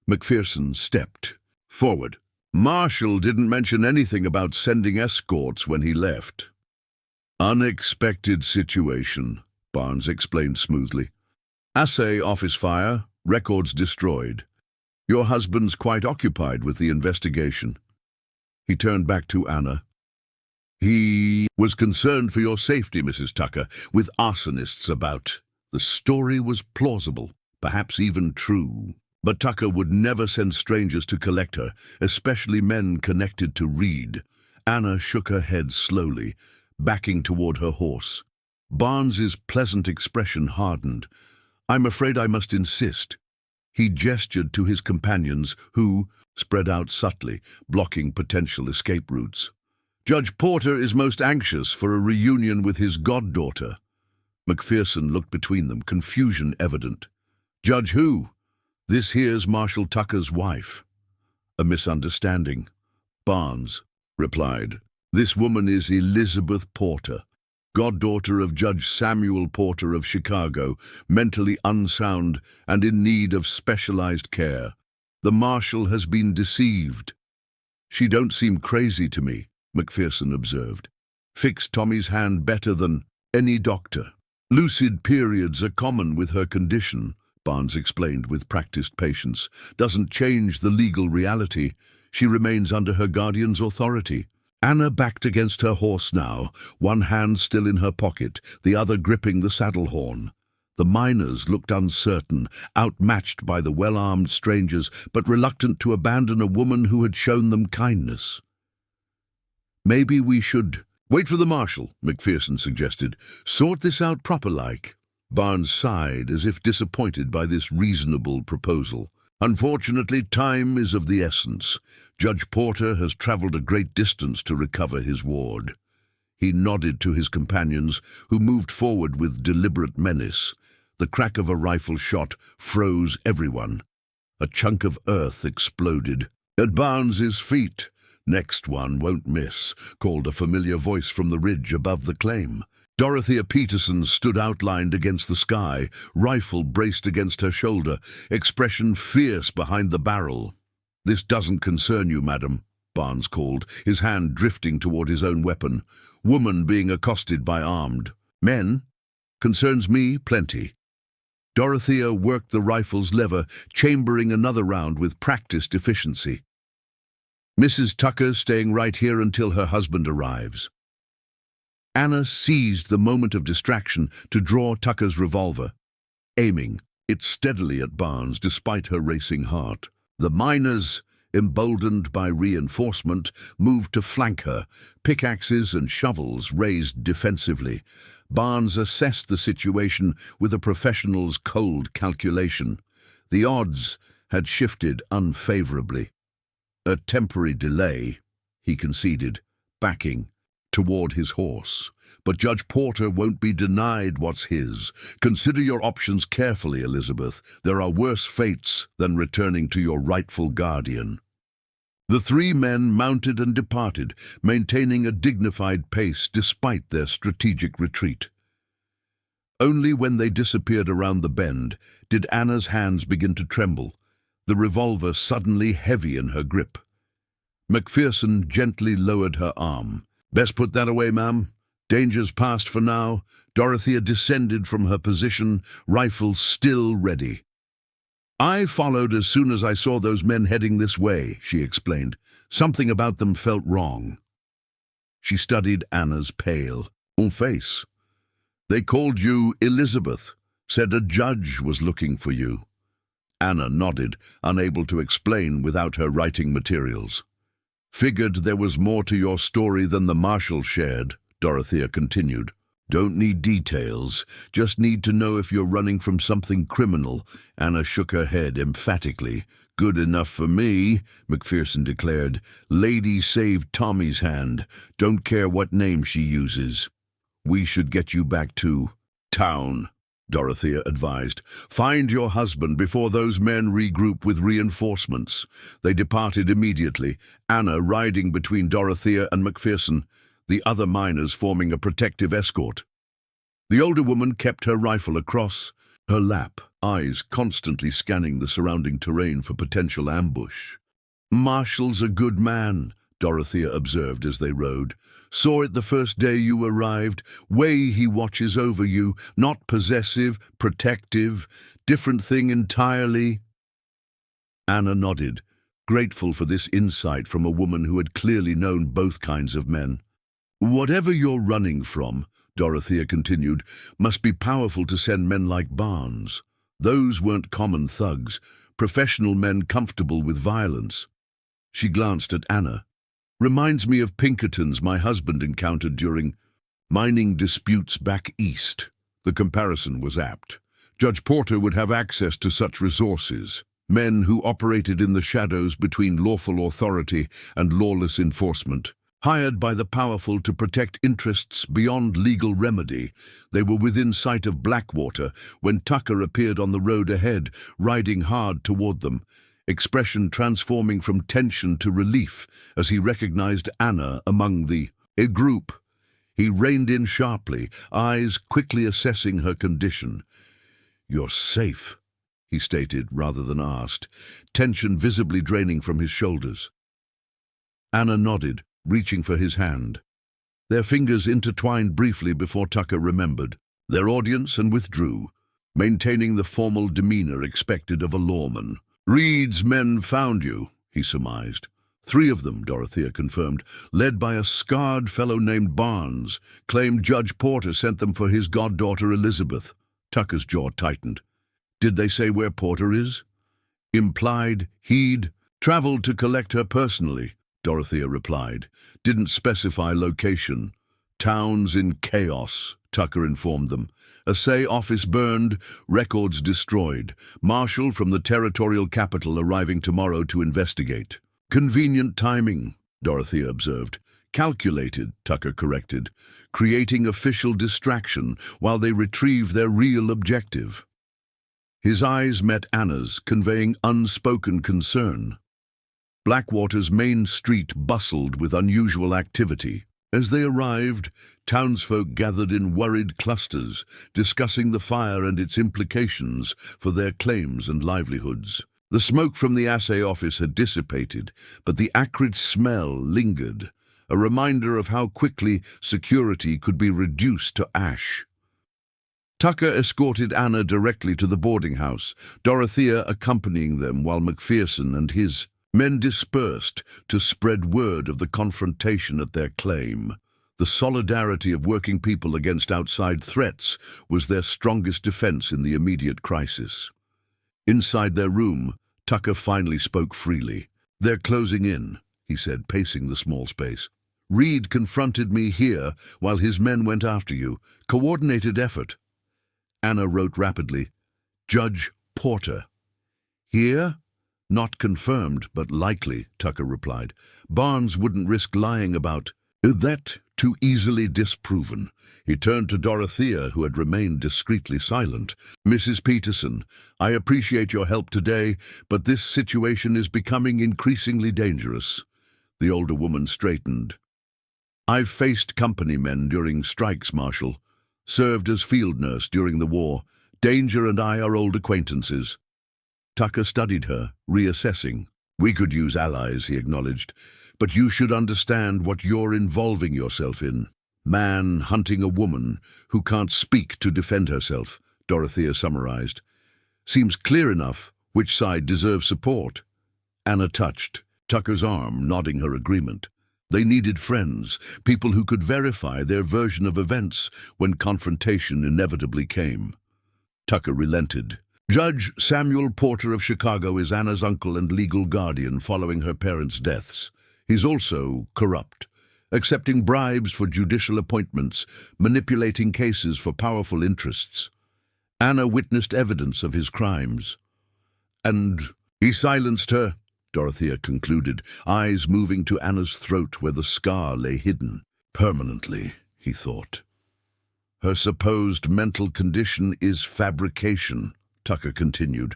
McPherson stepped forward. "Marshall didn't mention anything about sending escorts when he left." "Unexpected situation," Barnes explained smoothly. "Assay office fire, records destroyed. Your husband's quite occupied with the investigation." He turned back to Anna. "He was concerned for your safety, Mrs. Tucker, with arsonists about." The story was plausible, perhaps even true. But Tucker would never send strangers to collect her, especially men connected to Reed. Anna shook her head slowly, backing toward her horse. Barnes's pleasant expression hardened. "I'm afraid I must insist." He gestured to his companions, who spread out subtly, blocking potential escape routes. "Judge Porter is most anxious for a reunion with his goddaughter." McPherson looked between them, confusion evident. "Judge who?" This here's Marshal Tucker's wife. A misunderstanding, Barnes replied. This woman is Elizabeth Porter, goddaughter of Judge Samuel Porter of Chicago, mentally unsound and in need of specialized care. The marshal has been deceived. She don't seem crazy to me, McPherson observed. Fixed Tommy's hand better than any doctor. Lucid periods are common with her condition, Barnes explained with practiced patience. Doesn't change the legal reality. She remains under her guardian's authority. Anna backed against her horse now, one hand still in her pocket, the other gripping the saddle horn. The miners looked uncertain, outmatched by the well-armed strangers, but reluctant to abandon a woman who had shown them kindness. Maybe we should wait for the marshal, McPherson suggested. Sort this out proper-like. Barnes sighed as if disappointed by this reasonable proposal. Unfortunately, time is of the essence. Judge Porter has traveled a great distance to recover his ward. He nodded to his companions, who moved forward with deliberate menace. The crack of a rifle shot froze everyone. A chunk of earth exploded. At Barnes's feet. Next one won't miss, called a familiar voice from the ridge above the claim. Dorothea Peterson stood outlined against the sky, rifle braced against her shoulder, expression fierce behind the barrel. This doesn't concern you, madam, Barnes called, his hand drifting toward his own weapon. Woman being accosted by armed men? Concerns me plenty. Dorothea worked the rifle's lever, chambering another round with practiced efficiency. Mrs. Tucker staying right here until her husband arrives. Anna seized the moment of distraction to draw Tucker's revolver, aiming it steadily at Barnes despite her racing heart. The miners, emboldened by reinforcement, moved to flank her, pickaxes and shovels raised defensively. Barnes assessed the situation with a professional's cold calculation. The odds had shifted unfavorably. A temporary delay, he conceded, backing toward his horse. But Judge Porter won't be denied what's his. Consider your options carefully, Elizabeth. There are worse fates than returning to your rightful guardian. The three men mounted and departed, maintaining a dignified pace despite their strategic retreat. Only when they disappeared around the bend did Anna's hands begin to tremble, the revolver suddenly heavy in her grip. McPherson gently lowered her arm. Best put that away, ma'am. Danger's past for now. Dorothea descended from her position, rifle still ready. I followed as soon as I saw those men heading this way, she explained. Something about them felt wrong. She studied Anna's pale face. They called you Elizabeth, said a judge was looking for you. Anna nodded, unable to explain without her writing materials. Figured there was more to your story than the marshal shared, Dorothea continued. Don't need details, just need to know if you're running from something criminal. Anna shook her head emphatically. Good enough for me, McPherson declared. Lady saved Tommy's hand. Don't care what name she uses. We should get you back to town, Dorothea advised. Find your husband before those men regroup with reinforcements. They departed immediately, Anna riding between Dorothea and McPherson, the other miners forming a protective escort. The older woman kept her rifle across her lap, eyes constantly scanning the surrounding terrain for potential ambush. Marshall's a good man, Dorothea observed as they rode. Saw it the first day you arrived. Way he watches over you, not possessive, protective, different thing entirely. Anna nodded, grateful for this insight from a woman who had clearly known both kinds of men. Whatever you're running from, Dorothea continued, must be powerful to send men like Barnes. Those weren't common thugs, professional men comfortable with violence. She glanced at Anna. Reminds me of Pinkertons my husband encountered during mining disputes back east. The comparison was apt. Judge Porter would have access to such resources, men who operated in the shadows between lawful authority and lawless enforcement. Hired by the powerful to protect interests beyond legal remedy, they were within sight of Blackwater when Tucker appeared on the road ahead, riding hard toward them, expression transforming from tension to relief as he recognized Anna among the group. He reined in sharply, eyes quickly assessing her condition. "You're safe," he stated rather than asked, tension visibly draining from his shoulders. Anna nodded, reaching for his hand. Their fingers intertwined briefly before Tucker remembered their audience and withdrew, maintaining the formal demeanor expected of a lawman. "Reed's men found you," he surmised. "3 of them," Dorothea confirmed, "led by a scarred fellow named Barnes, claimed Judge Porter sent them for his goddaughter Elizabeth." Tucker's jaw tightened. "Did they say where Porter is?" "Implied he'd traveled to collect her personally," Dorothea replied. "Didn't specify location." "Town's in chaos," Tucker informed them. "Assay office burned, records destroyed. Marshal from the territorial capital arriving tomorrow to investigate." "Convenient timing," Dorothea observed. "Calculated," Tucker corrected, "creating official distraction while they retrieve their real objective." His eyes met Anna's, conveying unspoken concern. Blackwater's main street bustled with unusual activity. As they arrived, townsfolk gathered in worried clusters, discussing the fire and its implications for their claims and livelihoods. The smoke from the assay office had dissipated, but the acrid smell lingered, a reminder of how quickly security could be reduced to ash. Tucker escorted Anna directly to the boarding house, Dorothea accompanying them while McPherson and his men dispersed to spread word of the confrontation at their claim. The solidarity of working people against outside threats was their strongest defense in the immediate crisis. Inside their room, Tucker finally spoke freely. "They're closing in," he said, pacing the small space. "Reed confronted me here while his men went after you. Coordinated effort." Anna wrote rapidly, "Judge Porter." "Here?" "Not confirmed, but likely," Tucker replied. "Barnes wouldn't risk lying about that, too easily disproven." He turned to Dorothea, who had remained discreetly silent. "Mrs. Peterson, I appreciate your help today, but this situation is becoming increasingly dangerous." The older woman straightened. "I've faced company men during strikes, Marshal. Served as field nurse during the war. Danger and I are old acquaintances." Tucker studied her, reassessing. "We could use allies," he acknowledged, "but you should understand what you're involving yourself in." "Man hunting a woman who can't speak to defend herself," Dorothea summarized. "Seems clear enough which side deserves support." Anna touched Tucker's arm, nodding her agreement. They needed friends, people who could verify their version of events when confrontation inevitably came. Tucker relented. "Judge Samuel Porter of Chicago is Anna's uncle and legal guardian following her parents' deaths. He's also corrupt, accepting bribes for judicial appointments, manipulating cases for powerful interests. Anna witnessed evidence of his crimes." "And he silenced her," Dorothea concluded, eyes moving to Anna's throat where the scar lay hidden. "Permanently," he thought. "Her supposed mental condition is fabrication," Tucker continued,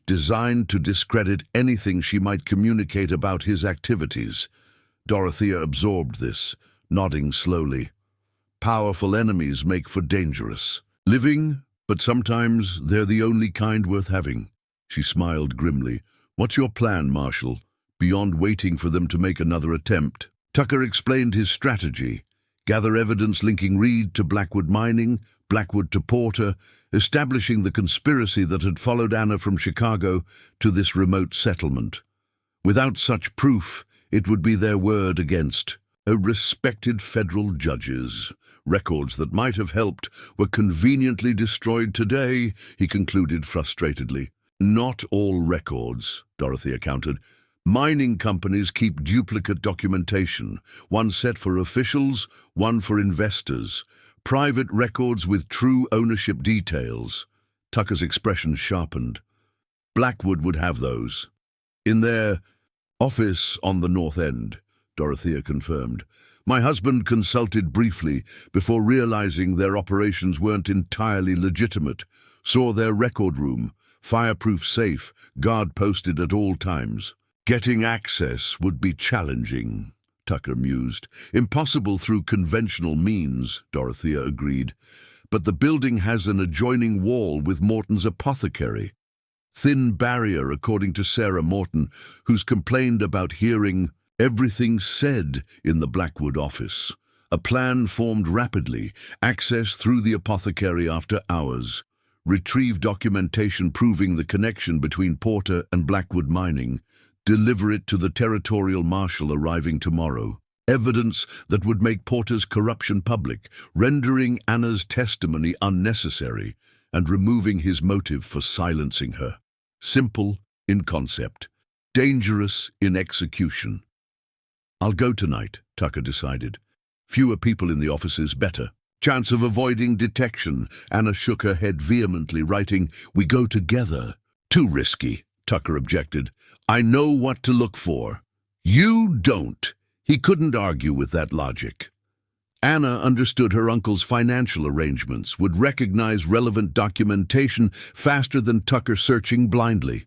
"designed to discredit anything she might communicate about his activities." Dorothea absorbed this, nodding slowly. "Powerful enemies make for dangerous. Living, but sometimes they're the only kind worth having." She smiled grimly. "What's your plan, Marshal, beyond waiting for them to make another attempt?" Tucker explained his strategy. Gather evidence linking Reed to Blackwood mining, Blackwood to Porter, establishing the conspiracy that had followed Anna from Chicago to this remote settlement. Without such proof, it would be their word against respected federal judges. Records that might have helped were conveniently destroyed today, he concluded frustratedly. "Not all records," Dorothea countered. "Mining companies keep duplicate documentation, one set for officials, one for investors. Private records with true ownership details." Tucker's expression sharpened. "Blackwood would have those. In their office on the North End," Dorothea confirmed. My husband consulted briefly before realizing their operations weren't entirely legitimate. Saw their record room, fireproof safe, guard posted at all times. Getting access would be challenging, Tucker mused. Impossible through conventional means, Dorothea agreed. But the building has an adjoining wall with Morton's apothecary. Thin barrier, according to Sarah Morton, who's complained about hearing everything said in the Blackwood office. A plan formed rapidly, access through the apothecary after hours. Retrieve documentation proving the connection between Porter and Blackwood Mining. Deliver it to the territorial marshal arriving tomorrow. Evidence that would make Porter's corruption public, rendering Anna's testimony unnecessary and removing his motive for silencing her. Simple in concept, dangerous in execution. I'll go tonight, Tucker decided. Fewer people in the office is better. Chance of avoiding detection. Anna shook her head vehemently, writing, "We go together." Too risky, Tucker objected. I know what to look for. You don't. He couldn't argue with that logic. Anna understood her uncle's financial arrangements, would recognize relevant documentation faster than Tucker searching blindly.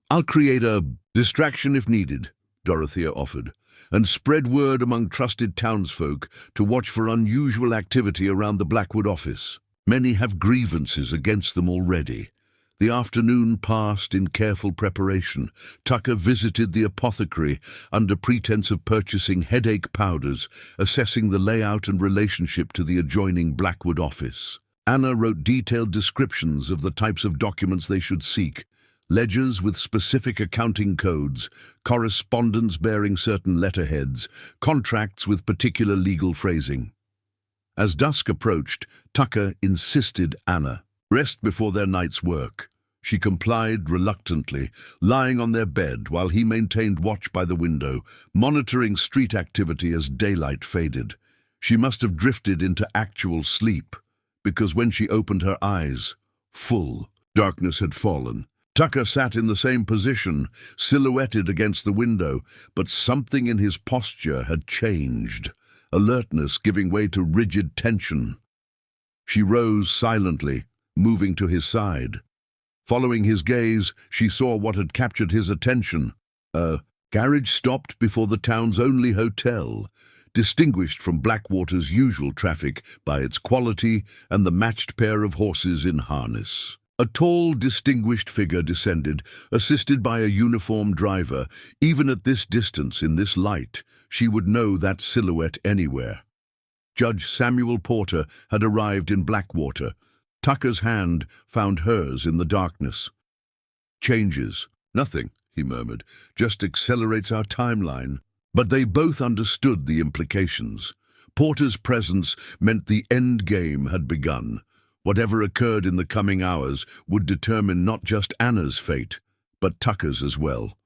I'll create a distraction if needed, Dorothea offered, and spread word among trusted townsfolk to watch for unusual activity around the Blackwood office. Many have grievances against them already. The afternoon passed in careful preparation. Tucker visited the apothecary under pretense of purchasing headache powders, assessing the layout and relationship to the adjoining Blackwood office. Anna wrote detailed descriptions of the types of documents they should seek. Ledgers with specific accounting codes, correspondence bearing certain letterheads, contracts with particular legal phrasing. As dusk approached, Tucker insisted Anna rest before their night's work. She complied reluctantly, lying on their bed while he maintained watch by the window, monitoring street activity as daylight faded. She must have drifted into actual sleep, because when she opened her eyes, full darkness had fallen. Tucker sat in the same position, silhouetted against the window, but something in his posture had changed, alertness giving way to rigid tension. She rose silently, moving to his side. Following his gaze, she saw what had captured his attention. A carriage stopped before the town's only hotel, distinguished from Blackwater's usual traffic by its quality and the matched pair of horses in harness. A tall, distinguished figure descended, assisted by a uniformed driver. Even at this distance, in this light, she would know that silhouette anywhere. Judge Samuel Porter had arrived in Blackwater. Tucker's hand found hers in the darkness. Changes. Nothing, he murmured, just accelerates our timeline. But they both understood the implications. Porter's presence meant the end game had begun. Whatever occurred in the coming hours would determine not just Anna's fate, but Tucker's as well.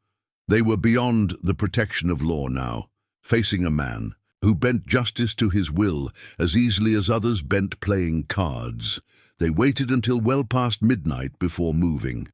They were beyond the protection of law now, facing a man who bent justice to his will as easily as others bent playing cards. They waited until well past midnight before moving.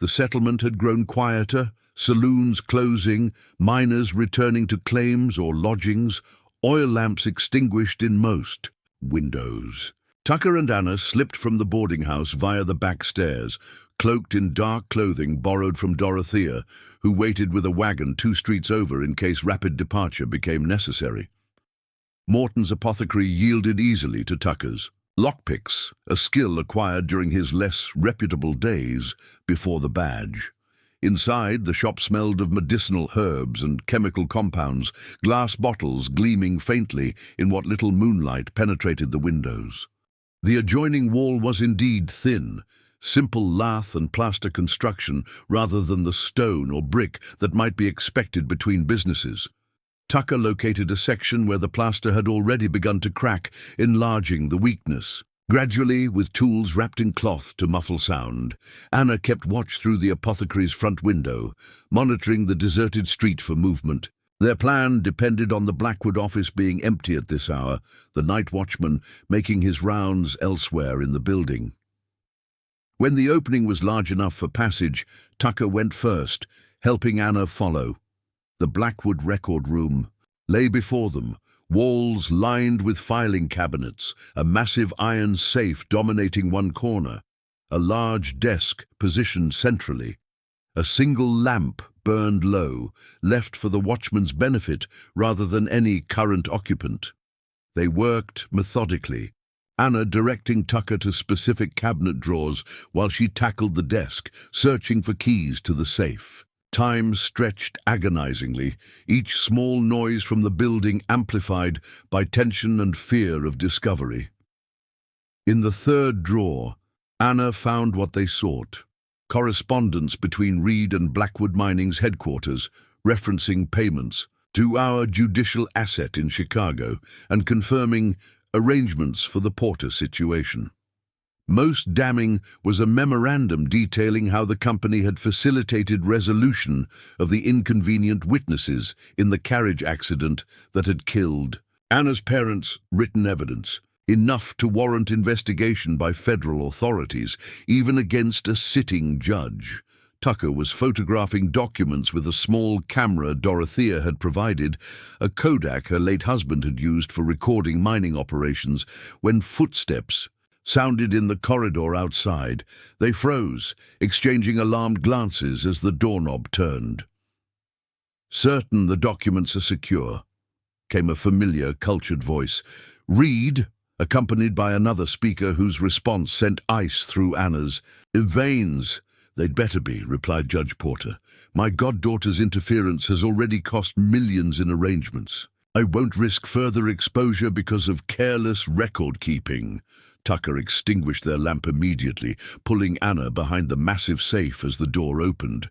The settlement had grown quieter, saloons closing, miners returning to claims or lodgings, oil lamps extinguished in most windows. Tucker and Anna slipped from the boarding house via the back stairs, cloaked in dark clothing borrowed from Dorothea, who waited with a wagon 2 streets over in case rapid departure became necessary. Morton's apothecary yielded easily to Tucker's. Lockpicks, a skill acquired during his less reputable days before the badge. Inside, the shop smelled of medicinal herbs and chemical compounds, glass bottles gleaming faintly in what little moonlight penetrated the windows. The adjoining wall was indeed thin, simple lath and plaster construction rather than the stone or brick that might be expected between businesses. Tucker located a section where the plaster had already begun to crack, enlarging the weakness. Gradually, with tools wrapped in cloth to muffle sound, Anna kept watch through the apothecary's front window, monitoring the deserted street for movement. Their plan depended on the Blackwood office being empty at this hour, the night watchman making his rounds elsewhere in the building. When the opening was large enough for passage, Tucker went first, helping Anna follow. The Blackwood record room, lay before them, walls lined with filing cabinets, a massive iron safe dominating one corner, a large desk positioned centrally. A single lamp burned low, left for the watchman's benefit rather than any current occupant. They worked methodically, Anna directing Tucker to specific cabinet drawers while she tackled the desk, searching for keys to the safe. Time stretched agonizingly, each small noise from the building amplified by tension and fear of discovery. In the third drawer, Anna found what they sought: correspondence between Reed and Blackwood Mining's headquarters, referencing payments to our judicial asset in Chicago and confirming arrangements for the Porter situation. Most damning was a memorandum detailing how the company had facilitated resolution of the inconvenient witnesses in the carriage accident that had killed Anna's parents. Written evidence, enough to warrant investigation by federal authorities, even against a sitting judge. Tucker was photographing documents with a small camera Dorothea had provided, a Kodak her late husband had used for recording mining operations, when footsteps sounded in the corridor outside. They froze, exchanging alarmed glances as the doorknob turned. "Certain the documents are secure," came a familiar, cultured voice. Reed, accompanied by another speaker whose response sent ice through Anna's veins. "They'd better be," replied Judge Porter. "My goddaughter's interference has already cost millions in arrangements. I won't risk further exposure because of careless record-keeping." Tucker extinguished their lamp immediately, pulling Anna behind the massive safe as the door opened.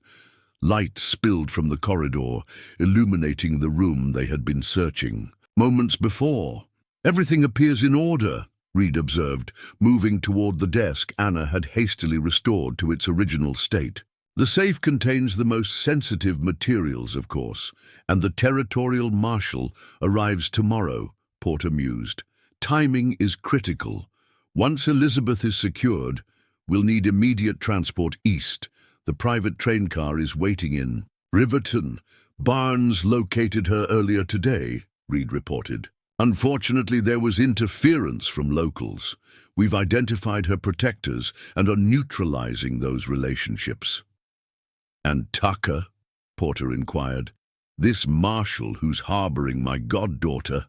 Light spilled from the corridor, illuminating the room they had been searching moments before. "Everything appears in order," Reed observed, moving toward the desk Anna had hastily restored to its original state. "The safe contains the most sensitive materials, of course, and the territorial marshal arrives tomorrow," Porter mused. "Timing is critical. Once Elizabeth is secured, we'll need immediate transport east. The private train car is waiting in Riverton. Barnes located her earlier today," Reed reported. "Unfortunately, there was interference from locals. We've identified her protectors and are neutralizing those relationships." "And Tucker?" Porter inquired. "This marshal who's harboring my goddaughter?"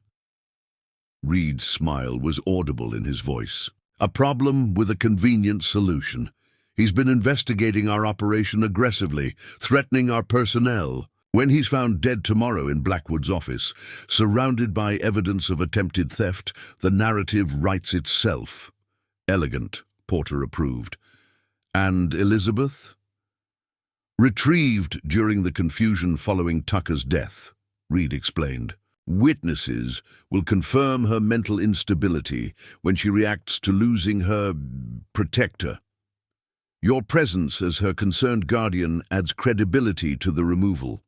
Reed's smile was audible in his voice. "A problem with a convenient solution. He's been investigating our operation aggressively, threatening our personnel. When he's found dead tomorrow in Blackwood's office, surrounded by evidence of attempted theft, the narrative writes itself." "Elegant," Porter approved. "And Elizabeth?" "Retrieved during the confusion following Tucker's death," Reed explained. "Witnesses will confirm her mental instability when she reacts to losing her protector. Your presence as her concerned guardian adds credibility to the removal."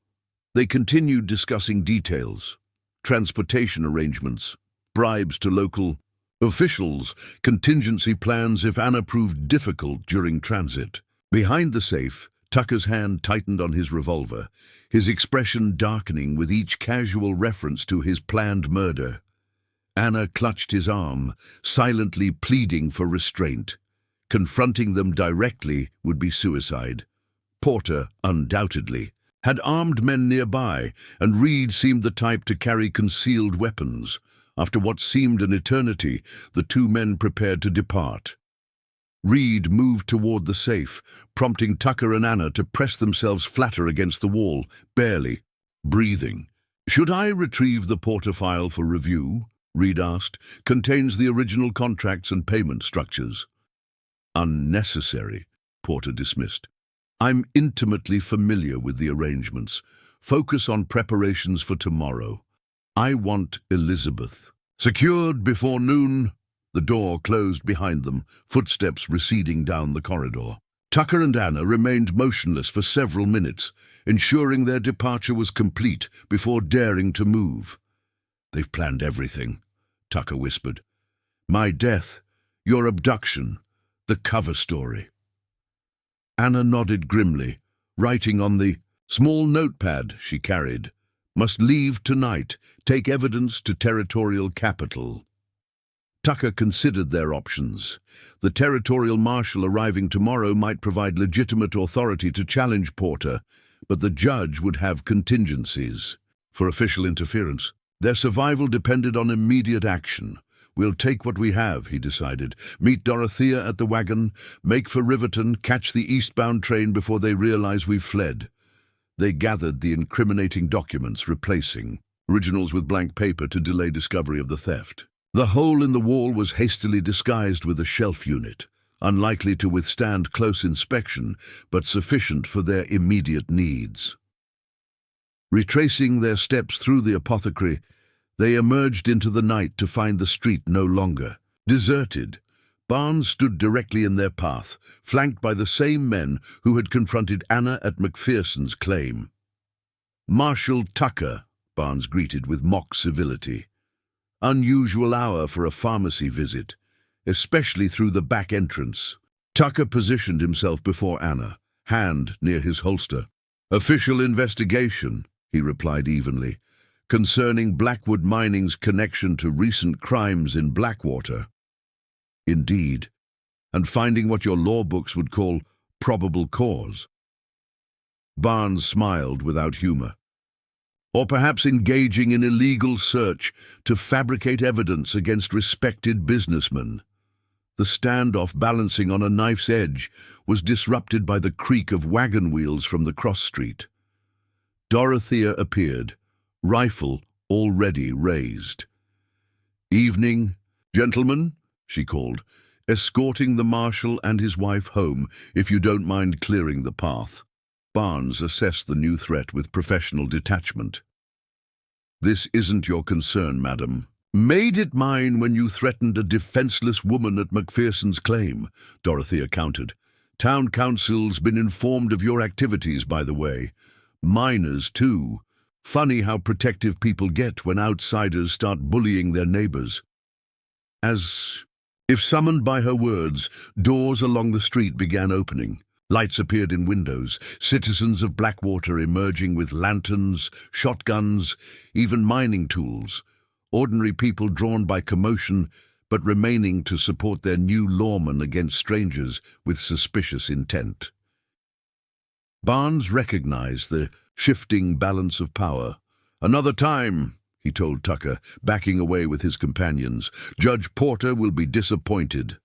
They continued discussing details: transportation arrangements, bribes to local officials, contingency plans if Anna proved difficult during transit. Behind the safe, Tucker's hand tightened on his revolver, his expression darkening with each casual reference to his planned murder. Anna clutched his arm, silently pleading for restraint. Confronting them directly would be suicide. Porter, undoubtedly, had armed men nearby, and Reed seemed the type to carry concealed weapons. After what seemed an eternity, the two men prepared to depart. Reed moved toward the safe, prompting Tucker and Anna to press themselves flatter against the wall, barely breathing. "Should I retrieve the Porter file for review?" Reed asked. "Contains the original contracts and payment structures." "Unnecessary," Porter dismissed. "I'm intimately familiar with the arrangements. Focus on preparations for tomorrow. I want Elizabeth." Secured before noon, the door closed behind them, footsteps receding down the corridor. Tucker and Anna remained motionless for several minutes, ensuring their departure was complete before daring to move. "They've planned everything," Tucker whispered. "My death, your abduction, the cover story." Anna nodded grimly, writing on the small notepad she carried. Must leave tonight. Take evidence to territorial capital. Tucker considered their options. The territorial marshal arriving tomorrow might provide legitimate authority to challenge Porter, but the judge would have contingencies for official interference. Their survival depended on immediate action. We'll take what we have, he decided. Meet Dorothea at the wagon, make for Riverton, catch the eastbound train before they realize we've fled. They gathered the incriminating documents, replacing originals with blank paper to delay discovery of the theft. The hole in the wall was hastily disguised with a shelf unit, unlikely to withstand close inspection, but sufficient for their immediate needs. Retracing their steps through the apothecary, they emerged into the night to find the street no longer deserted. Barnes stood directly in their path, flanked by the same men who had confronted Anna at McPherson's claim. "Marshal Tucker," Barnes greeted with mock civility. "Unusual hour for a pharmacy visit, especially through the back entrance." Tucker positioned himself before Anna, hand near his holster. "Official investigation," he replied evenly, "concerning Blackwood Mining's connection to recent crimes in Blackwater." "Indeed, and finding what your law books would call probable cause." Barnes smiled without humor. "Or perhaps engaging in illegal search to fabricate evidence against respected businessmen." The standoff, balancing on a knife's edge, was disrupted by the creak of wagon wheels from the cross street. Dorothea appeared, rifle already raised. "Evening, gentlemen," she called, "escorting the marshal and his wife home, if you don't mind clearing the path." Barnes assessed the new threat with professional detachment. "This isn't your concern, madam." "Made it mine when you threatened a defenseless woman at McPherson's claim," Dorothea countered. "Town council's been informed of your activities, by the way. Miners, too. Funny how protective people get when outsiders start bullying their neighbors." As if summoned by her words, doors along the street began opening. Lights appeared in windows, citizens of Blackwater emerging with lanterns, shotguns, even mining tools. Ordinary people drawn by commotion, but remaining to support their new lawman against strangers with suspicious intent. Barnes recognized the shifting balance of power. "Another time," he told Tucker, backing away with his companions. "Judge Porter will be disappointed."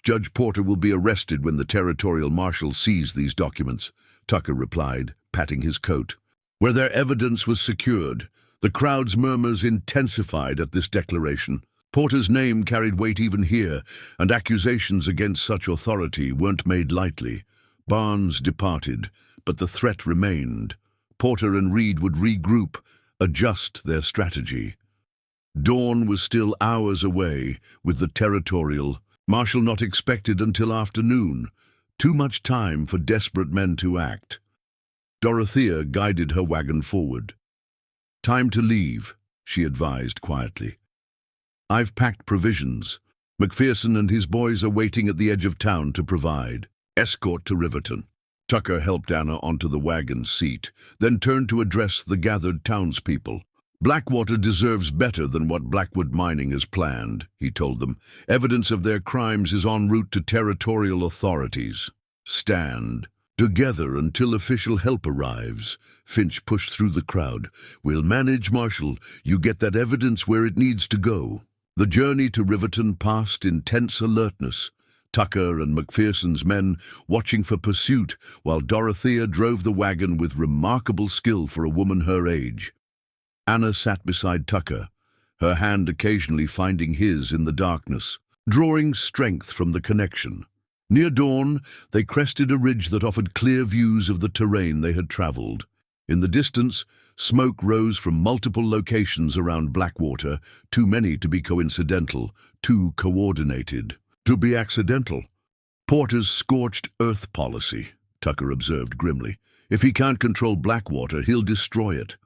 "Judge Porter will be arrested when the territorial marshal sees these documents," Tucker replied, patting his coat. Where their evidence was secured, the crowd's murmurs intensified at this declaration. Porter's name carried weight even here, and accusations against such authority weren't made lightly. Barnes departed, but the threat remained. Porter and Reed would regroup, adjust their strategy. Dawn was still hours away, with the territorial marshal not expected until afternoon. Too much time for desperate men to act. Dorothea guided her wagon forward. "Time to leave," she advised quietly. "I've packed provisions. McPherson and his boys are waiting at the edge of town to provide. Escort to Riverton." Tucker helped Anna onto the wagon seat, then turned to address the gathered townspeople. "Blackwater deserves better than what Blackwood Mining has planned," he told them. "Evidence of their crimes is en route to territorial authorities. Stand together until official help arrives." Finch pushed through the crowd. "We'll manage, Marshal. You get that evidence where it needs to go." The journey to Riverton passed in tense alertness. Tucker and McPherson's men watching for pursuit, while Dorothea drove the wagon with remarkable skill for a woman her age. Anna sat beside Tucker, her hand occasionally finding his in the darkness, drawing strength from the connection. Near dawn, they crested a ridge that offered clear views of the terrain they had traveled. In the distance, smoke rose from multiple locations around Blackwater, too many to be coincidental, too coordinated to be accidental. "Porter's scorched earth policy," Tucker observed grimly. "If he can't control Blackwater, he'll destroy it."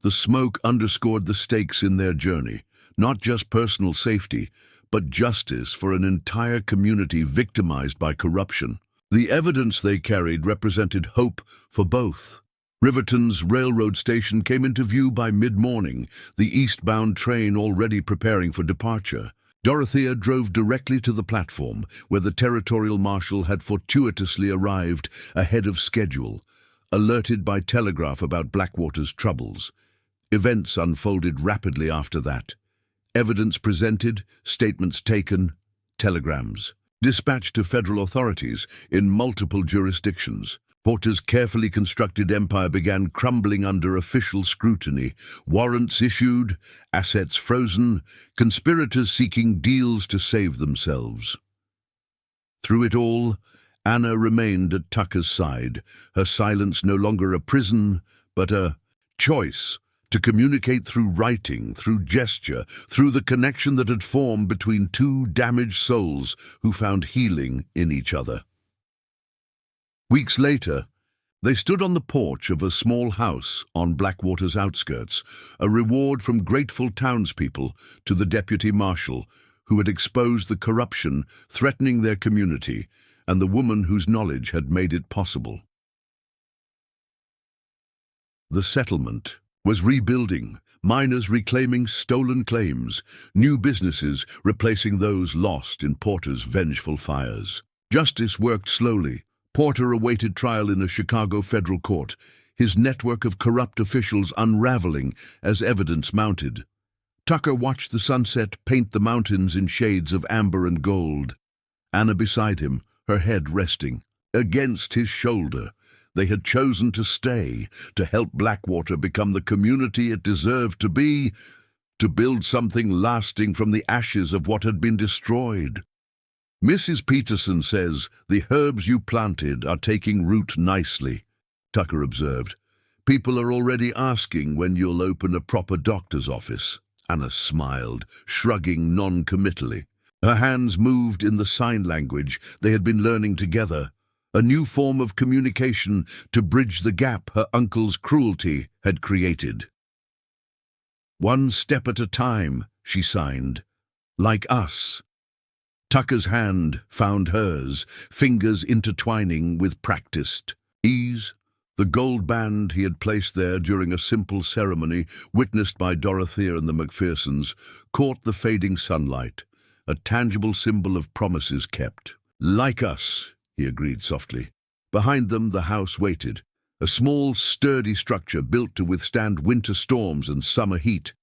The smoke underscored the stakes in their journey, not just personal safety, but justice for an entire community victimized by corruption. The evidence they carried represented hope for both. Riverton's railroad station came into view by mid-morning, the eastbound train already preparing for departure. Dorothea drove directly to the platform, where the territorial marshal had fortuitously arrived ahead of schedule, alerted by telegraph about Blackwater's troubles. Events unfolded rapidly after that. Evidence presented, statements taken, telegrams dispatched to federal authorities in multiple jurisdictions. Porter's carefully constructed empire began crumbling under official scrutiny. Warrants issued, assets frozen, conspirators seeking deals to save themselves. Through it all, Anna remained at Tucker's side, her silence no longer a prison, but a choice to communicate through writing, through gesture, through the connection that had formed between two damaged souls who found healing in each other. Weeks later, they stood on the porch of a small house on Blackwater's outskirts, a reward from grateful townspeople to the deputy marshal who had exposed the corruption threatening their community and the woman whose knowledge had made it possible. The settlement was rebuilding, miners reclaiming stolen claims, new businesses replacing those lost in Porter's vengeful fires. Justice worked slowly. Porter awaited trial in a Chicago federal court, his network of corrupt officials unraveling as evidence mounted. Tucker watched the sunset paint the mountains in shades of amber and gold. Anna beside him, her head resting against his shoulder. They had chosen to stay, to help Blackwater become the community it deserved to be, to build something lasting from the ashes of what had been destroyed. Mrs. Peterson says the herbs you planted are taking root nicely, Tucker observed. People are already asking when you'll open a proper doctor's office. Anna smiled, shrugging non-committally. Her hands moved in the sign language they had been learning together, a new form of communication to bridge the gap her uncle's cruelty had created. One step at a time, she signed. Like us. Tucker's hand found hers, fingers intertwining with practiced ease. The gold band he had placed there during a simple ceremony, witnessed by Dorothea and the McPhersons, caught the fading sunlight, a tangible symbol of promises kept. Like us, he agreed softly. Behind them the house waited, a small, sturdy structure built to withstand winter storms and summer heat.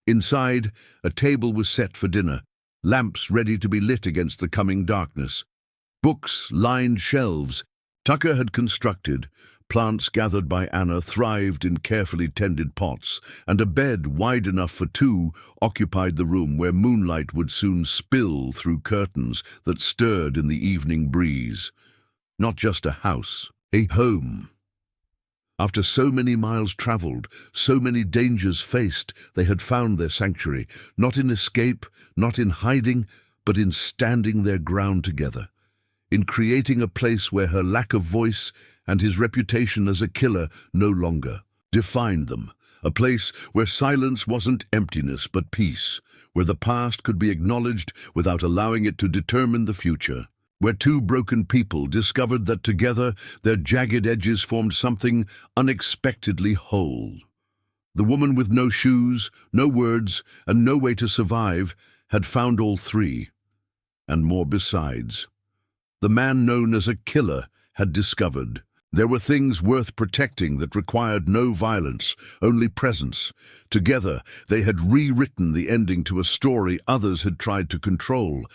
Inside, a table was set for dinner, lamps ready to be lit against the coming darkness. Books lined shelves Tucker had constructed. Plants gathered by Anna thrived in carefully tended pots, and a bed wide enough for two occupied the room where moonlight would soon spill through curtains that stirred in the evening breeze. Not just a house, a home. After so many miles traveled, so many dangers faced, they had found their sanctuary, not in escape, not in hiding, but in standing their ground together, in creating a place where her lack of voice and his reputation as a killer no longer defined them, a place where silence wasn't emptiness but peace, where the past could be acknowledged without allowing it to determine the future, where two broken people discovered that together their jagged edges formed something unexpectedly whole. The woman with no shoes, no words, and no way to survive had found all three, and more besides. The man known as a killer had discovered there were things worth protecting that required no violence, only presence. Together, they had rewritten the ending to a story others had tried to control,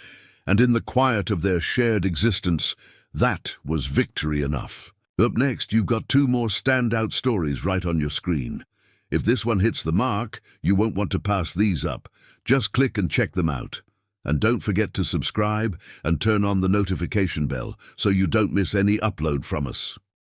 and in the quiet of their shared existence, that was victory enough. Up next, you've got two more standout stories right on your screen. If this one hits the mark, you won't want to pass these up. Just click and check them out. And don't forget to subscribe and turn on the notification bell so you don't miss any upload from us.